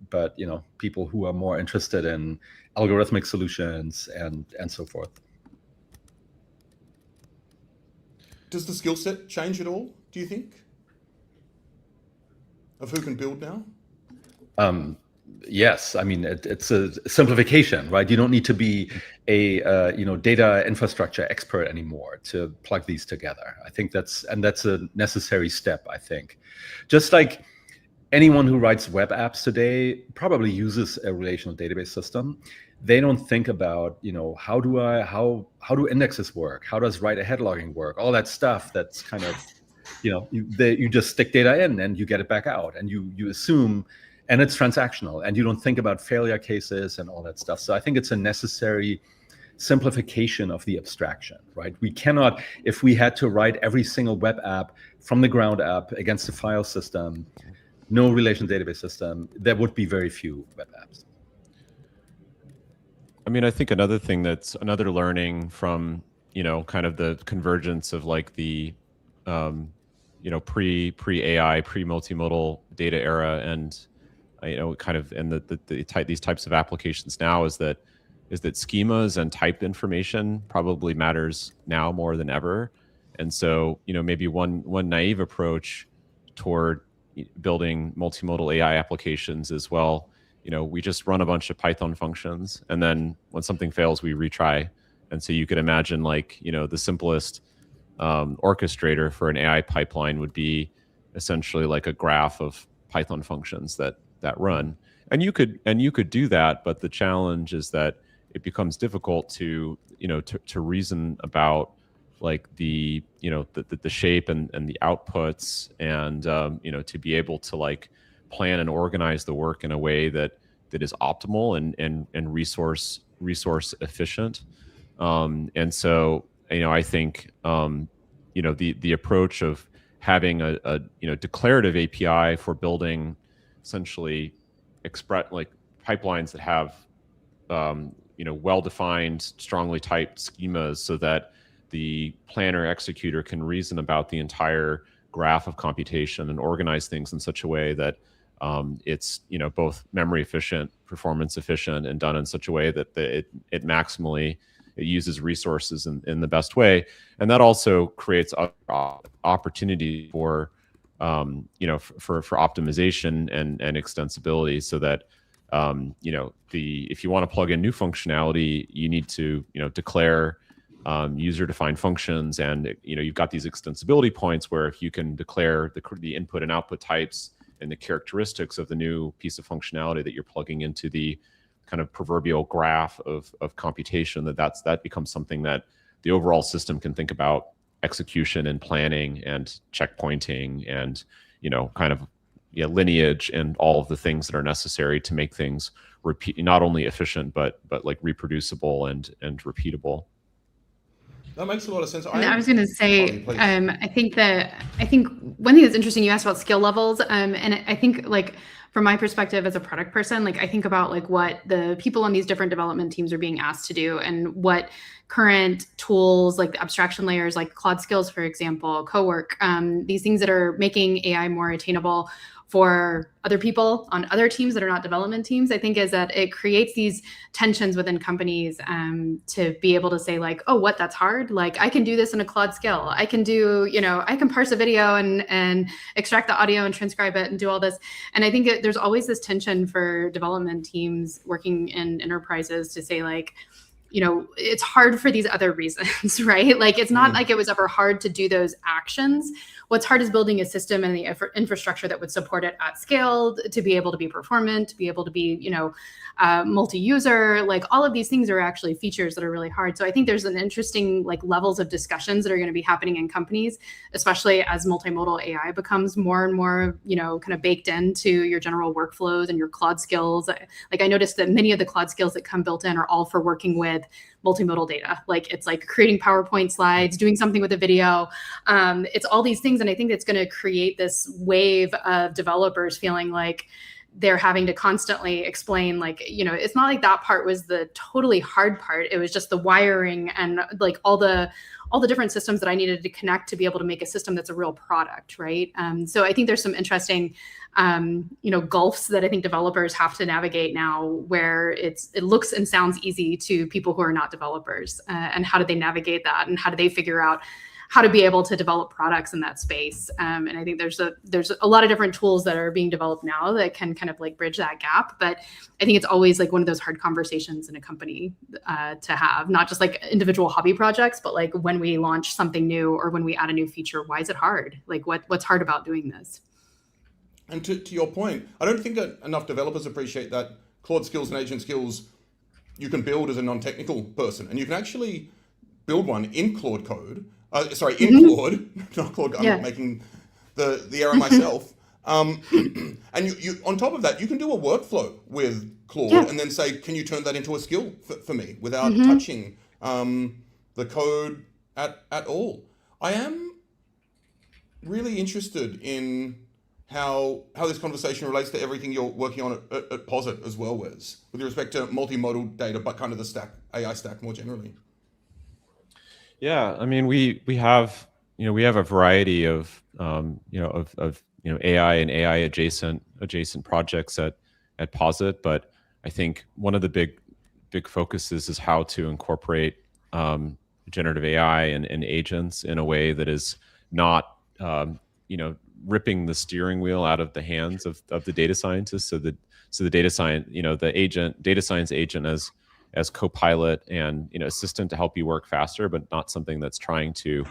Speaker 3: but people who are more interested in algorithmic solutions and so forth.
Speaker 1: Does the skill set change at all, do you think, of who can build now?
Speaker 3: Yes, I mean it's a simplification, right? You don't need to be a data infrastructure expert anymore to plug these together. I think that's a necessary step. I think, just like anyone who writes web apps today probably uses a relational database system. They don't think about how do indexes work? How does write ahead logging work? All that stuff. That's kind of you just stick data in and you get it back out, and you assume. And it's transactional, and you don't think about failure cases and all that stuff. So I think it's a necessary simplification of the abstraction, right? We cannot, if we had to write every single web app from the ground up against a file system, no relational database system, there would be very few web apps.
Speaker 4: I mean, I think another thing that's another learning from, kind of the convergence of like the, pre-AI, pre-multimodal data era, and kind of and these types of applications now is that schemas and type information probably matters now more than ever. And so maybe one naive approach toward building multimodal AI applications is, well, we just run a bunch of Python functions, and then when something fails, we retry. And so you could imagine the simplest orchestrator for an AI pipeline would be essentially like a graph of Python functions that run, and you could do that, but the challenge is that it becomes difficult to reason about like the shape and the outputs, and to be able to like plan and organize the work in a way that is optimal and resource efficient. And so I think the approach of having a declarative API for building essentially pipelines that have well-defined, strongly typed schemas, so that the planner executor can reason about the entire graph of computation and organize things in such a way that it's both memory efficient, performance efficient, and done in such a way that it maximally uses resources in the best way. And that also creates opportunity for for optimization and extensibility, so that if you want to plug in new functionality, you need to declare user-defined functions, and you've got these extensibility points where if you can declare the input and output types and the characteristics of the new piece of functionality that you're plugging into the kind of proverbial graph of computation, that becomes something that the overall system can think about execution and planning and checkpointing and kind of lineage and all of the things that are necessary to make things not only efficient but like reproducible and repeatable.
Speaker 1: That makes a lot of sense.
Speaker 2: I was going to say, I think one thing that's interesting, you asked about skill levels, and I think like from my perspective as a product person, like I think about like what the people on these different development teams are being asked to do, and what current tools like the abstraction layers, like Claude skills, for example, cowork, these things that are making AI more attainable for other people on other teams that are not development teams, I think is that it creates these tensions within companies to be able to say like, oh, what, that's hard? Like I can do this in a Claude skill. I can do, I can parse a video and extract the audio and transcribe it and do all this. And I think there's always this tension for development teams working in enterprises to say like, it's hard for these other reasons, right? Like it's not like it was ever hard to do those actions. What's hard is building a system and the infrastructure that would support it at scale, to be able to be performant, to be able to be, multi-user. Like all of these things are actually features that are really hard. So I think there's an interesting like levels of discussions that are going to be happening in companies, especially as multimodal AI becomes more and more, kind of baked into your general workflows and your Claude skills. Like I noticed that many of the Claude skills that come built in are all for working with multimodal data. Like it's like creating PowerPoint slides, doing something with a video. It's all these things. And I think it's going to create this wave of developers feeling like they're having to constantly explain, like, it's not like that part was the totally hard part. It was just the wiring and like all the different systems that I needed to connect to be able to make a system that's a real product, right? So I think there's some interesting, gulfs that I think developers have to navigate now, where it looks and sounds easy to people who are not developers, and how do they navigate that, and how do they figure out how to be able to develop products in that space. And I think there's a lot of different tools that are being developed now that can kind of like bridge that gap. But I think it's always like one of those hard conversations in a company to have, not just like individual hobby projects, but like when we launch something new or when we add a new feature, why is it hard? Like what's hard about doing this?
Speaker 1: And to your point, I don't think that enough developers appreciate that Claude skills and agent skills you can build as a non-technical person, and you can actually build one in Claude code. In Claude, not Claude. I'm making the error myself. And you on top of that, you can do a workflow with Claude and then say, can you turn that into a skill for me without touching the code at all? I am really interested in how this conversation relates to everything you're working on at Posit as well, Wes, with respect to multimodal data, but kind of the AI stack more generally.
Speaker 4: Yeah, I mean, we have a variety of AI and AI adjacent projects at Posit, but I think one of the big focuses is how to incorporate generative AI and agents in a way that is not ripping the steering wheel out of the hands of the data scientists. So the data science agent as co-pilot and assistant to help you work faster, but not something that's trying to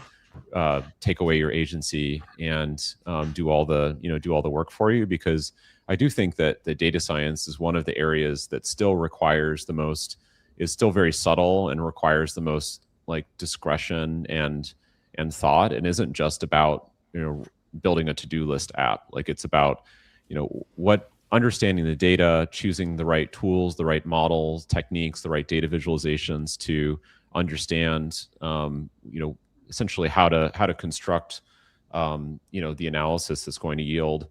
Speaker 4: take away your agency and do all the work for you. Because I do think that the data science is one of the areas that still requires is still very subtle and requires the most like discretion and thought, and isn't just about building a to-do list app. Like it's about understanding the data, choosing the right tools, the right models, techniques, the right data visualizations to understand, essentially how to construct, the analysis that's going to yield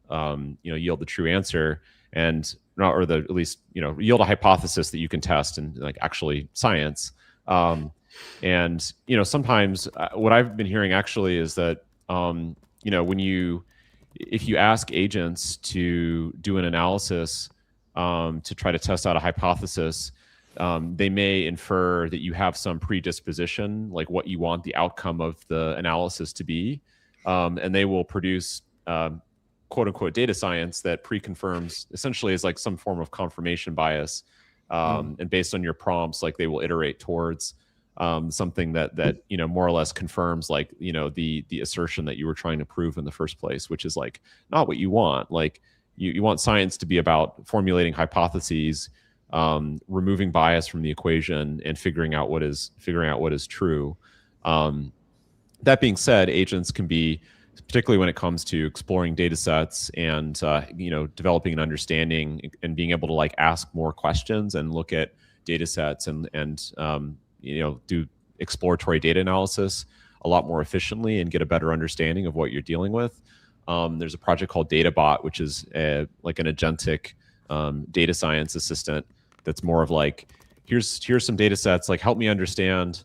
Speaker 4: the true answer, and at least yield a hypothesis that you can test and like actually science. And sometimes what I've been hearing actually is that if you ask agents to do an analysis to try to test out a hypothesis, they may infer that you have some predisposition, like what you want the outcome of the analysis to be, and they will produce quote unquote data science that pre-confirms, essentially is like some form of confirmation bias, and based on your prompts, like they will iterate towards something that more or less confirms like the assertion that you were trying to prove in the first place, which is like not what you want. Like you want science to be about formulating hypotheses, removing bias from the equation, and figuring out what is true. That being said, agents can be, particularly when it comes to exploring data sets and developing an understanding and being able to like ask more questions and look at data sets and do exploratory data analysis a lot more efficiently and get a better understanding of what you're dealing with. There's a project called DataBot, which is like an agentic data science assistant that's more of like, here's some data sets, like help me understand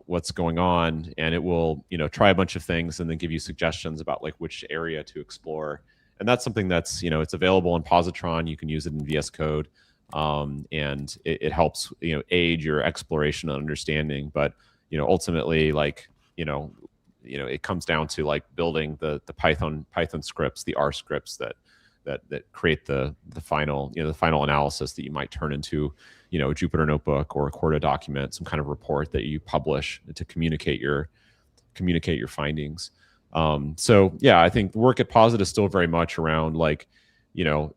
Speaker 4: what's going on, and it will try a bunch of things and then give you suggestions about like which area to explore. And that's something that's it's available in Positron. You can use it in VS Code. And it helps aid your exploration and understanding, but ultimately like it comes down to like building the Python scripts, the R scripts that create the final the final analysis that you might turn into a Jupyter notebook or a Corda document, some kind of report that you publish to communicate your findings. So yeah, I think work at Posit is still very much around like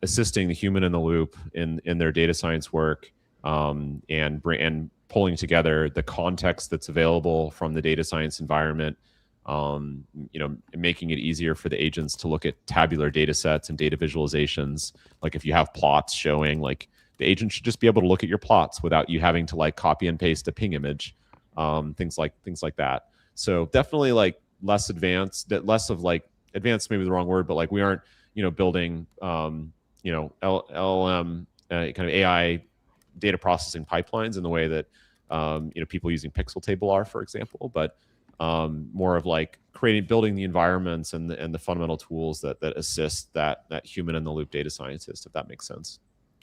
Speaker 4: assisting the human in the loop in their data science work, and pulling together the context that's available from the data science environment, making it easier for the agents to look at tabular data sets and data visualizations. Like if you have plots showing like the agent should just be able to look at your plots without you having to like copy and paste a ping image, things like that. So definitely like less advanced, less of like advanced, maybe the wrong word, but like we aren't, building, LLM kind of AI data processing pipelines in the way that, people using Pixeltable are, for example, but more of like building the environments and the fundamental tools that assist that human in the loop data scientist, if that makes sense.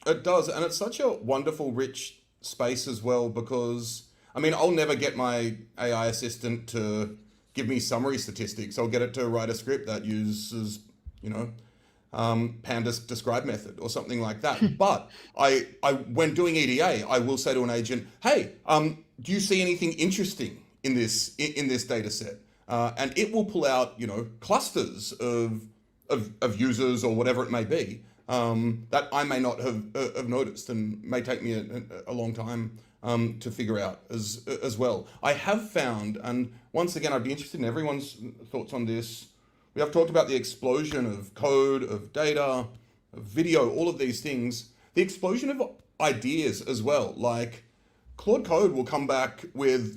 Speaker 1: It does, and it's such a wonderful, rich space as well, because I mean, I'll never get my AI assistant to give me summary statistics. I'll get it to write a script that uses, pandas describe method or something like that. But I when doing EDA, I will say to an agent, hey, do you see anything interesting in this data set? And it will pull out, clusters of users or whatever it may be, that I may not have noticed, and may take me a long time to figure out as well. I have found, and once again, I'd be interested in everyone's thoughts on this. We have talked about the explosion of code, of data, of video, all of these things. The explosion of ideas as well. Like Claude Code will come back with,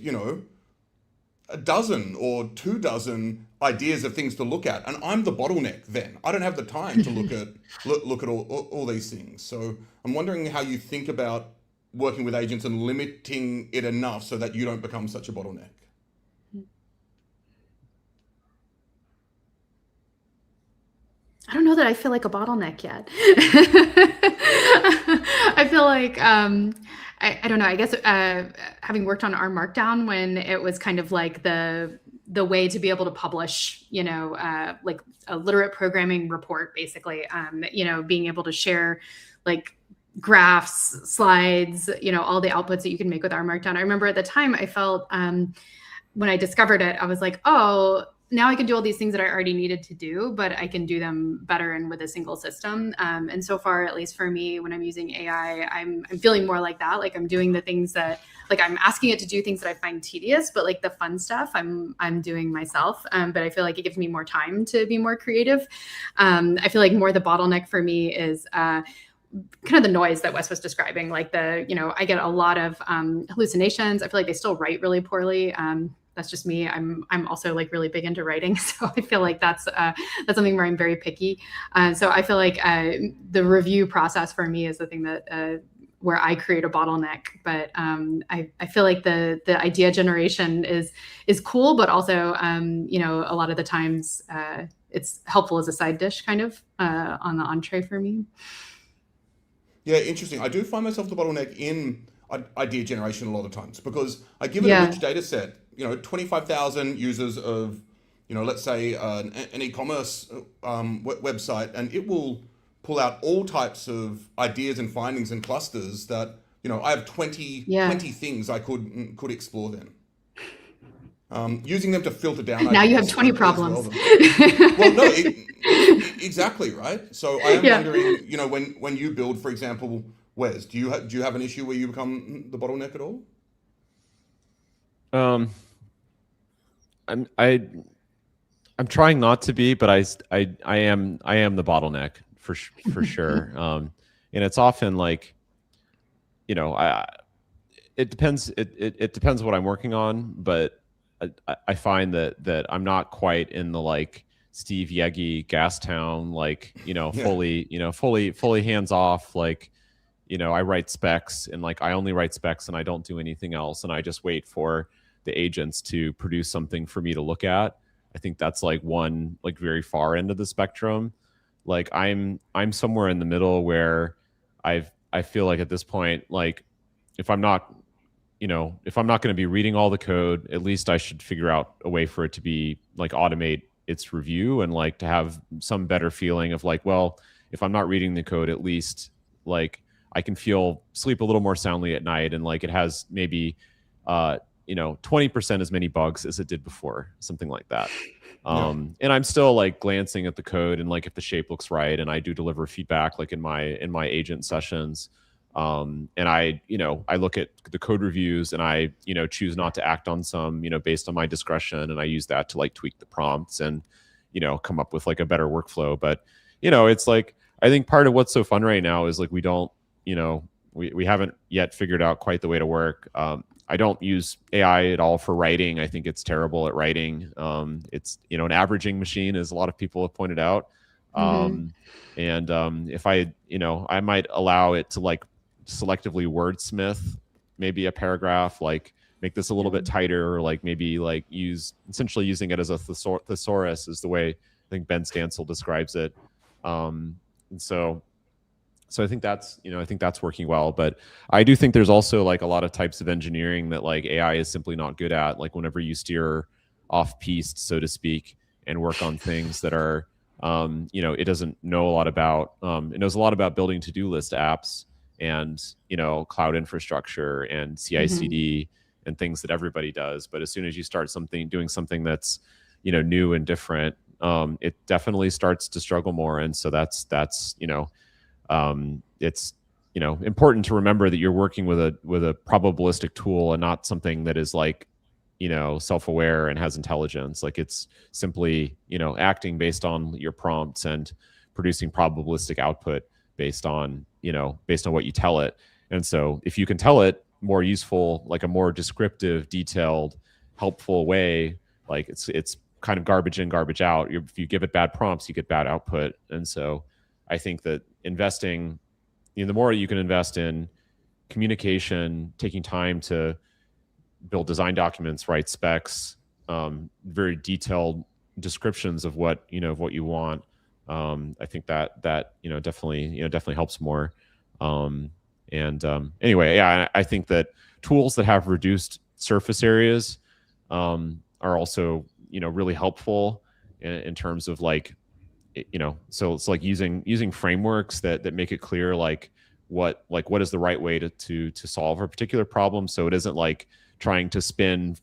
Speaker 1: a dozen or 24 ideas of things to look at, and I'm the bottleneck then. I don't have the time to look at all these things. So I'm wondering how you think about working with agents and limiting it enough so that you don't become such a bottleneck.
Speaker 2: I don't know that I feel like a bottleneck yet. I feel like, I don't know, I guess having worked on R Markdown when it was kind of like the way to be able to publish, like a literate programming report, basically, being able to share like graphs, slides, all the outputs that you can make with R Markdown. I remember at the time I felt, when I discovered it, I was like, oh, now I can do all these things that I already needed to do, but I can do them better and with a single system. And so far, at least for me, when I'm using AI, I'm feeling more like that. Like I'm doing the things that, like I'm asking it to do things that I find tedious, but like the fun stuff I'm doing myself. But I feel like it gives me more time to be more creative. I feel like more the bottleneck for me is kind of the noise that Wes was describing. Like I get a lot of hallucinations. I feel like they still write really poorly. That's just me. I'm also like really big into writing, so I feel like that's something where I'm very picky. So I feel like the review process for me is the thing that where I create a bottleneck. But I feel like the idea generation is cool, but also a lot of the times it's helpful as a side dish, kind of on the entree for me.
Speaker 1: Yeah, interesting. I do find myself the bottleneck in idea generation a lot of times, because I give it a rich data set. 25,000 users of, let's say an e-commerce website, and it will pull out all types of ideas and findings and clusters that, I have 20 things I could explore then. Using them to filter down.
Speaker 2: Now you have 20 problems.
Speaker 1: Well, no, exactly, right? So I am wondering, when you build, for example, Wes, do you have an issue where you become the bottleneck at all?
Speaker 4: I'm trying not to be, but I am the bottleneck for sure. And it's often like, it depends. It depends what I'm working on, but I find that I'm not quite in the like Steve Yegi Gastown, like, fully hands off. Like, I write specs, and like I only write specs and I don't do anything else, and I just wait for the agents to produce something for me to look at. I think that's like one like very far end of the spectrum. Like I'm somewhere in the middle where I feel like at this point, like if I'm not going to be reading all the code, at least I should figure out a way for it to be like automate its review, and like to have some better feeling of like, well, if I'm not reading the code, at least like I can sleep a little more soundly at night, and like it has maybe 20% as many bugs as it did before, something like that. And I'm still like glancing at the code, and like if the shape looks right, and I do deliver feedback like in my agent sessions. And I look at the code reviews, and I, choose not to act on some, based on my discretion. And I use that to like tweak the prompts and, come up with like a better workflow. But, it's like, I think part of what's so fun right now is like, we don't we haven't yet figured out quite the way to work. I don't use AI at all for writing. I think it's terrible at writing. It's, an averaging machine, as a lot of people have pointed out. If I might allow it to like selectively wordsmith maybe a paragraph, like make this a little bit tighter, or like maybe like essentially using it as a thesaurus is the way I think Ben Stansel describes it. So I think that's working well. But I do think there's also like a lot of types of engineering that like AI is simply not good at. Like whenever you steer off piste, so to speak, and work on things that are, it doesn't know a lot about. It knows a lot about building to-do list apps and, cloud infrastructure and CI/CD and things that everybody does. But as soon as you start doing something that's, new and different, it definitely starts to struggle more. And so that's it's important to remember that you're working with a probabilistic tool and not something that is like self-aware and has intelligence. Like it's simply acting based on your prompts and producing probabilistic output based on what you tell it. And so if you can tell it more useful, like a more descriptive, detailed, helpful way, like it's kind of garbage in, garbage out. If you give it bad prompts, you get bad output. And so I think that investing, the more you can invest in communication, taking time to build design documents, write specs, very detailed descriptions of what you want. I think that definitely helps more. Anyway, yeah, I think that tools that have reduced surface areas are also really helpful in terms of like. So it's like using frameworks that make it clear what is the right way to solve a particular problem. So it isn't like trying to spin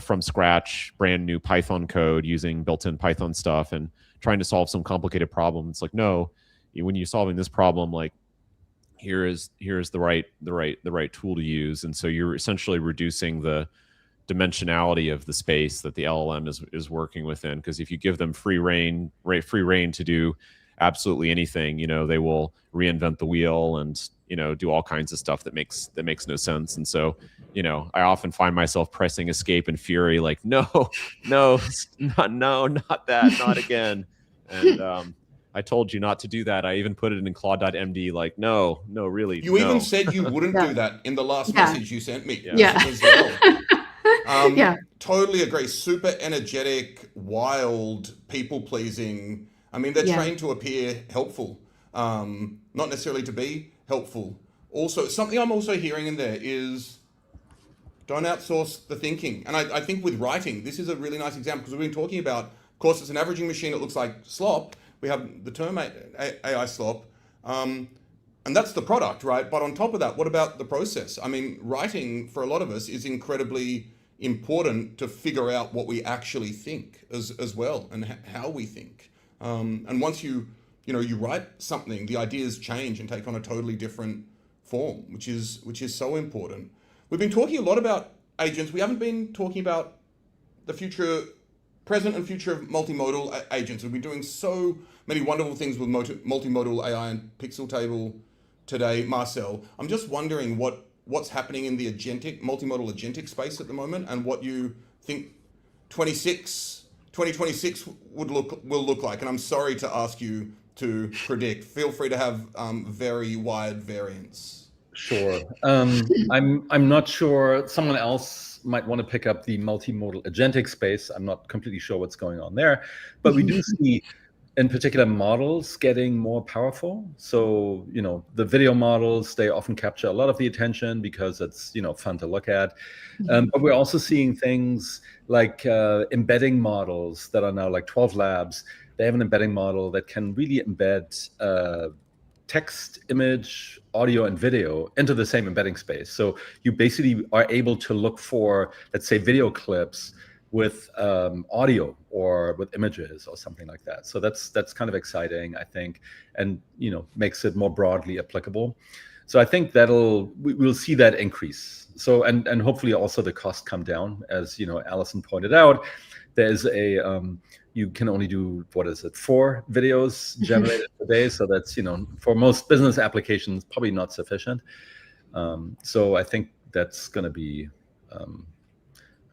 Speaker 4: from scratch brand new Python code using built-in Python stuff and trying to solve some complicated problem. It's like, no, when you're solving this problem, like here is the right tool to use. And so you're essentially reducing the dimensionality of the space that the LLM is working within. Because if you give them free reign to do absolutely anything, they will reinvent the wheel and do all kinds of stuff that makes no sense. And so I often find myself pressing escape in fury, like not that, not again. And I told you not to do that. I even put it in Claude.md, like no, really.
Speaker 1: You even said you wouldn't do that in the last message you sent me.
Speaker 2: Yeah.
Speaker 1: As well. Totally agree. Super energetic, wild, people-pleasing. I mean, they're trained to appear helpful, not necessarily to be helpful. Also, something I'm also hearing in there is don't outsource the thinking. And I think with writing, this is a really nice example because we've been talking about, of course, it's an averaging machine. It looks like slop. We have the term AI slop. And that's the product, right? But on top of that, what about the process? I mean, writing for a lot of us is incredibly important to figure out what we actually think as well and how we think. And once you write something, the ideas change and take on a totally different form, which is so important. We've been talking a lot about agents. We haven't been talking about the present and future of multimodal agents. We've been doing so many wonderful things with multimodal AI and Pixeltable today, Marcel. I'm just wondering what's happening in the multimodal agentic space at the moment, and what you think 2026 will look like. And I'm sorry to ask you to predict. Feel free to have very wide variance.
Speaker 3: Sure. I'm not sure. Someone else might want to pick up the multimodal agentic space. I'm not completely sure what's going on there, but we do see in particular models getting more powerful. So, the video models, they often capture a lot of the attention because it's, fun to look at. But we're also seeing things like embedding models that are now like 12 labs. They have an embedding model that can really embed text, image, audio, and video into the same embedding space. So you basically are able to look for, let's say, video clips with audio or with images or something like that. So that's kind of exciting, I think, and makes it more broadly applicable. So I think we'll see that increase. So and hopefully also the costs come down, as Allison pointed out. There's you can only do 4 videos generated per day. So that's for most business applications probably not sufficient. So I think that's going to be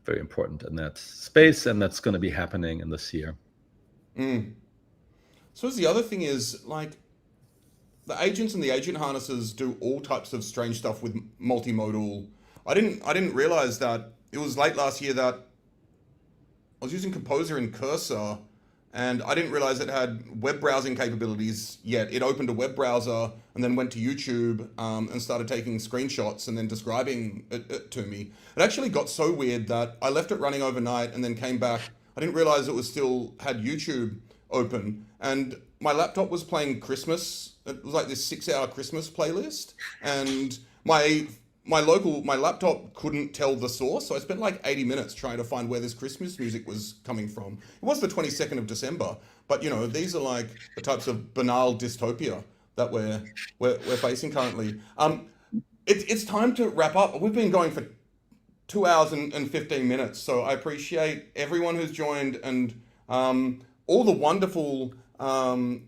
Speaker 3: very important in that space, and that's going to be happening in this year.
Speaker 1: So the other thing is, like, the agents and the agent harnesses do all types of strange stuff with multimodal. I didn't realize that it was late last year that I was using Composer in Cursor, and I didn't realize it had web browsing capabilities yet. It opened a web browser and then went to YouTube and started taking screenshots and then describing it to me. It actually got so weird that I left it running overnight and then came back. I didn't realize it was still had YouTube open, and my laptop was playing Christmas. It was like this 6-hour Christmas playlist, and my laptop couldn't tell the source, so I spent like 80 minutes trying to find where this Christmas music was coming from. It was the 22nd of December, but you know, these are like the types of banal dystopia that we're facing currently. It's time to wrap up. We've been going for 2 hours and 15 minutes, so I appreciate everyone who's joined and all the wonderful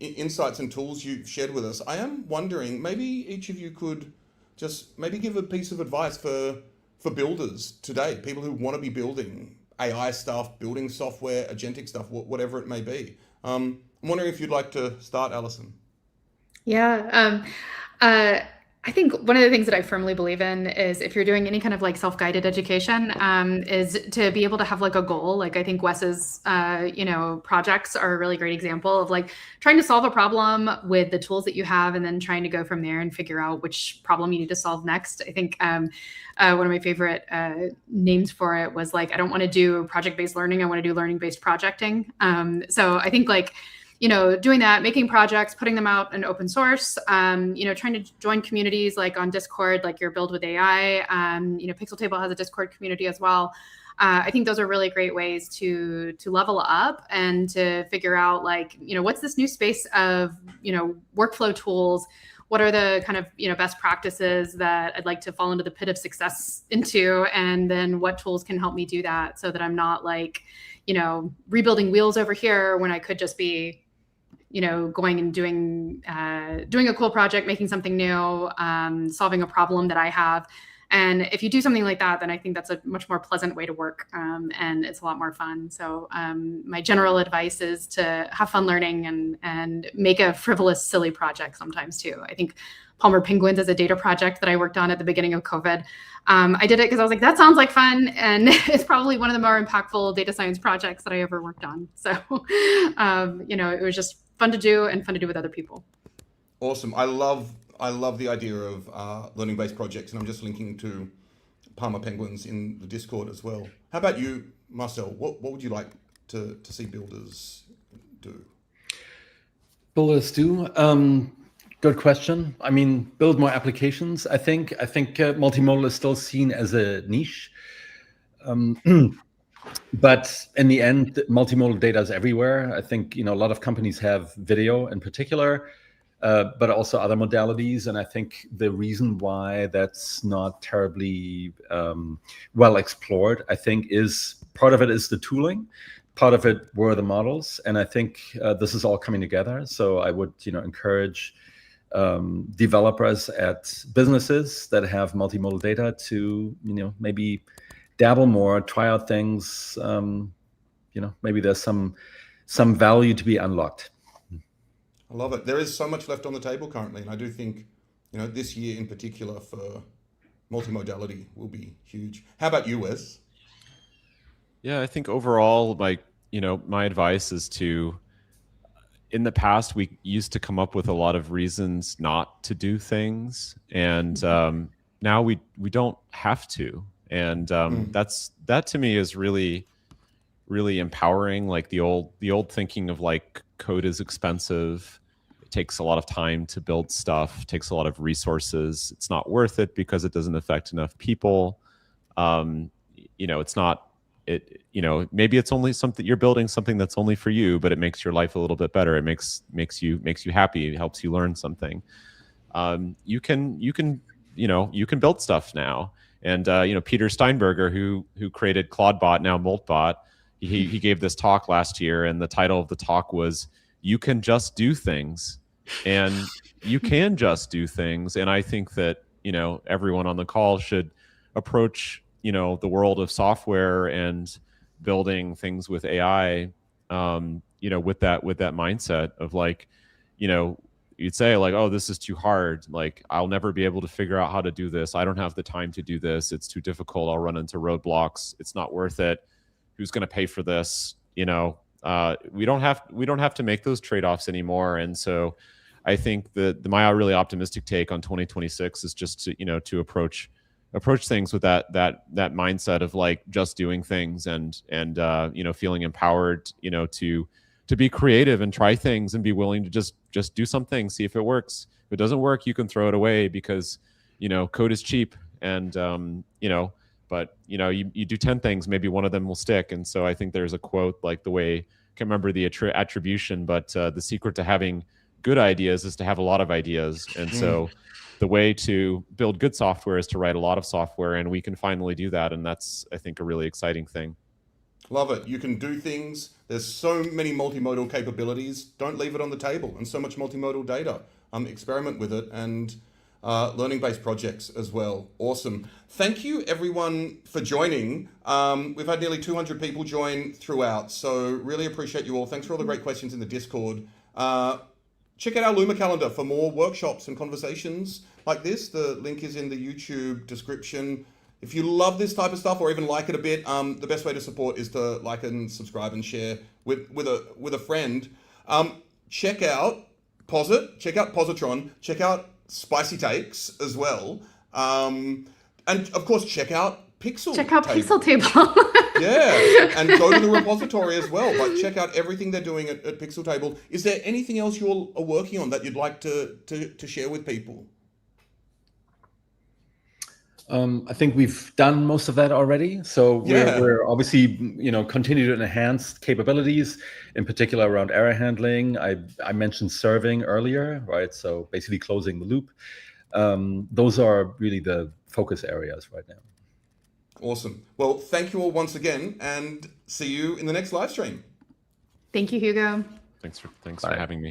Speaker 1: insights and tools you've shared with us. I am wondering, maybe each of you could just maybe give a piece of advice for builders today, people who want to be building AI stuff, building software, agentic stuff, whatever it may be. I'm wondering if you'd like to start, Alison.
Speaker 2: Yeah. I think one of the things that I firmly believe in is if you're doing any kind of like self-guided education, is to be able to have like a goal. Like I think Wes's, projects are a really great example of like trying to solve a problem with the tools that you have and then trying to go from there and figure out which problem you need to solve next. I think one of my favorite names for it was like, I don't want to do project-based learning. I want to do learning-based projecting. So I think like, doing that, making projects, putting them out in open source, trying to join communities like on Discord, like your Build with AI, Pixeltable has a Discord community as well. I think those are really great ways to level up and to figure out like, what's this new space of, workflow tools? What are the kind of, best practices that I'd like to fall into the pit of success into? And then what tools can help me do that so that I'm not like, rebuilding wheels over here when I could just be, going and doing a cool project, making something new, solving a problem that I have. And if you do something like that, then I think that's a much more pleasant way to work, and it's a lot more fun. So my general advice is to have fun learning and make a frivolous, silly project sometimes too. I think Palmer Penguins is a data project that I worked on at the beginning of COVID. I did it because I was like, that sounds like fun. And it's probably one of the more impactful data science projects that I ever worked on. So, it was just fun to do and fun to do with other people.
Speaker 1: Awesome. I love the idea of learning-based projects, and I'm just linking to Palmer Penguins in the Discord as well. How about you, Marcel? What would you like to see builders do?
Speaker 3: Builders do? Good question. I mean, build more applications. I think multimodal is still seen as a niche. But in the end, multimodal data is everywhere. I think, a lot of companies have video in particular, but also other modalities. And I think the reason why that's not terribly well explored, I think, is part of it is the tooling. Part of it were the models. And I think this is all coming together. So I would, encourage developers at businesses that have multimodal data to, maybe dabble more, try out things. Maybe there's some value to be unlocked.
Speaker 1: I love it. There is so much left on the table currently, and I do think, this year in particular for multimodality will be huge. How about you, Wes?
Speaker 4: Yeah, I think overall, my advice is to, in the past, we used to come up with a lot of reasons not to do things, and now we don't have to. And that to me is really, really empowering. Like the old thinking of like code is expensive, it takes a lot of time to build stuff, takes a lot of resources. It's not worth it because it doesn't affect enough people. It's not. Maybe it's only something you're building something that's only for you, but it makes your life a little bit better. It makes you happy. It helps you learn something. You can build stuff now. And Peter Steinberger, who created ClaudeBot, now Moltbot, he gave this talk last year, and the title of the talk was "You Can Just Do Things," and you can just do things. And I think that everyone on the call should approach, the world of software and building things with AI, with that mindset of like, you'd say like, oh, this is too hard. Like, I'll never be able to figure out how to do this. I don't have the time to do this. It's too difficult. I'll run into roadblocks. It's not worth it. Who's going to pay for this? We don't have to make those trade-offs anymore. And so I think my really optimistic take on 2026 is just to approach things with that mindset of like just doing things and feeling empowered, to be creative and try things and be willing to just do something, see if it works. If it doesn't work, you can throw it away because code is cheap, and but you do 10 things, maybe one of them will stick. And so I think there's a quote like the way, I can't remember the attribution, but the secret to having good ideas is to have a lot of ideas. And so the way to build good software is to write a lot of software, and we can finally do that. And that's, I think, a really exciting thing.
Speaker 1: Love it. You can do things. There's so many multimodal capabilities. Don't leave it on the table. And so much multimodal data. Experiment with it, and learning-based projects as well. Awesome. Thank you, everyone, for joining. We've had nearly 200 people join throughout, so really appreciate you all. Thanks for all the great questions in the Discord. Check out our Luma calendar for more workshops and conversations like this. The link is in the YouTube description. If you love this type of stuff or even like it a bit, the best way to support is to like and subscribe and share with a friend. Check out Posit, check out Positron, check out Spicy Takes as well. And of course, check out Pixeltable.
Speaker 2: Check out Pixeltable.
Speaker 1: Yeah, and go to the repository as well. Like, check out everything they're doing at Pixeltable. Is there anything else you all are working on that you'd like to share with people?
Speaker 3: I think we've done most of that already. So we're obviously, continue to enhance capabilities, in particular around error handling. I mentioned serving earlier, right? So basically closing the loop. Those are really the focus areas right now.
Speaker 1: Awesome. Well, thank you all once again, and see you in the next live stream.
Speaker 2: Thank you, Hugo.
Speaker 4: Thanks for having me.